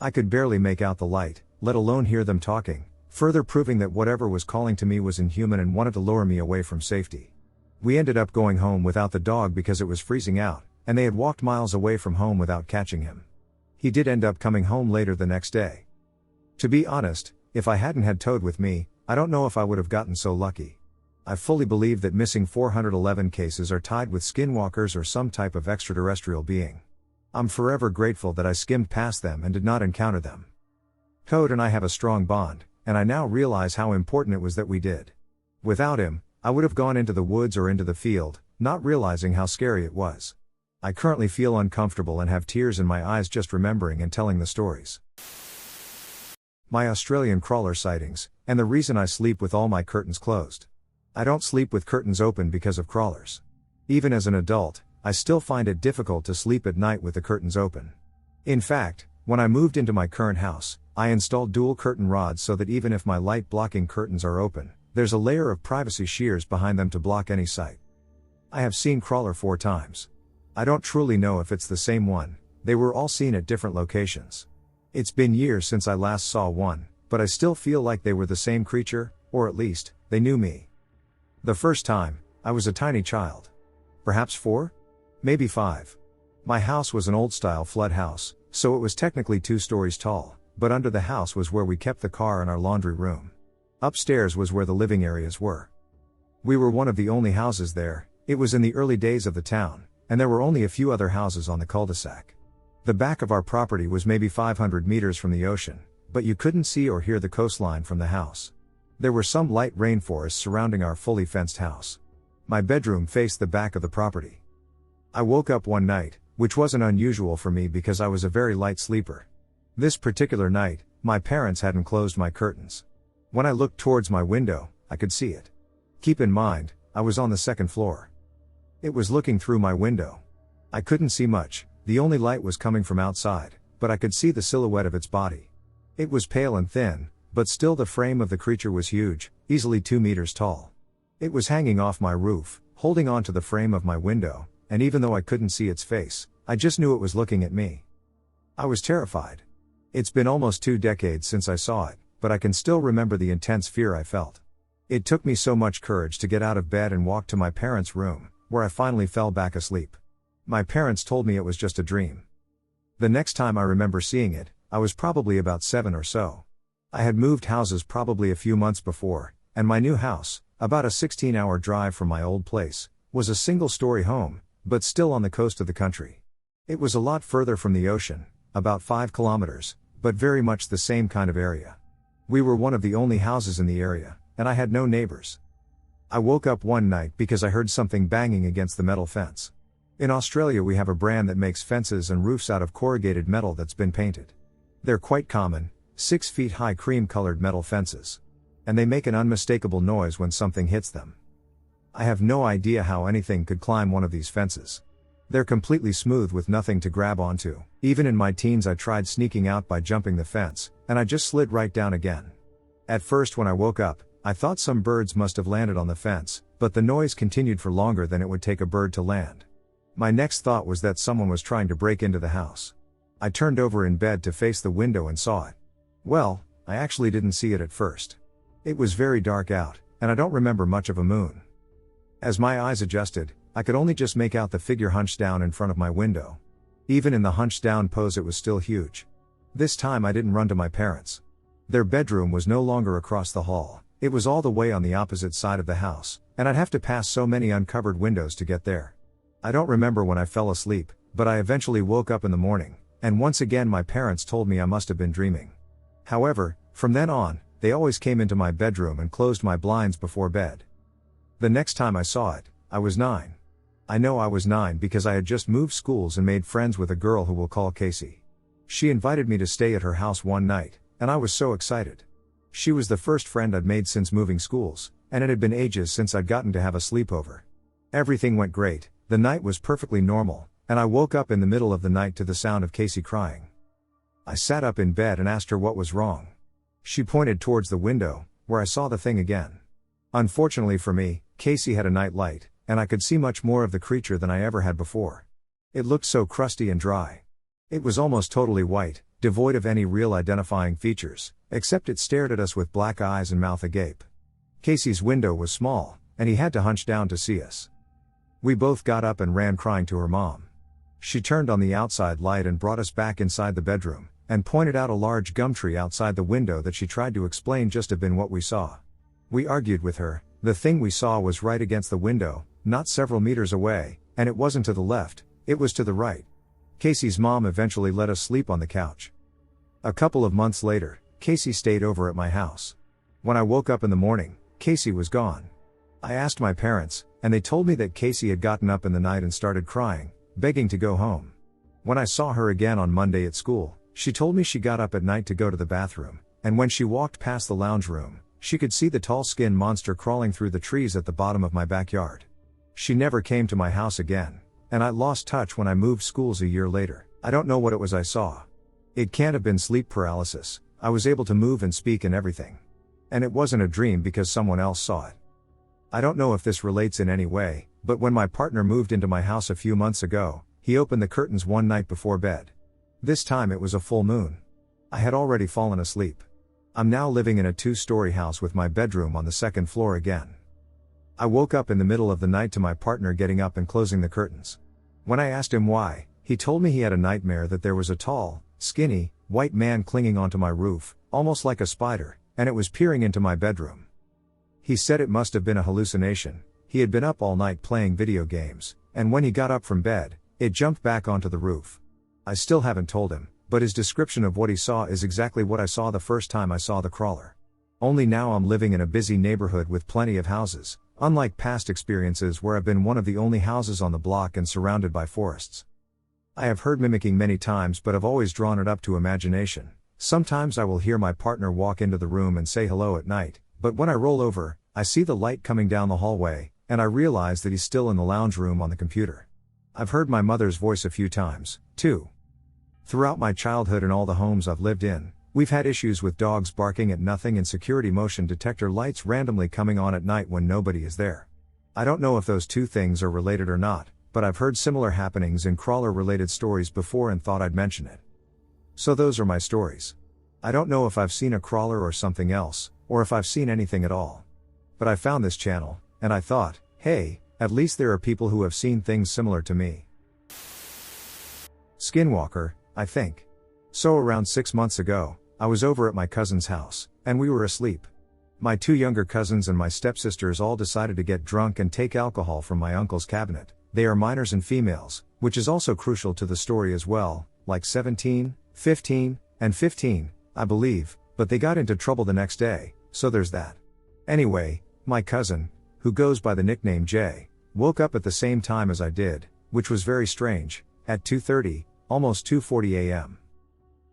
A: I could barely make out the light, let alone hear them talking, further proving that whatever was calling to me was inhuman and wanted to lure me away from safety. We ended up going home without the dog because it was freezing out, and they had walked miles away from home without catching him. He did end up coming home later the next day. To be honest, if I hadn't had Toad with me, I don't know if I would have gotten so lucky. I fully believe that missing 411 cases are tied with skinwalkers or some type of extraterrestrial being. I'm forever grateful that I skimmed past them and did not encounter them. Toad and I have a strong bond, and I now realize how important it was that we did. Without him, I would have gone into the woods or into the field, not realizing how scary it was. I currently feel uncomfortable and have tears in my eyes just remembering and telling the stories. My Australian crawler sightings, and the reason I sleep with all my curtains closed. I don't sleep with curtains open because of crawlers. Even as an adult, I still find it difficult to sleep at night with the curtains open. In fact, when I moved into my current house, I installed dual curtain rods so that even if my light blocking curtains are open, there's a layer of privacy shears behind them to block any sight. I have seen crawler 4 times. I don't truly know if it's the same one, they were all seen at different locations. It's been years since I last saw one, but I still feel like they were the same creature, or at least, they knew me. The first time, I was a tiny child. Perhaps 4? Maybe 5. My house was an old-style flood house, so it was technically 2 stories tall, but under the house was where we kept the car and our laundry room. Upstairs was where the living areas were. We were one of the only houses there, it was in the early days of the town, and there were only a few other houses on the cul-de-sac. The back of our property was maybe 500 meters from the ocean, but you couldn't see or hear the coastline from the house. There were some light rainforests surrounding our fully fenced house. My bedroom faced the back of the property. I woke up one night, which wasn't unusual for me because I was a very light sleeper. This particular night, my parents hadn't closed my curtains. When I looked towards my window, I could see it. Keep in mind, I was on the 2nd floor. It was looking through my window. I couldn't see much, the only light was coming from outside, but I could see the silhouette of its body. It was pale and thin, but still the frame of the creature was huge, easily 2 meters tall. It was hanging off my roof, holding on to the frame of my window, and even though I couldn't see its face, I just knew it was looking at me. I was terrified. It's been almost 2 decades since I saw it, but I can still remember the intense fear I felt. It took me so much courage to get out of bed and walk to my parents' room, where I finally fell back asleep. My parents told me it was just a dream. The next time I remember seeing it, I was probably about 7 or so. I had moved houses probably a few months before, and my new house, about a 16-hour drive from my old place, was a single-story home, but still on the coast of the country. It was a lot further from the ocean, about 5 kilometers, but very much the same kind of area. We were one of the only houses in the area, and I had no neighbors. I woke up one night because I heard something banging against the metal fence. In Australia we have a brand that makes fences and roofs out of corrugated metal that's been painted. They're quite common, 6 feet high cream-colored metal fences. And they make an unmistakable noise when something hits them. I have no idea how anything could climb one of these fences. They're completely smooth with nothing to grab onto. Even in my teens I tried sneaking out by jumping the fence, and I just slid right down again. At first when I woke up, I thought some birds must have landed on the fence, but the noise continued for longer than it would take a bird to land. My next thought was that someone was trying to break into the house. I turned over in bed to face the window and saw it. Well, I actually didn't see it at first. It was very dark out, and I don't remember much of a moon. As my eyes adjusted, I could only just make out the figure hunched down in front of my window. Even in the hunched down pose it was still huge. This time I didn't run to my parents. Their bedroom was no longer across the hall, it was all the way on the opposite side of the house, and I'd have to pass so many uncovered windows to get there. I don't remember when I fell asleep, but I eventually woke up in the morning, and once again my parents told me I must have been dreaming. However, from then on, they always came into my bedroom and closed my blinds before bed. The next time I saw it, I was 9. I know I was 9 because I had just moved schools and made friends with a girl who we'll call Casey. She invited me to stay at her house one night, and I was so excited. She was the first friend I'd made since moving schools, and it had been ages since I'd gotten to have a sleepover. Everything went great, the night was perfectly normal, and I woke up in the middle of the night to the sound of Casey crying. I sat up in bed and asked her what was wrong. She pointed towards the window, where I saw the thing again. Unfortunately for me, Casey had a night light, and I could see much more of the creature than I ever had before. It looked so crusty and dry. It was almost totally white, devoid of any real identifying features, except it stared at us with black eyes and mouth agape. Casey's window was small, and he had to hunch down to see us. We both got up and ran crying to her mom. She turned on the outside light and brought us back inside the bedroom, and pointed out a large gum tree outside the window that she tried to explain just had been what we saw. We argued with her. The thing we saw was right against the window, not several meters away, and it wasn't to the left, it was to the right. Casey's mom eventually let us sleep on the couch. A couple of months later, Casey stayed over at my house. When I woke up in the morning, Casey was gone. I asked my parents, and they told me that Casey had gotten up in the night and started crying, begging to go home. When I saw her again on Monday at school, she told me she got up at night to go to the bathroom, and when she walked past the lounge room, she could see the tall skin monster crawling through the trees at the bottom of my backyard. She never came to my house again, and I lost touch when I moved schools a year later. I don't know what it was I saw. It can't have been sleep paralysis, I was able to move and speak and everything. And it wasn't a dream because someone else saw it. I don't know if this relates in any way, but when my partner moved into my house a few months ago, he opened the curtains one night before bed. This time it was a full moon. I had already fallen asleep. I'm now living in a 2-story house with my bedroom on the 2nd floor again. I woke up in the middle of the night to my partner getting up and closing the curtains. When I asked him why, he told me he had a nightmare that there was a tall, skinny, white man clinging onto my roof, almost like a spider, and it was peering into my bedroom. He said it must have been a hallucination. He had been up all night playing video games, and when he got up from bed, it jumped back onto the roof. I still haven't told him, but his description of what he saw is exactly what I saw the first time I saw the crawler. Only now I'm living in a busy neighborhood with plenty of houses, unlike past experiences where I've been one of the only houses on the block and surrounded by forests. I have heard mimicking many times but have always drawn it up to imagination. Sometimes I will hear my partner walk into the room and say hello at night, but when I roll over, I see the light coming down the hallway, and I realize that he's still in the lounge room on the computer. I've heard my mother's voice a few times, too. Throughout my childhood and all the homes I've lived in, we've had issues with dogs barking at nothing and security motion detector lights randomly coming on at night when nobody is there. I don't know if those two things are related or not, but I've heard similar happenings in crawler-related stories before and thought I'd mention it. So those are my stories. I don't know if I've seen a crawler or something else, or if I've seen anything at all. But I found this channel, and I thought, hey, at least there are people who have seen things similar to me. Skinwalker, I think. So around 6 months ago, I was over at my cousin's house, and we were asleep. My 2 younger cousins and my stepsisters all decided to get drunk and take alcohol from my uncle's cabinet. They are minors and females, which is also crucial to the story as well, like 17, 15, and 15, I believe, but they got into trouble the next day, so there's that. Anyway, my cousin, who goes by the nickname Jay, woke up at the same time as I did, which was very strange, at 2:30, almost 2:40 a.m.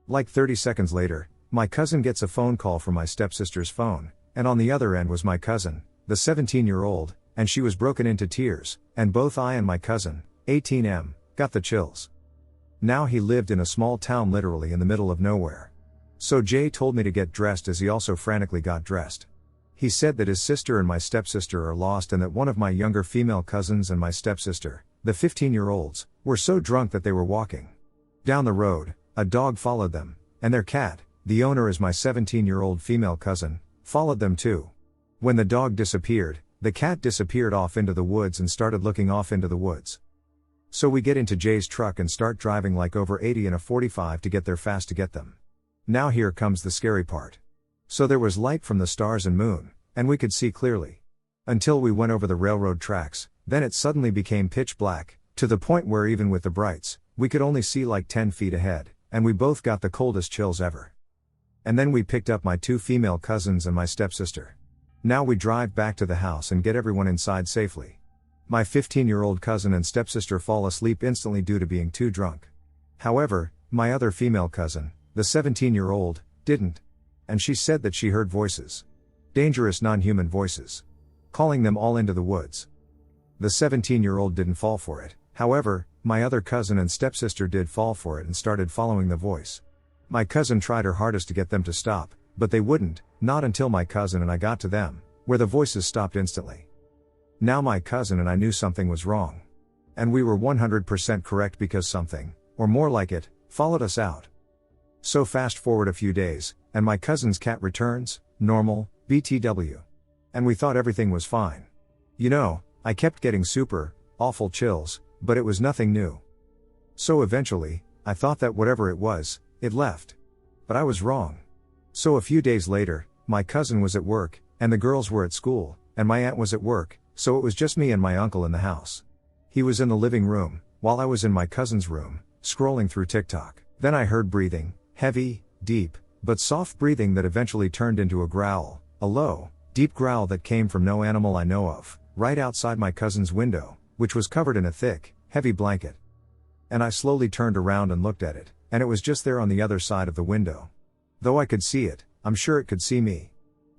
A: Like 30 seconds later, my cousin gets a phone call from my stepsister's phone, and on the other end was my cousin, the 17-year-old, and she was broken into tears, and both I and my cousin, 18M, got the chills. Now he lived in a small town literally in the middle of nowhere. So Jay told me to get dressed as he also frantically got dressed. He said that his sister and my stepsister are lost and that one of my younger female cousins and my stepsister, the 15-year-olds, were so drunk that they were walking. Down the road, a dog followed them, and their cat, the owner is my 17-year-old female cousin, followed them too. When the dog disappeared, The cat disappeared off into the woods and started looking off into the woods. So we get into Jay's truck and start driving like over 80 in a 45 to get there fast to get them. Now here comes the scary part. So there was light from the stars and moon, and we could see clearly. Until we went over the railroad tracks, then it suddenly became pitch black, to the point where even with the brights, we could only see like 10 feet ahead, and we both got the coldest chills ever. And then we picked up my 2 female cousins and my stepsister. Now we drive back to the house and get everyone inside safely. My 15-year-old cousin and stepsister fall asleep instantly due to being too drunk. However, my other female cousin, the 17-year-old, didn't. And she said that she heard voices. Dangerous non-human voices. Calling them all into the woods. The 17-year-old didn't fall for it. However, my other cousin and stepsister did fall for it and started following the voice. My cousin tried her hardest to get them to stop, but they wouldn't, not until my cousin and I got to them, where the voices stopped instantly. Now my cousin and I knew something was wrong. And we were 100% correct because something, or more like it, followed us out. So fast forward a few days, and my cousin's cat returns, normal, BTW. And we thought everything was fine. You know, I kept getting super, awful chills, but it was nothing new. So eventually, I thought that whatever it was, it left. But I was wrong. So a few days later, my cousin was at work, and the girls were at school, and my aunt was at work, so it was just me and my uncle in the house. He was in the living room, while I was in my cousin's room, scrolling through TikTok. Then I heard breathing, heavy, deep, but soft breathing that eventually turned into a growl, a low, deep growl that came from no animal I know of, right outside my cousin's window, which was covered in a thick, heavy blanket. And I slowly turned around and looked at it, and it was just there on the other side of the window. Though I could see it, I'm sure it could see me.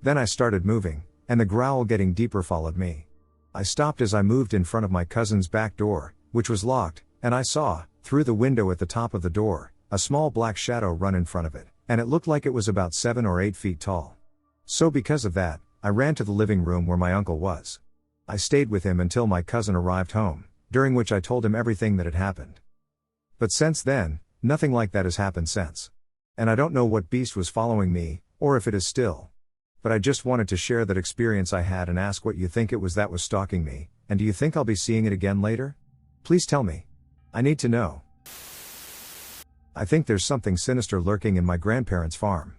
A: Then I started moving, and the growl getting deeper followed me. I stopped as I moved in front of my cousin's back door, which was locked, and I saw, through the window at the top of the door, a small black shadow run in front of it, and it looked like it was about 7 or 8 feet tall. So because of that, I ran to the living room where my uncle was. I stayed with him until my cousin arrived home, during which I told him everything that had happened. But since then, nothing like that has happened since. And I don't know what beast was following me, or if it is still. But I just wanted to share that experience I had and ask what you think it was that was stalking me, and do you think I'll be seeing it again later? Please tell me. I need to know. I think there's something sinister lurking in my grandparents' farm.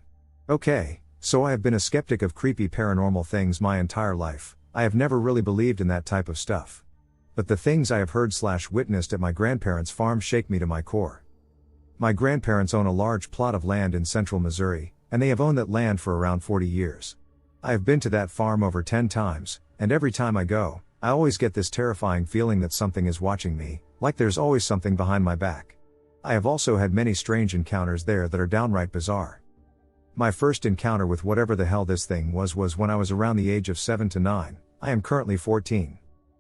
A: Okay, so I have been a skeptic of creepy paranormal things my entire life. I have never really believed in that type of stuff. But the things I have heard/witnessed at my grandparents' farm shake me to my core. My grandparents own a large plot of land in central Missouri, and they have owned that land for around 40 years. I have been to that farm over 10 times, and every time I go, I always get this terrifying feeling that something is watching me, like there's always something behind my back. I have also had many strange encounters there that are downright bizarre. My first encounter with whatever the hell this thing was when I was around the age of 7 to 9, I am currently 14.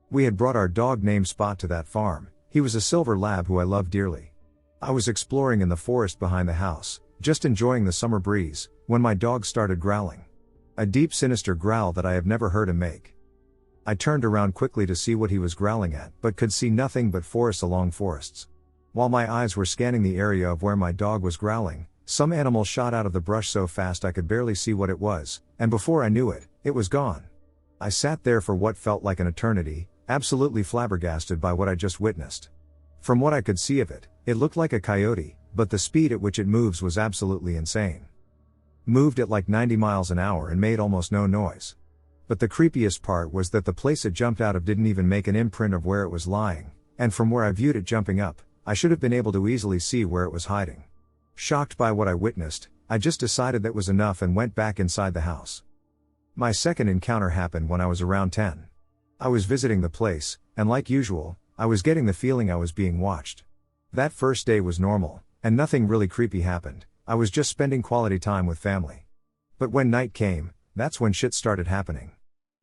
A: We had brought our dog named Spot to that farm. He was a silver lab who I loved dearly. I was exploring in the forest behind the house, just enjoying the summer breeze, when my dog started growling. A deep sinister growl that I have never heard him make. I turned around quickly to see what he was growling at, but could see nothing but forests along forests. While my eyes were scanning the area of where my dog was growling, some animal shot out of the brush so fast I could barely see what it was, and before I knew it, it was gone. I sat there for what felt like an eternity, absolutely flabbergasted by what I just witnessed. From what I could see of it, it looked like a coyote, but the speed at which it moves was absolutely insane. Moved at like 90 miles an hour and made almost no noise. But the creepiest part was that the place it jumped out of didn't even make an imprint of where it was lying, and from where I viewed it jumping up, I should have been able to easily see where it was hiding. Shocked by what I witnessed, I just decided that was enough and went back inside the house. My second encounter happened when I was around 10. I was visiting the place, and like usual, I was getting the feeling I was being watched. That first day was normal, and nothing really creepy happened. I was just spending quality time with family. But when night came, that's when shit started happening.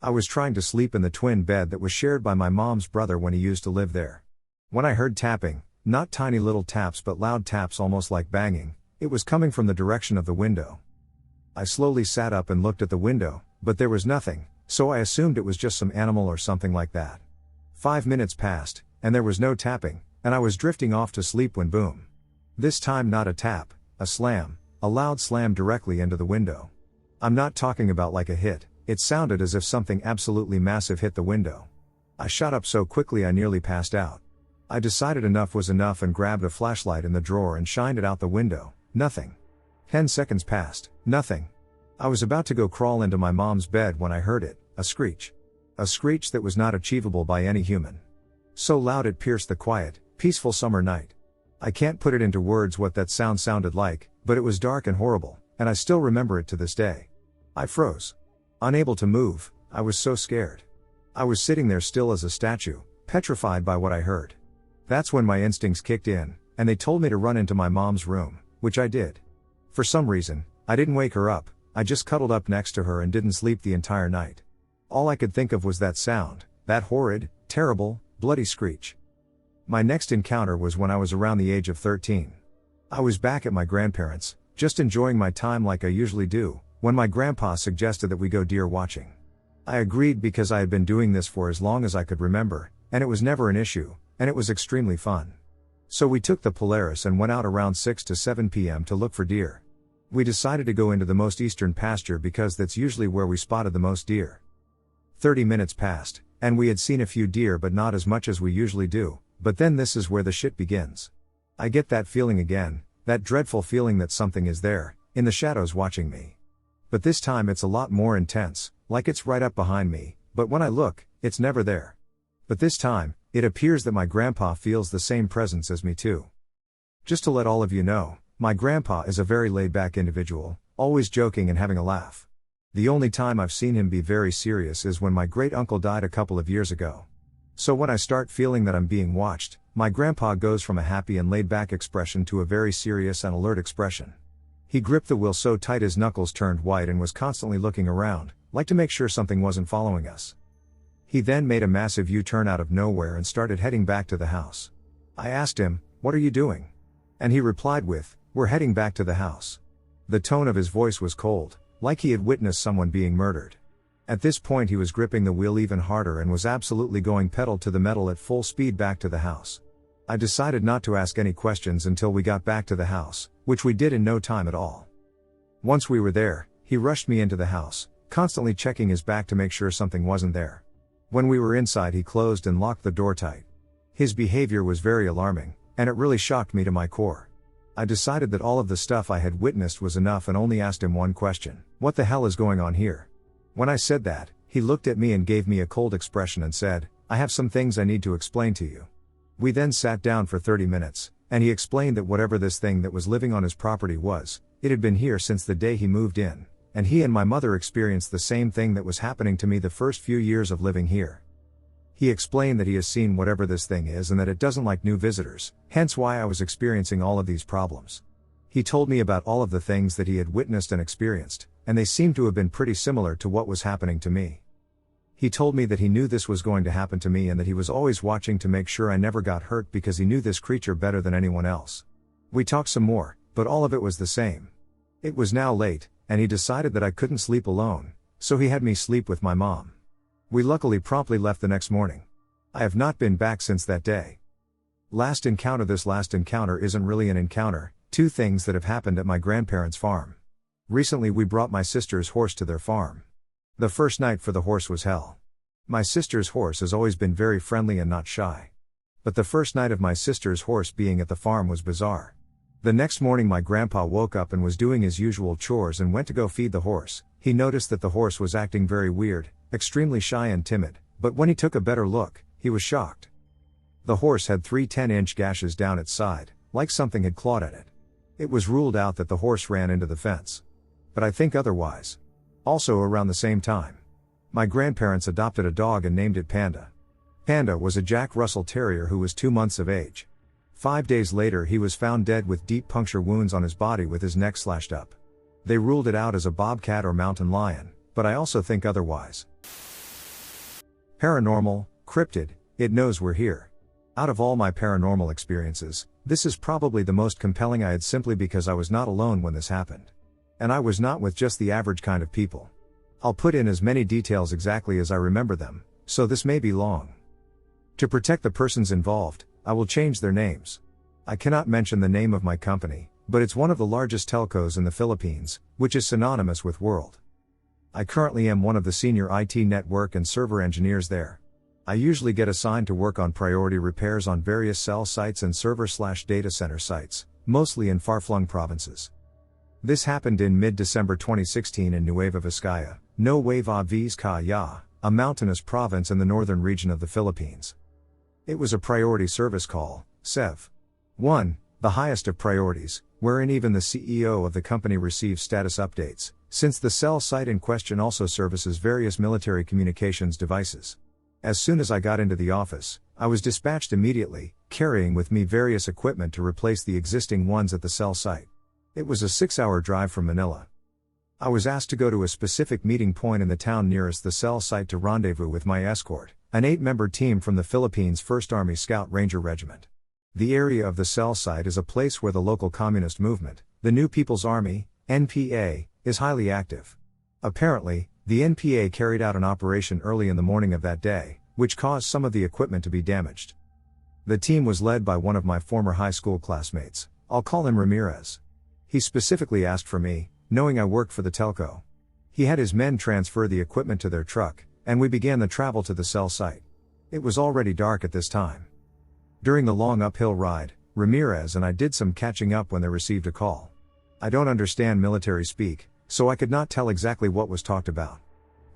A: I was trying to sleep in the twin bed that was shared by my mom's brother when he used to live there. When I heard tapping, not tiny little taps but loud taps almost like banging, it was coming from the direction of the window. I slowly sat up and looked at the window, but there was nothing, so I assumed it was just some animal or something like that. 5 minutes passed, and there was no tapping, and I was drifting off to sleep when boom. This time not a tap, a slam, a loud slam directly into the window. I'm not talking about like a hit, It sounded as if something absolutely massive hit the window. I shot up so quickly I nearly passed out. I decided enough was enough and grabbed a flashlight in the drawer and shined it out the window. Nothing. 10 seconds passed. Nothing. I was about to go crawl into my mom's bed when I heard it, a screech. A screech that was not achievable by any human. So loud it pierced the quiet, peaceful summer night. I can't put it into words what that sound sounded like, but it was dark and horrible, and I still remember it to this day. I froze. Unable to move, I was so scared. I was sitting there still as a statue, petrified by what I heard. That's when my instincts kicked in, and they told me to run into my mom's room, which I did. For some reason, I didn't wake her up, I just cuddled up next to her and didn't sleep the entire night. All I could think of was that sound, that horrid, terrible, bloody screech. My next encounter was when I was around the age of 13. I was back at my grandparents', just enjoying my time like I usually do, when my grandpa suggested that we go deer watching. I agreed because I had been doing this for as long as I could remember, and it was never an issue, and it was extremely fun. So we took the Polaris and went out around 6 to 7 p.m. to look for deer. We decided to go into the most eastern pasture because that's usually where we spotted the most deer. 30 minutes passed, and we had seen a few deer but not as much as we usually do, but then this is where the shit begins. I get that feeling again, that dreadful feeling that something is there, in the shadows watching me. But this time it's a lot more intense, like it's right up behind me, but when I look, it's never there. But this time, it appears that my grandpa feels the same presence as me too. Just to let all of you know, my grandpa is a very laid-back individual, always joking and having a laugh. The only time I've seen him be very serious is when my great-uncle died a couple of years ago. So when I start feeling that I'm being watched, my grandpa goes from a happy and laid-back expression to a very serious and alert expression. He gripped the wheel so tight his knuckles turned white and was constantly looking around, like to make sure something wasn't following us. He then made a massive U-turn out of nowhere and started heading back to the house. I asked him, "What are you doing?" And he replied with, "We're heading back to the house." The tone of his voice was cold, like he had witnessed someone being murdered. At this point he was gripping the wheel even harder and was absolutely going pedal to the metal at full speed back to the house. I decided not to ask any questions until we got back to the house, which we did in no time at all. Once we were there, he rushed me into the house, constantly checking his back to make sure something wasn't there. When we were inside he closed and locked the door tight. His behavior was very alarming, and it really shocked me to my core. I decided that all of the stuff I had witnessed was enough and only asked him one question: "What the hell is going on here?" When I said that, he looked at me and gave me a cold expression and said, "I have some things I need to explain to you." We then sat down for 30 minutes, and he explained that whatever this thing that was living on his property was, it had been here since the day he moved in, and he and my mother experienced the same thing that was happening to me the first few years of living here. He explained that he has seen whatever this thing is and that it doesn't like new visitors, hence why I was experiencing all of these problems. He told me about all of the things that he had witnessed and experienced, and they seemed to have been pretty similar to what was happening to me. He told me that he knew this was going to happen to me and that he was always watching to make sure I never got hurt because he knew this creature better than anyone else. We talked some more, but all of it was the same. It was now late, and he decided that I couldn't sleep alone, so he had me sleep with my mom. We luckily promptly left the next morning. I have not been back since that day. Last encounter. This last encounter isn't really an encounter, two things that have happened at my grandparents' farm. Recently we brought my sister's horse to their farm. The first night for the horse was hell. My sister's horse has always been very friendly and not shy. But the first night of my sister's horse being at the farm was bizarre. The next morning my grandpa woke up and was doing his usual chores and went to go feed the horse. He noticed that the horse was acting very weird, extremely shy and timid, but when he took a better look, he was shocked. The horse had 3 10-inch gashes down its side, like something had clawed at it. It was ruled out that the horse ran into the fence. But I think otherwise. Also around the same time, my grandparents adopted a dog and named it Panda. Panda was a Jack Russell Terrier who was 2 months of age. 5 days later he was found dead with deep puncture wounds on his body with his neck slashed up. They ruled it out as a bobcat or mountain lion, but I also think otherwise. Paranormal, cryptid, it knows we're here. Out of all my paranormal experiences, this is probably the most compelling I had simply because I was not alone when this happened. And I was not with just the average kind of people. I'll put in as many details exactly as I remember them, so this may be long. To protect the persons involved, I will change their names. I cannot mention the name of my company, but it's one of the largest telcos in the Philippines, which is synonymous with world. I currently am one of the senior IT network and server engineers there. I usually get assigned to work on priority repairs on various cell sites and server/data center sites, mostly in far-flung provinces. This happened in mid-December 2016 in Nueva Vizcaya, Nueva Vizcaya, a mountainous province in the northern region of the Philippines. It was a priority service call, SEV. 1, the highest of priorities, wherein even the CEO of the company receives status updates, since the cell site in question also services various military communications devices. As soon as I got into the office, I was dispatched immediately, carrying with me various equipment to replace the existing ones at the cell site. It was a 6-hour drive from Manila. I was asked to go to a specific meeting point in the town nearest the cell site to rendezvous with my escort, an 8-member team from the Philippines 1st Army Scout Ranger Regiment. The area of the cell site is a place where the local communist movement, the New People's Army, NPA, is highly active. Apparently, the NPA carried out an operation early in the morning of that day, which caused some of the equipment to be damaged. The team was led by one of my former high school classmates. I'll call him Ramirez. He specifically asked for me, knowing I worked for the telco. He had his men transfer the equipment to their truck, and we began the travel to the cell site. It was already dark at this time. During the long uphill ride, Ramirez and I did some catching up when they received a call. I don't understand military speak, so I could not tell exactly what was talked about.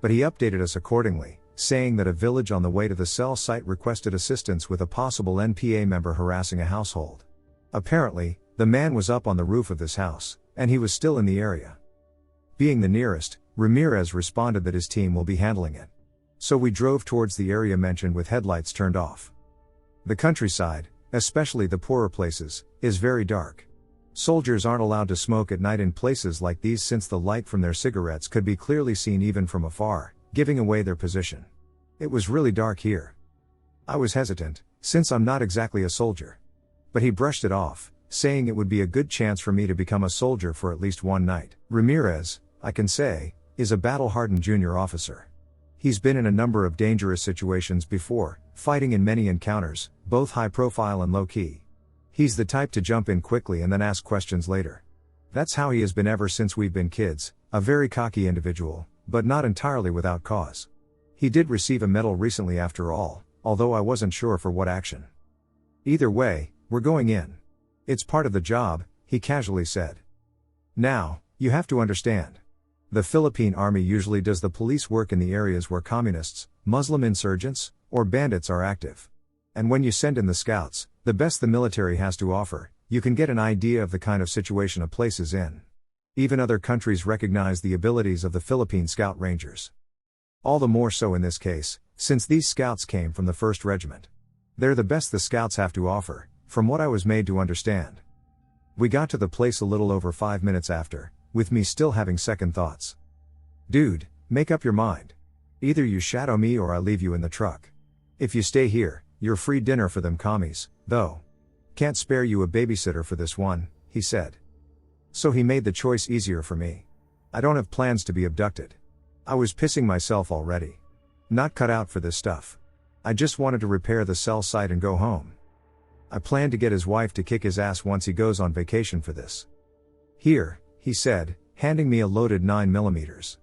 A: But he updated us accordingly, saying that a village on the way to the cell site requested assistance with a possible NPA member harassing a household. Apparently, the man was up on the roof of this house, and he was still in the area. Being the nearest, Ramirez responded that his team will be handling it. So we drove towards the area mentioned with headlights turned off. The countryside, especially the poorer places, is very dark. Soldiers aren't allowed to smoke at night in places like these since the light from their cigarettes could be clearly seen even from afar, giving away their position. It was really dark here. I was hesitant, since I'm not exactly a soldier. But he brushed it off, saying it would be a good chance for me to become a soldier for at least one night. Ramirez, I can say, is a battle-hardened junior officer. He's been in a number of dangerous situations before, fighting in many encounters, both high-profile and low-key. He's the type to jump in quickly and then ask questions later. That's how he has been ever since we've been kids, a very cocky individual, but not entirely without cause. He did receive a medal recently after all, although I wasn't sure for what action. Either way, we're going in. It's part of the job, he casually said. Now, you have to understand. The Philippine Army usually does the police work in the areas where communists, Muslim insurgents, or bandits are active. And when you send in the scouts, the best the military has to offer, you can get an idea of the kind of situation a place is in. Even other countries recognize the abilities of the Philippine Scout Rangers. All the more so in this case, since these scouts came from the 1st Regiment. They're the best the scouts have to offer, from what I was made to understand. We got to the place a little over 5 minutes after, with me still having second thoughts. Dude, make up your mind. Either you shadow me or I leave you in the truck. If you stay here, you're free dinner for them commies, though. Can't spare you a babysitter for this one, he said. So he made the choice easier for me. I don't have plans to be abducted. I was pissing myself already. Not cut out for this stuff. I just wanted to repair the cell site and go home. I planned to get his wife to kick his ass once he goes on vacation for this. Here, he said, handing me a loaded 9mm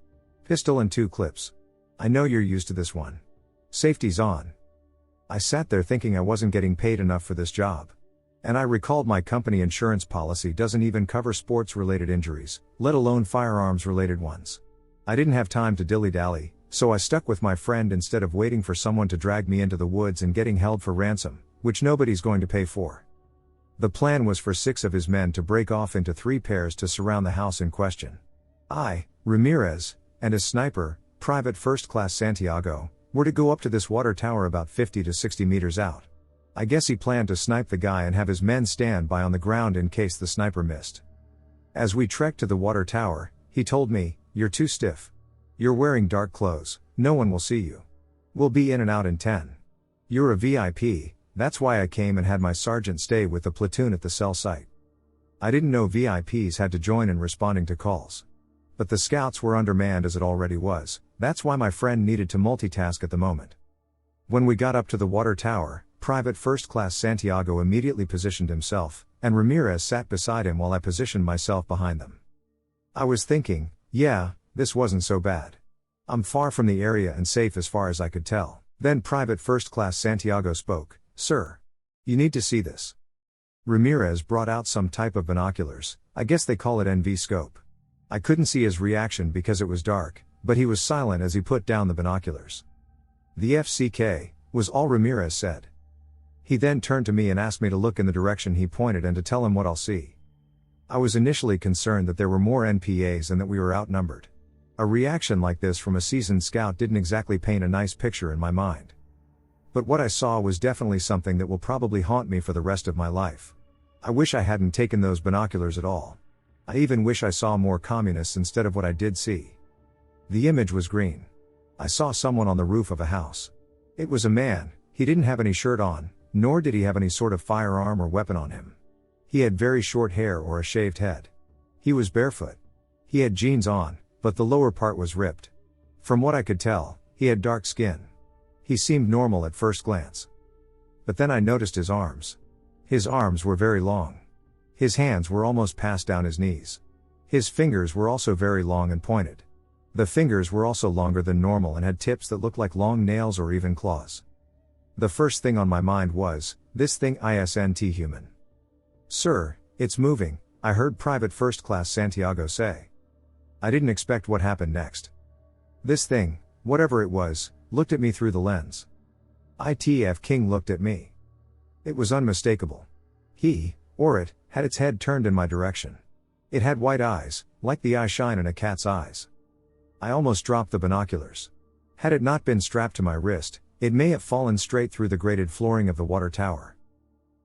A: pistol and 2 clips. I know you're used to this one. Safety's on. I sat there thinking I wasn't getting paid enough for this job. And I recalled my company insurance policy doesn't even cover sports-related injuries, let alone firearms-related ones. I didn't have time to dilly-dally, so I stuck with my friend instead of waiting for someone to drag me into the woods and getting held for ransom, which nobody's going to pay for. The plan was for 6 of his men to break off into 3 pairs to surround the house in question. I, Ramirez, and his sniper, Private First Class Santiago, were to go up to this water tower about 50 to 60 meters out. I guess he planned to snipe the guy and have his men stand by on the ground in case the sniper missed. As we trekked to the water tower, he told me, "You're too stiff. You're wearing dark clothes, no one will see you. We'll be in and out in 10. You're a VIP, that's why I came and had my sergeant stay with the platoon at the cell site." I didn't know VIPs had to join in responding to calls. But the scouts were undermanned as it already was, that's why my friend needed to multitask at the moment. When we got up to the water tower, Private First Class Santiago immediately positioned himself, and Ramirez sat beside him while I positioned myself behind them. I was thinking, yeah, this wasn't so bad. I'm far from the area and safe as far as I could tell. Then Private First Class Santiago spoke. Sir. You need to see this. Ramirez brought out some type of binoculars, I guess they call it NV scope. I couldn't see his reaction because it was dark, but he was silent as he put down the binoculars. The FCK, was all Ramirez said. He then turned to me and asked me to look in the direction he pointed and to tell him what I'll see. I was initially concerned that there were more NPAs and that we were outnumbered. A reaction like this from a seasoned scout didn't exactly paint a nice picture in my mind. But what I saw was definitely something that will probably haunt me for the rest of my life. I wish I hadn't taken those binoculars at all. I even wish I saw more communists instead of what I did see. The image was green. I saw someone on the roof of a house. It was a man. He didn't have any shirt on, nor did he have any sort of firearm or weapon on him. He had very short hair or a shaved head. He was barefoot. He had jeans on, but the lower part was ripped. From what I could tell, he had dark skin. He seemed normal at first glance. But then I noticed his arms. His arms were very long. His hands were almost past down his knees. His fingers were also very long and pointed. The fingers were also longer than normal and had tips that looked like long nails or even claws. The first thing on my mind was, this thing isn't human. Sir, it's moving, I heard Private First Class Santiago say. I didn't expect what happened next. This thing, whatever it was, looked at me through the lens. ITF King looked at me. It was unmistakable. He, or it, had its head turned in my direction. It had white eyes, like the eye shine in a cat's eyes. I almost dropped the binoculars. Had it not been strapped to my wrist, it may have fallen straight through the grated flooring of the water tower.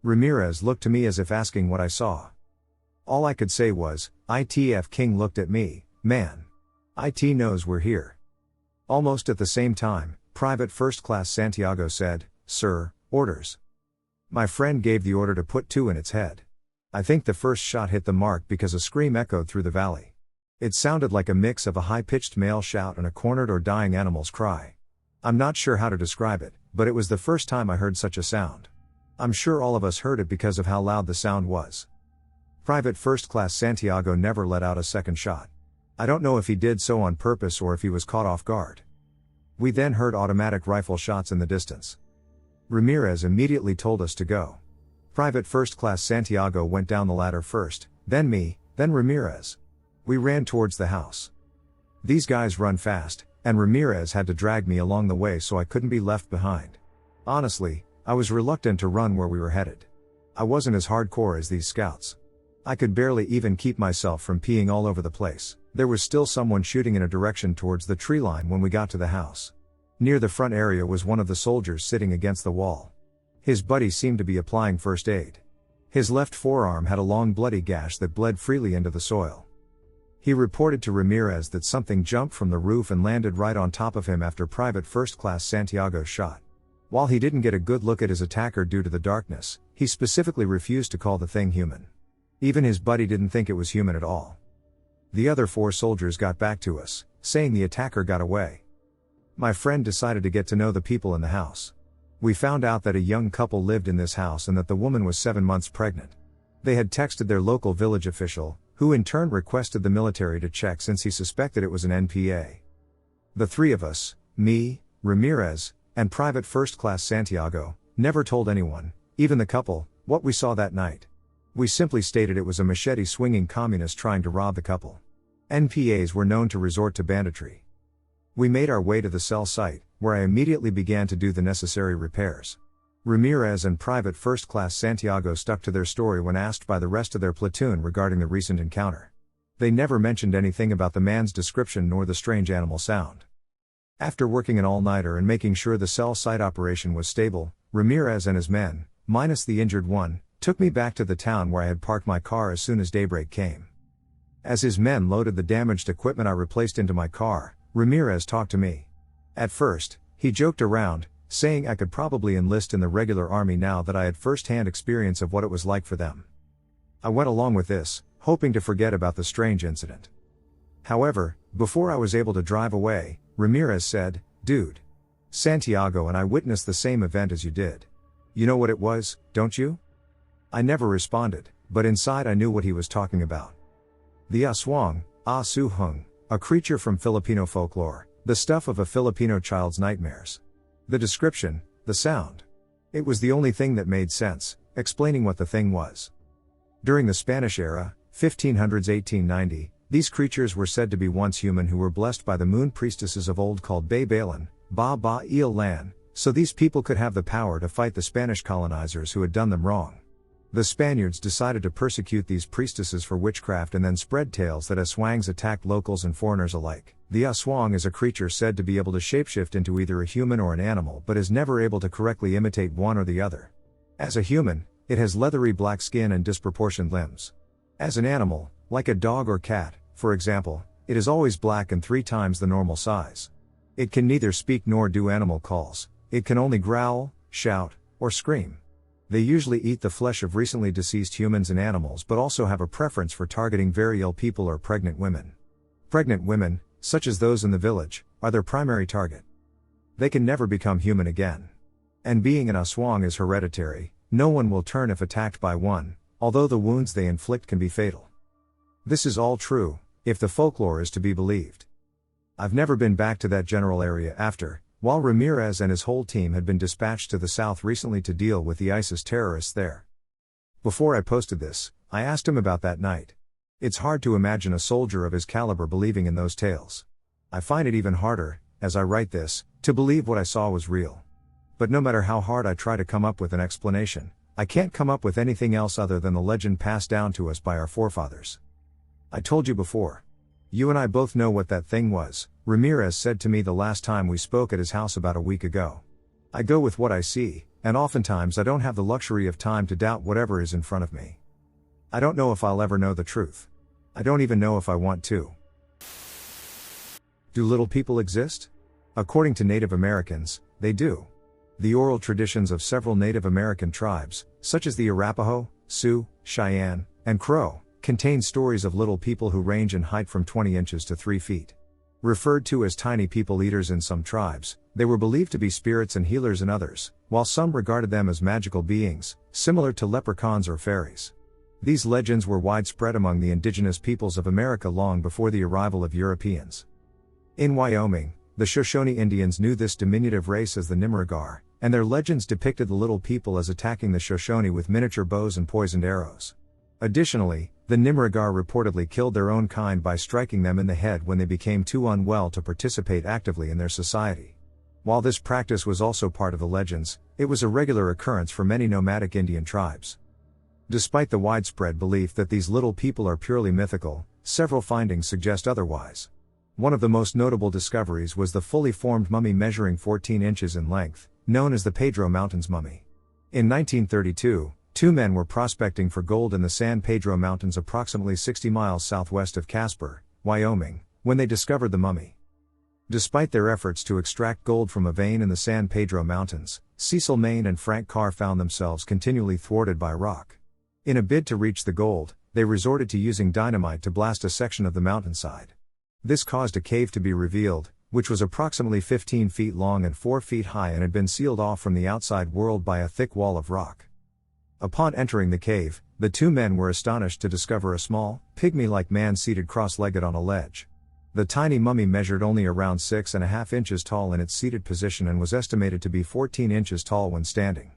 A: Ramirez looked to me as if asking what I saw. All I could say was, ITF King looked at me, man. IT knows we're here. Almost at the same time, Private First Class Santiago said, Sir, orders. My friend gave the order to put 2 in its head. I think the first shot hit the mark because a scream echoed through the valley. It sounded like a mix of a high-pitched male shout and a cornered or dying animal's cry. I'm not sure how to describe it, but it was the first time I heard such a sound. I'm sure all of us heard it because of how loud the sound was. Private First Class Santiago never let out a second shot. I don't know if he did so on purpose or if he was caught off guard. We then heard automatic rifle shots in the distance. Ramirez immediately told us to go. Private First Class Santiago went down the ladder first, then me, then Ramirez. We ran towards the house. These guys run fast, and Ramirez had to drag me along the way so I couldn't be left behind. Honestly, I was reluctant to run where we were headed. I wasn't as hardcore as these scouts. I could barely even keep myself from peeing all over the place. There was still someone shooting in a direction towards the tree line when we got to the house. Near the front area was one of the soldiers sitting against the wall. His buddy seemed to be applying first aid. His left forearm had a long bloody gash that bled freely into the soil. He reported to Ramirez that something jumped from the roof and landed right on top of him after Private First Class Santiago's shot. While he didn't get a good look at his attacker due to the darkness, he specifically refused to call the thing human. Even his buddy didn't think it was human at all. The other 4 soldiers got back to us, saying the attacker got away. My friend decided to get to know the people in the house. We found out that a young couple lived in this house and that the woman was 7 months pregnant. They had texted their local village official, who in turn requested the military to check since he suspected it was an NPA. The 3 of us, me, Ramirez, and Private First Class Santiago, never told anyone, even the couple, what we saw that night. We simply stated it was a machete-swinging communist trying to rob the couple. NPAs were known to resort to banditry. We made our way to the cell site, where I immediately began to do the necessary repairs. Ramirez and Private First Class Santiago stuck to their story when asked by the rest of their platoon regarding the recent encounter. They never mentioned anything about the man's description nor the strange animal sound. After working an all-nighter and making sure the cell site operation was stable, Ramirez and his men, minus the injured one, took me back to the town where I had parked my car as soon as daybreak came. As his men loaded the damaged equipment I replaced into my car, Ramirez talked to me. At first, he joked around, saying I could probably enlist in the regular army now that I had first-hand experience of what it was like for them. I went along with this, hoping to forget about the strange incident. However, before I was able to drive away, Ramirez said, "Dude. Santiago and I witnessed the same event as you did. You know what it was, don't you?" I never responded, but inside I knew what he was talking about. The aswang, a creature from Filipino folklore, The stuff of a Filipino child's nightmares. The description, the sound. It was the only thing that made sense, explaining what the thing was. During the Spanish era, 1500s-1890, these creatures were said to be once human who were blessed by the moon priestesses of old called Bay Balan, Ba Ba Il Lan, so these people could have the power to fight the Spanish colonizers who had done them wrong. The Spaniards decided to persecute these priestesses for witchcraft and then spread tales that aswangs attacked locals and foreigners alike. The aswang is a creature said to be able to shapeshift into either a human or an animal but is never able to correctly imitate one or the other. As a human, it has leathery black skin and disproportioned limbs. As an animal, like a dog or cat, for example, it is always black and 3 times the normal size. It can neither speak nor do animal calls, it can only growl, shout, or scream. They usually eat the flesh of recently deceased humans and animals but also have a preference for targeting very ill people or pregnant women. Pregnant women, such as those in the village, are their primary target. They can never become human again. And being an aswang is hereditary, no one will turn if attacked by one, although the wounds they inflict can be fatal. This is all true, if the folklore is to be believed. I've never been back to that general area after, while Ramirez and his whole team had been dispatched to the south recently to deal with the ISIS terrorists there. Before I posted this, I asked him about that night. It's hard to imagine a soldier of his caliber believing in those tales. I find it even harder, as I write this, to believe what I saw was real. But no matter how hard I try to come up with an explanation, I can't come up with anything else other than the legend passed down to us by our forefathers. I told you before. You and I both know what that thing was, Ramirez said to me the last time we spoke at his house about a week ago. I go with what I see, and oftentimes I don't have the luxury of time to doubt whatever is in front of me. I don't know if I'll ever know the truth. I don't even know if I want to. Do little people exist? According to Native Americans, they do. The oral traditions of several Native American tribes, such as the Arapaho, Sioux, Cheyenne, and Crow, contain stories of little people who range in height from 20 inches to 3 feet. Referred to as tiny people eaters in some tribes, they were believed to be spirits and healers in others, while some regarded them as magical beings, similar to leprechauns or fairies. These legends were widespread among the indigenous peoples of America long before the arrival of Europeans. In Wyoming, the Shoshone Indians knew this diminutive race as the Nimrigar, and their legends depicted the little people as attacking the Shoshone with miniature bows and poisoned arrows. Additionally, the Nimrigar reportedly killed their own kind by striking them in the head when they became too unwell to participate actively in their society. While this practice was also part of the legends, it was a regular occurrence for many nomadic Indian tribes. Despite the widespread belief that these little people are purely mythical, several findings suggest otherwise. One of the most notable discoveries was the fully formed mummy measuring 14 inches in length, known as the Pedro Mountains mummy. In 1932, 2 men were prospecting for gold in the San Pedro Mountains approximately 60 miles southwest of Casper, Wyoming, when they discovered the mummy. Despite their efforts to extract gold from a vein in the San Pedro Mountains, Cecil Main and Frank Carr found themselves continually thwarted by rock. In a bid to reach the gold, they resorted to using dynamite to blast a section of the mountainside. This caused a cave to be revealed, which was approximately 15 feet long and 4 feet high and had been sealed off from the outside world by a thick wall of rock. Upon entering the cave, the 2 men were astonished to discover a small, pygmy-like man seated cross-legged on a ledge. The tiny mummy measured only around 6.5 inches tall in its seated position and was estimated to be 14 inches tall when standing.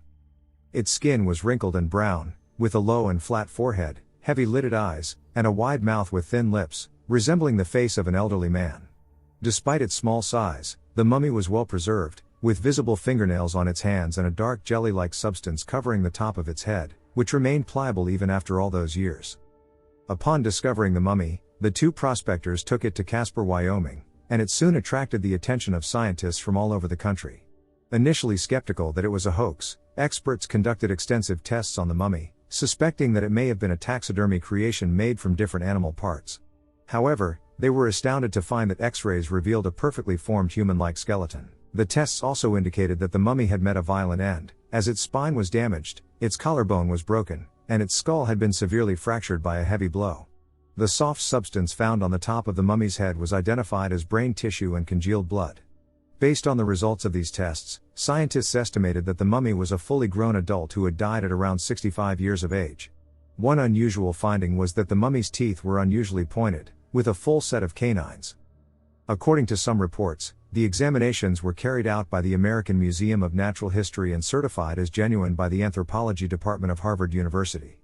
A: Its skin was wrinkled and brown, with a low and flat forehead, heavy-lidded eyes, and a wide mouth with thin lips, resembling the face of an elderly man. Despite its small size, the mummy was well preserved, with visible fingernails on its hands and a dark jelly-like substance covering the top of its head, which remained pliable even after all those years. Upon discovering the mummy, the 2 prospectors took it to Casper, Wyoming, and it soon attracted the attention of scientists from all over the country. Initially skeptical that it was a hoax, experts conducted extensive tests on the mummy, suspecting that it may have been a taxidermy creation made from different animal parts. However, they were astounded to find that X-rays revealed a perfectly formed human-like skeleton. The tests also indicated that the mummy had met a violent end, as its spine was damaged, its collarbone was broken, and its skull had been severely fractured by a heavy blow. The soft substance found on the top of the mummy's head was identified as brain tissue and congealed blood. Based on the results of these tests, scientists estimated that the mummy was a fully grown adult who had died at around 65 years of age. One unusual finding was that the mummy's teeth were unusually pointed, with a full set of canines. According to some reports, the examinations were carried out by the American Museum of Natural History and certified as genuine by the Anthropology Department of Harvard University.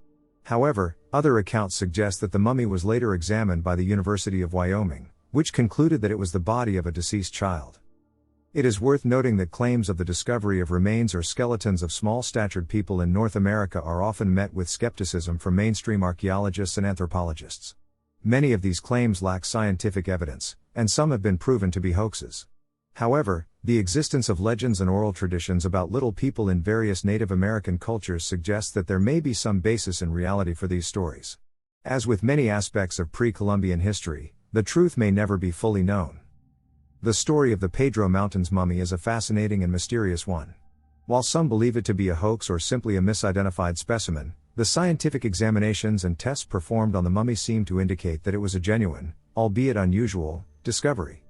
A: However, other accounts suggest that the mummy was later examined by the University of Wyoming, which concluded that it was the body of a deceased child. It is worth noting that claims of the discovery of remains or skeletons of small-statured people in North America are often met with skepticism from mainstream archaeologists and anthropologists. Many of these claims lack scientific evidence, and some have been proven to be hoaxes. However, the existence of legends and oral traditions about little people in various Native American cultures suggests that there may be some basis in reality for these stories. As with many aspects of pre-Columbian history, the truth may never be fully known. The story of the Pedro Mountains mummy is a fascinating and mysterious one. While some believe it to be a hoax or simply a misidentified specimen, the scientific examinations and tests performed on the mummy seem to indicate that it was a genuine, albeit unusual, discovery.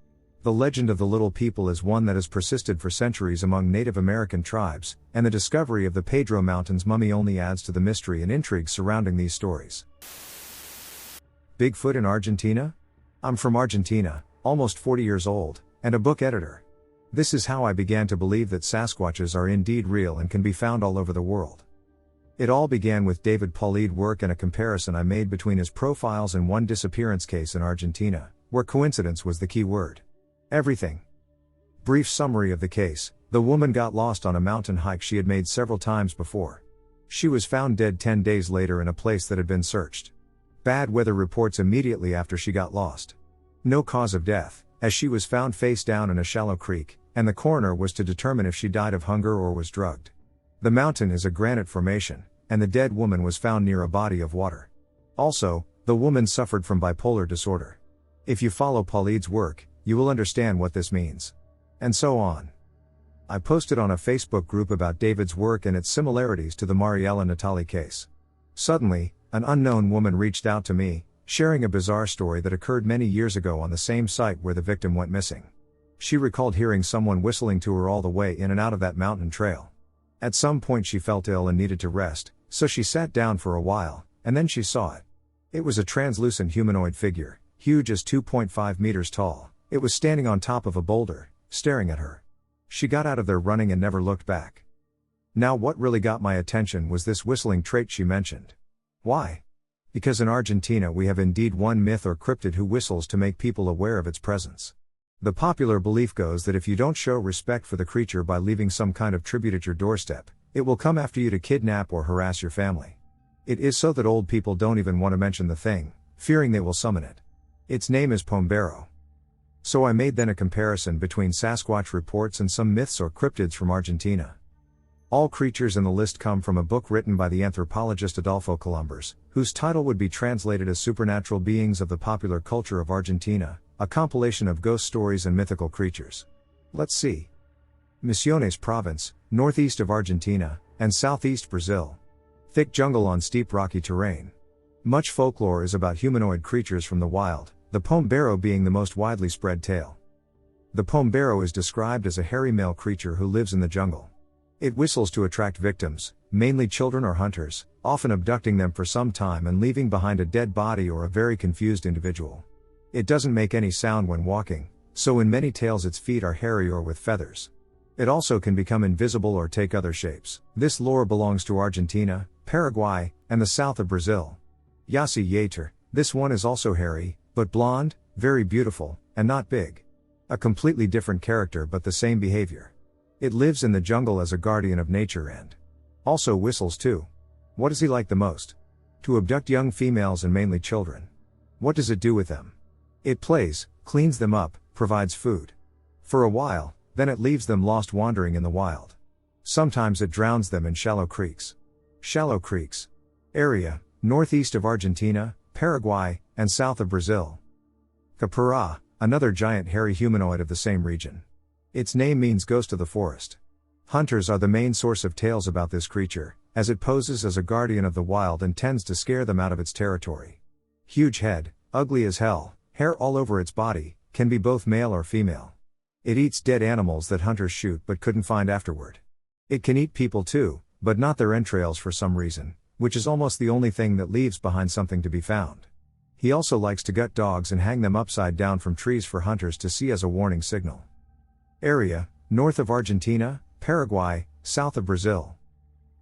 A: The legend of the little people is one that has persisted for centuries among Native American tribes, and the discovery of the Pedro Mountains mummy only adds to the mystery and intrigue surrounding these stories. Bigfoot in Argentina? I'm from Argentina, almost 40 years old, and a book editor. This is how I began to believe that Sasquatches are indeed real and can be found all over the world. It all began with David Paulide's work and a comparison I made between his profiles and one disappearance case in Argentina, where coincidence was the key word. Everything. Brief summary of the case: the woman got lost on a mountain hike she had made several times before. She was found dead 10 days later in a place that had been searched. Bad weather reports immediately after she got lost. No cause of death, as she was found face down in a shallow creek, and the coroner was to determine if she died of hunger or was drugged. The mountain is a granite formation, and the dead woman was found near a body of water. Also, the woman suffered from bipolar disorder. If you follow Paulide's work, you will understand what this means. And so on. I posted on a Facebook group about David's work and its similarities to the Mariella Natali case. Suddenly, an unknown woman reached out to me, sharing a bizarre story that occurred many years ago on the same site where the victim went missing. She recalled hearing someone whistling to her all the way in and out of that mountain trail. At some point she felt ill and needed to rest, so she sat down for a while, and then she saw it. It was a translucent humanoid figure, huge as 2.5 meters tall. It was standing on top of a boulder, staring at her. She got out of there running and never looked back. Now what really got my attention was this whistling trait she mentioned. Why? Because in Argentina we have indeed one myth or cryptid who whistles to make people aware of its presence. The popular belief goes that if you don't show respect for the creature by leaving some kind of tribute at your doorstep, it will come after you to kidnap or harass your family. It is so that old people don't even want to mention the thing, fearing they will summon it. Its name is Pombero. So I made then a comparison between Sasquatch reports and some myths or cryptids from Argentina. All creatures in the list come from a book written by the anthropologist Adolfo Columbers, whose title would be translated as Supernatural Beings of the Popular Culture of Argentina, a compilation of ghost stories and mythical creatures. Let's see. Misiones Province, northeast of Argentina, and southeast Brazil. Thick jungle on steep rocky terrain. Much folklore is about humanoid creatures from the wild, the Pombero being the most widely spread tale. The Pombero is described as a hairy male creature who lives in the jungle. It whistles to attract victims, mainly children or hunters, often abducting them for some time and leaving behind a dead body or a very confused individual. It doesn't make any sound when walking, so in many tales its feet are hairy or with feathers. It also can become invisible or take other shapes. This lore belongs to Argentina, Paraguay, and the south of Brazil. Yasi Yater, this one is also hairy, but blonde, very beautiful, and not big. A completely different character but the same behavior. It lives in the jungle as a guardian of nature and also whistles too. What does he like the most? To abduct young females and mainly children. What does it do with them? It plays, cleans them up, provides food. For a while, then it leaves them lost wandering in the wild. Sometimes it drowns them in shallow creeks. Shallow creeks. Area, northeast of Argentina, Paraguay, and south of Brazil. Capura, another giant hairy humanoid of the same region. Its name means ghost of the forest. Hunters are the main source of tales about this creature, as it poses as a guardian of the wild and tends to scare them out of its territory. Huge head, ugly as hell, hair all over its body, can be both male or female. It eats dead animals that hunters shoot but couldn't find afterward. It can eat people too, but not their entrails for some reason, which is almost the only thing that leaves behind something to be found. He also likes to gut dogs and hang them upside down from trees for hunters to see as a warning signal. Area, north of Argentina, Paraguay, south of Brazil.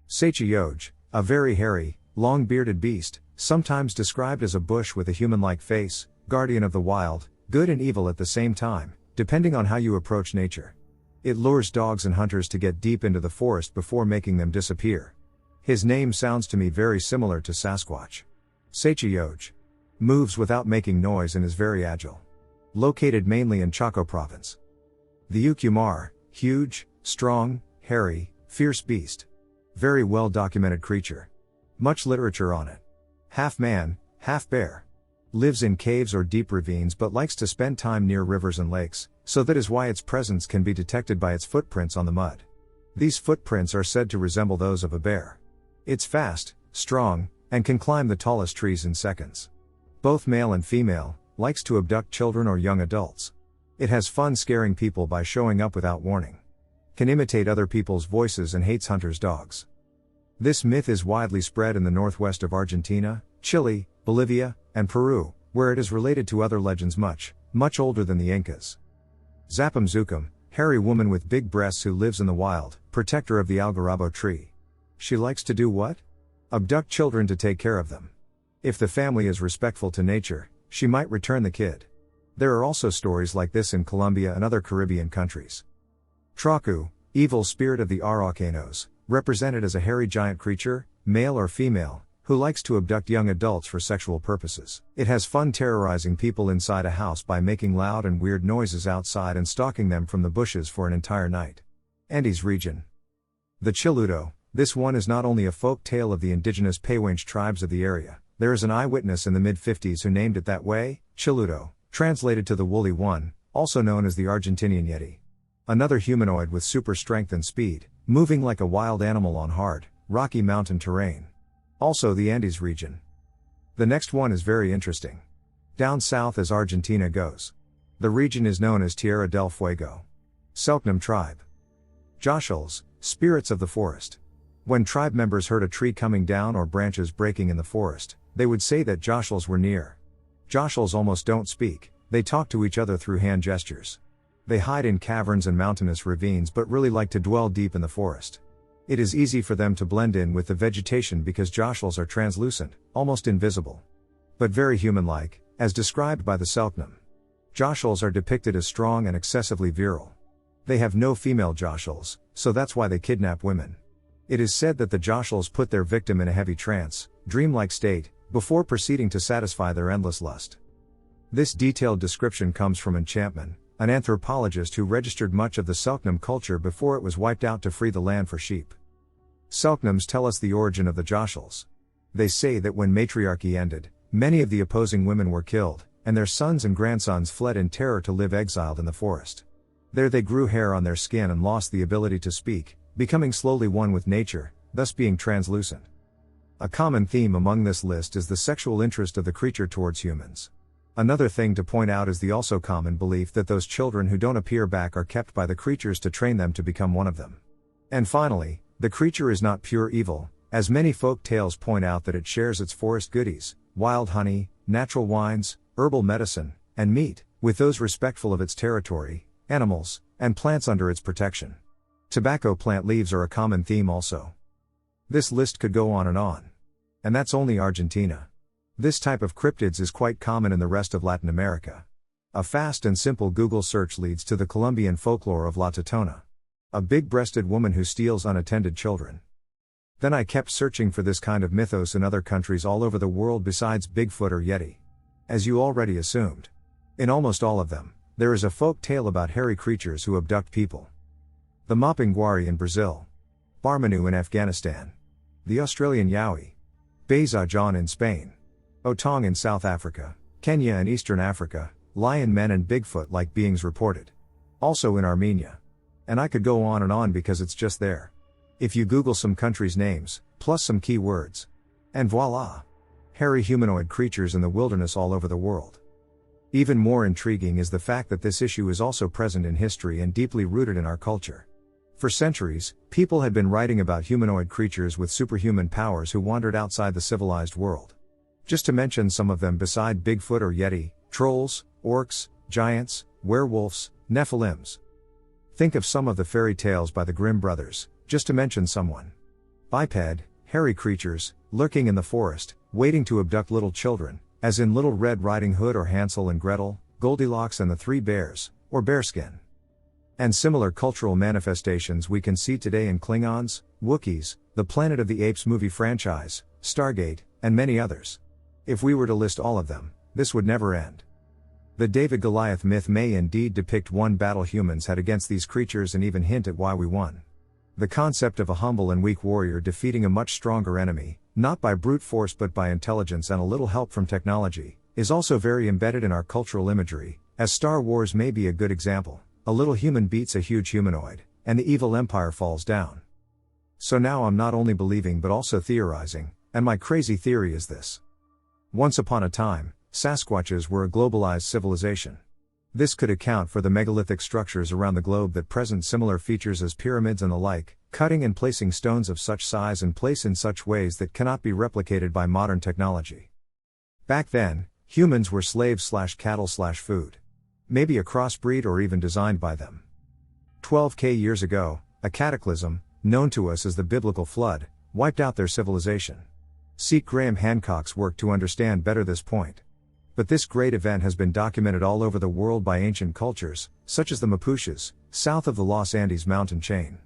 A: Sasquatch, a very hairy, long-bearded beast, sometimes described as a bush with a human-like face, guardian of the wild, good and evil at the same time, depending on how you approach nature. It lures dogs and hunters to get deep into the forest before making them disappear. His name sounds to me very similar to Sasquatch. Sasquatch moves without making noise and is very agile. Located mainly in Chaco province. The Ucumar, huge, strong, hairy, fierce beast. Very well documented creature. Much literature on it. Half man, half bear. Lives in caves or deep ravines but likes to spend time near rivers and lakes, so that is why its presence can be detected by its footprints on the mud. These footprints are said to resemble those of a bear. It's fast, strong, and can climb the tallest trees in seconds. Both male and female, likes to abduct children or young adults. It has fun scaring people by showing up without warning. Can imitate other people's voices and hates hunters' dogs. This myth is widely spread in the northwest of Argentina, Chile, Bolivia, and Peru, where it is related to other legends much, much older than the Incas. Zapam Zucum, hairy woman with big breasts who lives in the wild, protector of the algarabo tree. She likes to do what? Abduct children to take care of them. If the family is respectful to nature, she might return the kid. There are also stories like this in Colombia and other Caribbean countries. Traku, evil spirit of the Araucanos, represented as a hairy giant creature, male or female, who likes to abduct young adults for sexual purposes. It has fun terrorizing people inside a house by making loud and weird noises outside and stalking them from the bushes for an entire night. Andes region. The Chiludo, this one is not only a folk tale of the indigenous Pehuenche tribes of the area, there is an eyewitness in the mid-50s who named it that way, Chiludo, translated to the woolly one, also known as the Argentinian Yeti. Another humanoid with super strength and speed, moving like a wild animal on hard, rocky mountain terrain. Also the Andes region. The next one is very interesting. Down south as Argentina goes. The region is known as Tierra del Fuego. Selknam tribe. Joshels, spirits of the forest. When tribe members heard a tree coming down or branches breaking in the forest, they would say that Joshels were near. Joshels almost don't speak, they talk to each other through hand gestures. They hide in caverns and mountainous ravines but really like to dwell deep in the forest. It is easy for them to blend in with the vegetation because Joshels are translucent, almost invisible. But very human-like, as described by the Selknam. Joshels are depicted as strong and excessively virile. They have no female Joshels, so that's why they kidnap women. It is said that the Joshels put their victim in a heavy trance, dreamlike state, before proceeding to satisfy their endless lust. This detailed description comes from Enchantman, an anthropologist who registered much of the Selknam culture before it was wiped out to free the land for sheep. Selknams tell us the origin of the Joshels. They say that when matriarchy ended, many of the opposing women were killed, and their sons and grandsons fled in terror to live exiled in the forest. There they grew hair on their skin and lost the ability to speak, becoming slowly one with nature, thus being translucent. A common theme among this list is the sexual interest of the creature towards humans. Another thing to point out is the also common belief that those children who don't appear back are kept by the creatures to train them to become one of them. And finally, the creature is not pure evil, as many folk tales point out that it shares its forest goodies, wild honey, natural wines, herbal medicine, and meat, with those respectful of its territory, animals, and plants under its protection. Tobacco plant leaves are a common theme also. This list could go on. And that's only Argentina. This type of cryptids is quite common in the rest of Latin America. A fast and simple Google search leads to the Colombian folklore of La Totona. A big-breasted woman who steals unattended children. Then I kept searching for this kind of mythos in other countries all over the world besides Bigfoot or Yeti. As you already assumed. In almost all of them, there is a folk tale about hairy creatures who abduct people. The Mapinguari in Brazil. Barmanu in Afghanistan. The Australian Yowie. Bezajan in Spain. Otong in South Africa, Kenya and Eastern Africa, lion men and Bigfoot-like beings reported. Also in Armenia. And I could go on because it's just there. If you Google some countries' names, plus some key words. And voila! Hairy humanoid creatures in the wilderness all over the world. Even more intriguing is the fact that this issue is also present in history and deeply rooted in our culture. For centuries, people had been writing about humanoid creatures with superhuman powers who wandered outside the civilized world. Just to mention some of them beside Bigfoot or Yeti, trolls, orcs, giants, werewolves, Nephilims. Think of some of the fairy tales by the Grimm brothers, just to mention someone. Biped, hairy creatures, lurking in the forest, waiting to abduct little children, as in Little Red Riding Hood or Hansel and Gretel, Goldilocks and the Three Bears, or Bearskin. And similar cultural manifestations we can see today in Klingons, Wookiees, the Planet of the Apes movie franchise, Stargate, and many others. If we were to list all of them, this would never end. The David-Goliath myth may indeed depict one battle humans had against these creatures and even hint at why we won. The concept of a humble and weak warrior defeating a much stronger enemy, not by brute force but by intelligence and a little help from technology, is also very embedded in our cultural imagery, as Star Wars may be a good example. A little human beats a huge humanoid, and the evil empire falls down. So now I'm not only believing but also theorizing, and my crazy theory is this. Once upon a time, Sasquatches were a globalized civilization. This could account for the megalithic structures around the globe that present similar features as pyramids and the like, cutting and placing stones of such size and place in such ways that cannot be replicated by modern technology. Back then, humans were slaves/cattle/food. Maybe a crossbreed or even designed by them. 12,000 years ago, a cataclysm, known to us as the Biblical Flood, wiped out their civilization. Seek Graham Hancock's work to understand better this point. But this great event has been documented all over the world by ancient cultures, such as the Mapuches, south of the Los Andes mountain chain.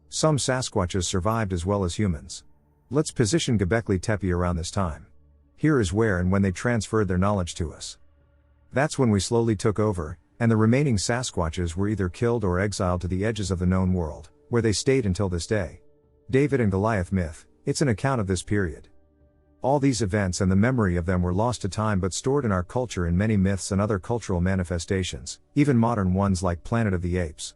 A: Some Sasquatches survived as well as humans. Let's position Göbekli Tepe around this time. Here is where and when they transferred their knowledge to us. That's when we slowly took over, and the remaining Sasquatches were either killed or exiled to the edges of the known world, where they stayed until this day. David and Goliath myth, it's an account of this period. All these events and the memory of them were lost to time but stored in our culture in many myths and other cultural manifestations, even modern ones like Planet of the Apes.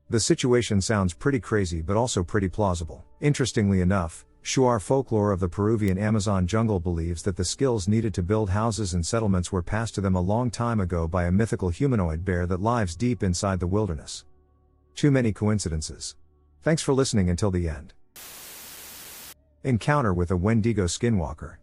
A: The situation sounds pretty crazy but also pretty plausible. Interestingly enough, Shuar folklore of the Peruvian Amazon jungle believes that the skills needed to build houses and settlements were passed to them a long time ago by a mythical humanoid bear that lives deep inside the wilderness. Too many coincidences. Thanks for listening until the end. Encounter with a wendigo skinwalker.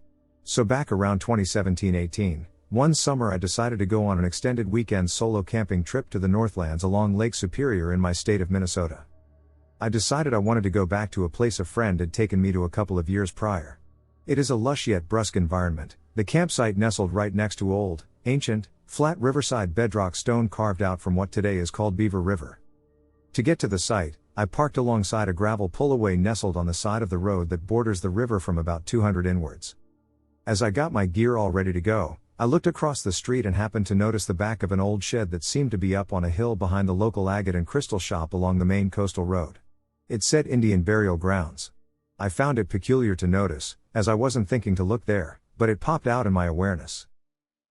A: So back around 2017-18, one summer I decided to go on an extended weekend solo camping trip to the Northlands along Lake Superior in my state of Minnesota. I decided I wanted to go back to a place a friend had taken me to a couple of years prior. It is a lush yet brusque environment, the campsite nestled right next to old, ancient, flat riverside bedrock stone carved out from what today is called Beaver River. To get to the site, I parked alongside a gravel pullaway nestled on the side of the road that borders the river from about 200 inwards. As I got my gear all ready to go, I looked across the street and happened to notice the back of an old shed that seemed to be up on a hill behind the local agate and crystal shop along the main coastal road. It said Indian Burial Grounds. I found it peculiar to notice, as I wasn't thinking to look there, but it popped out in my awareness.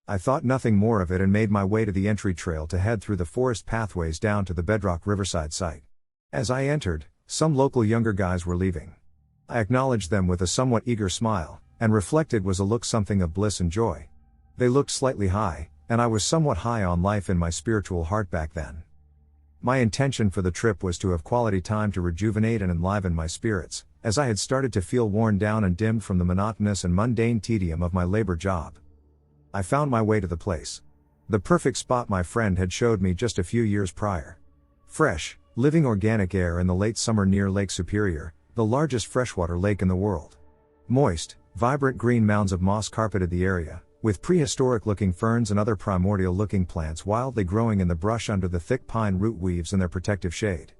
A: I thought nothing more of it and made my way to the entry trail to head through the forest pathways down to the bedrock riverside site. As I entered, some local younger guys were leaving. I acknowledged them with a somewhat eager smile, and reflected was a look something of bliss and joy. They looked slightly high, and I was somewhat high on life in my spiritual heart back then. My intention for the trip was to have quality time to rejuvenate and enliven my spirits, as I had started to feel worn down and dimmed from the monotonous and mundane tedium of my labor job. I found my way to the place. The perfect spot my friend had showed me just a few years prior. Fresh, living organic air in the late summer near Lake Superior, the largest freshwater lake in the world. Moist, vibrant green mounds of moss carpeted the area, with prehistoric-looking ferns and other primordial-looking plants wildly growing in the brush under the thick pine root weaves in their protective shade.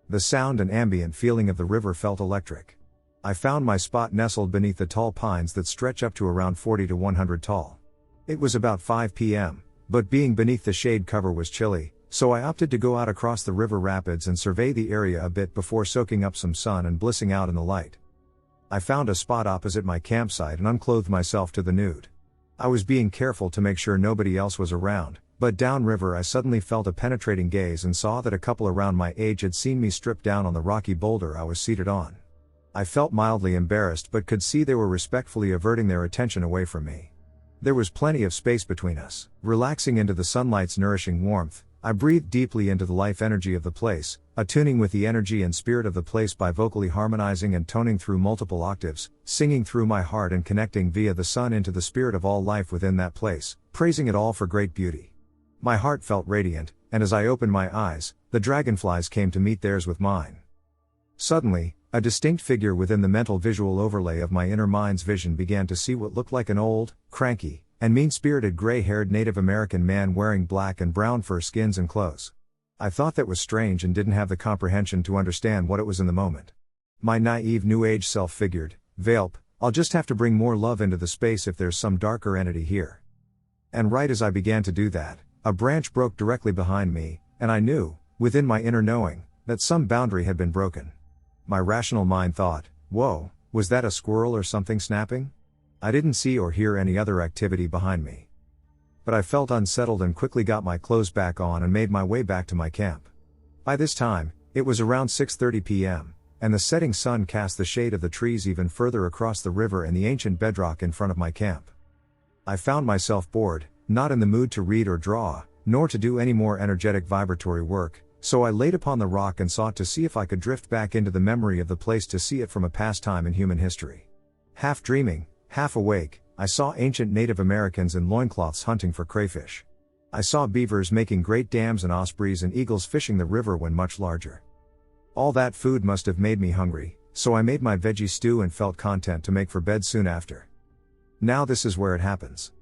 A: The sound and ambient feeling of the river felt electric. I found my spot nestled beneath the tall pines that stretch up to around 40 to 100 tall. It was about 5 p.m., but being beneath the shade cover was chilly, so I opted to go out across the river rapids and survey the area a bit before soaking up some sun and blissing out in the light. I found a spot opposite my campsite and unclothed myself to the nude. I was being careful to make sure nobody else was around, but downriver I suddenly felt a penetrating gaze and saw that a couple around my age had seen me strip down on the rocky boulder I was seated on. I felt mildly embarrassed but could see they were respectfully averting their attention away from me. There was plenty of space between us. Relaxing into the sunlight's nourishing warmth, I breathed deeply into the life energy of the place, attuning with the energy and spirit of the place by vocally harmonizing and toning through multiple octaves, singing through my heart and connecting via the sun into the spirit of all life within that place, praising it all for great beauty. My heart felt radiant, and as I opened my eyes, the dragonflies came to meet theirs with mine. Suddenly, a distinct figure within the mental visual overlay of my inner mind's vision began to see what looked like an old, cranky, and mean-spirited gray-haired Native American man wearing black and brown fur skins and clothes. I thought that was strange and didn't have the comprehension to understand what it was in the moment. My naive New Age self figured, "Velp, I'll just have to bring more love into the space if there's some darker entity here." And right as I began to do that, a branch broke directly behind me, and I knew, within my inner knowing, that some boundary had been broken. My rational mind thought, "Whoa, was that a squirrel or something snapping?" I didn't see or hear any other activity behind me. But I felt unsettled and quickly got my clothes back on and made my way back to my camp. By this time, it was around 6:30 p.m., and the setting sun cast the shade of the trees even further across the river and the ancient bedrock in front of my camp. I found myself bored, not in the mood to read or draw, nor to do any more energetic vibratory work, so I laid upon the rock and sought to see if I could drift back into the memory of the place to see it from a past time in human history. Half dreaming, half awake, I saw ancient Native Americans in loincloths hunting for crayfish. I saw beavers making great dams and ospreys and eagles fishing the river when much larger. All that food must have made me hungry, so I made my veggie stew and felt content to make for bed soon after. Now this is where it happens.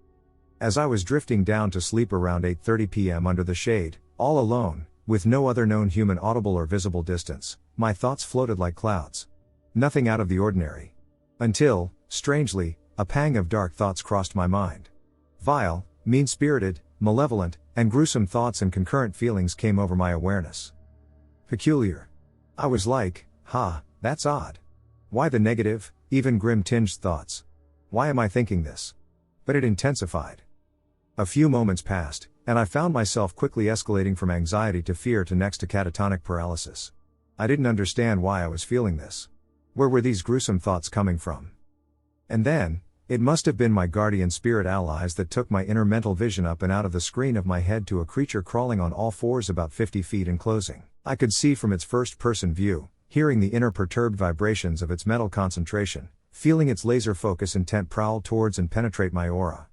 A: As I was drifting down to sleep around 8:30 p.m. under the shade, all alone, with no other known human audible or visible distance, my thoughts floated like clouds. Nothing out of the ordinary. Until, strangely, a pang of dark thoughts crossed my mind. Vile, mean-spirited, malevolent, and gruesome thoughts and concurrent feelings came over my awareness. Peculiar. I was like, that's odd. Why the negative, even grim-tinged thoughts? Why am I thinking this? But it intensified. A few moments passed, and I found myself quickly escalating from anxiety to fear to next to catatonic paralysis. I didn't understand why I was feeling this. Where were these gruesome thoughts coming from? And then, it must have been my guardian spirit allies that took my inner mental vision up and out of the screen of my head to a creature crawling on all fours about 50 feet in closing. I could see from its first-person view, hearing the inner perturbed vibrations of its mental concentration, feeling its laser-focus intent prowl towards and penetrate my aura.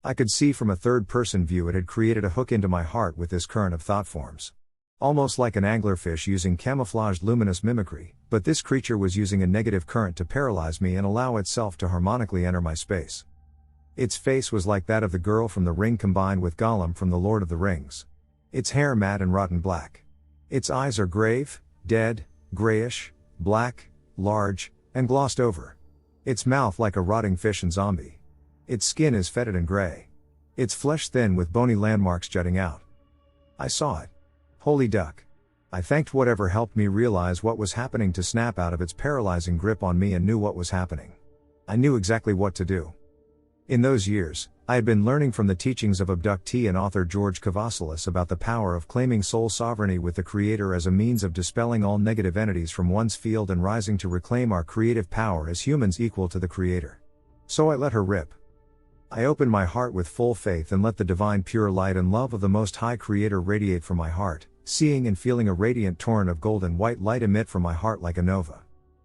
A: I could see from a third-person view it had created a hook into my heart with this current of thought forms. Almost like an anglerfish using camouflaged luminous mimicry, but this creature was using a negative current to paralyze me and allow itself to harmonically enter my space. Its face was like that of the girl from The Ring combined with Gollum from The Lord of the Rings. Its hair matte and rotten black. Its eyes are grave, dead, grayish, black, large, and glossed over. Its mouth like a rotting fish and zombie. Its skin is fetid and gray. Its flesh thin with bony landmarks jutting out. I saw it. Holy duck. I thanked whatever helped me realize what was happening to snap out of its paralyzing grip on me and knew what was happening. I knew exactly what to do. In those years, I had been learning from the teachings of abductee and author George Kavassilis about the power of claiming soul sovereignty with the Creator as a means of dispelling all negative entities from one's field and rising to reclaim our creative power as humans equal to the Creator. So I let her rip. I opened my heart with full faith and let the divine pure light and love of the Most High Creator radiate from my heart, seeing and feeling a radiant torrent of golden white light emit from my heart like a nova.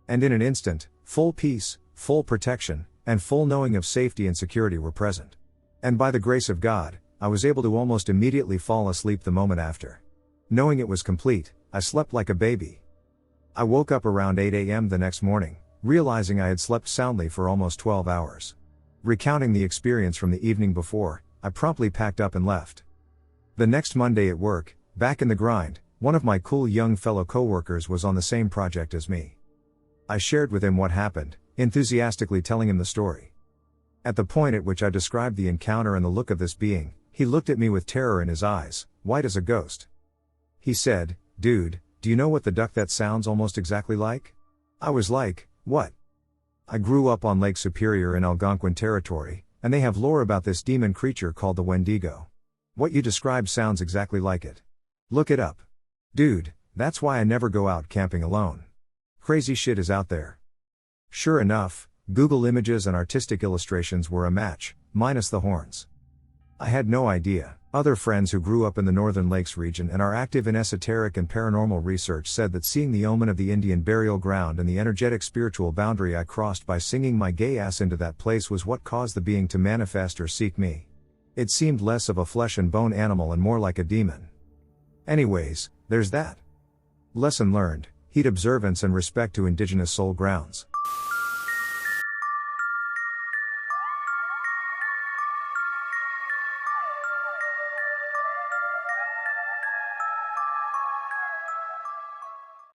A: And in an instant, full peace, full protection, and full knowing of safety and security were present. And by the grace of God, I was able to almost immediately fall asleep the moment after. Knowing it was complete, I slept like a baby. I woke up around 8 a.m. the next morning, realizing I had slept soundly for almost 12 hours. Recounting the experience from the evening before, I promptly packed up and left. The next Monday at work, back in the grind, one of my cool young fellow coworkers was on the same project as me. I shared with him what happened, enthusiastically telling him the story. At the point at which I described the encounter and the look of this being, he looked at me with terror in his eyes, white as a ghost. He said, "Dude, do you know what the duck that sounds almost exactly like?" I was like, "What?" I grew up on Lake Superior in Algonquin territory, and they have lore about this demon creature called the wendigo. What you described sounds exactly like it. Look it up. Dude, that's why I never go out camping alone. Crazy shit is out there. Sure enough, Google images and artistic illustrations were a match, minus the horns. I had no idea. Other friends who grew up in the Northern Lakes region and are active in esoteric and paranormal research said that seeing the omen of the Indian burial ground and the energetic spiritual boundary I crossed by singing my gay ass into that place was what caused the being to manifest or seek me. It seemed less of a flesh and bone animal and more like a demon. Anyways, there's that. Lesson learned: heed observance and respect to indigenous soul grounds.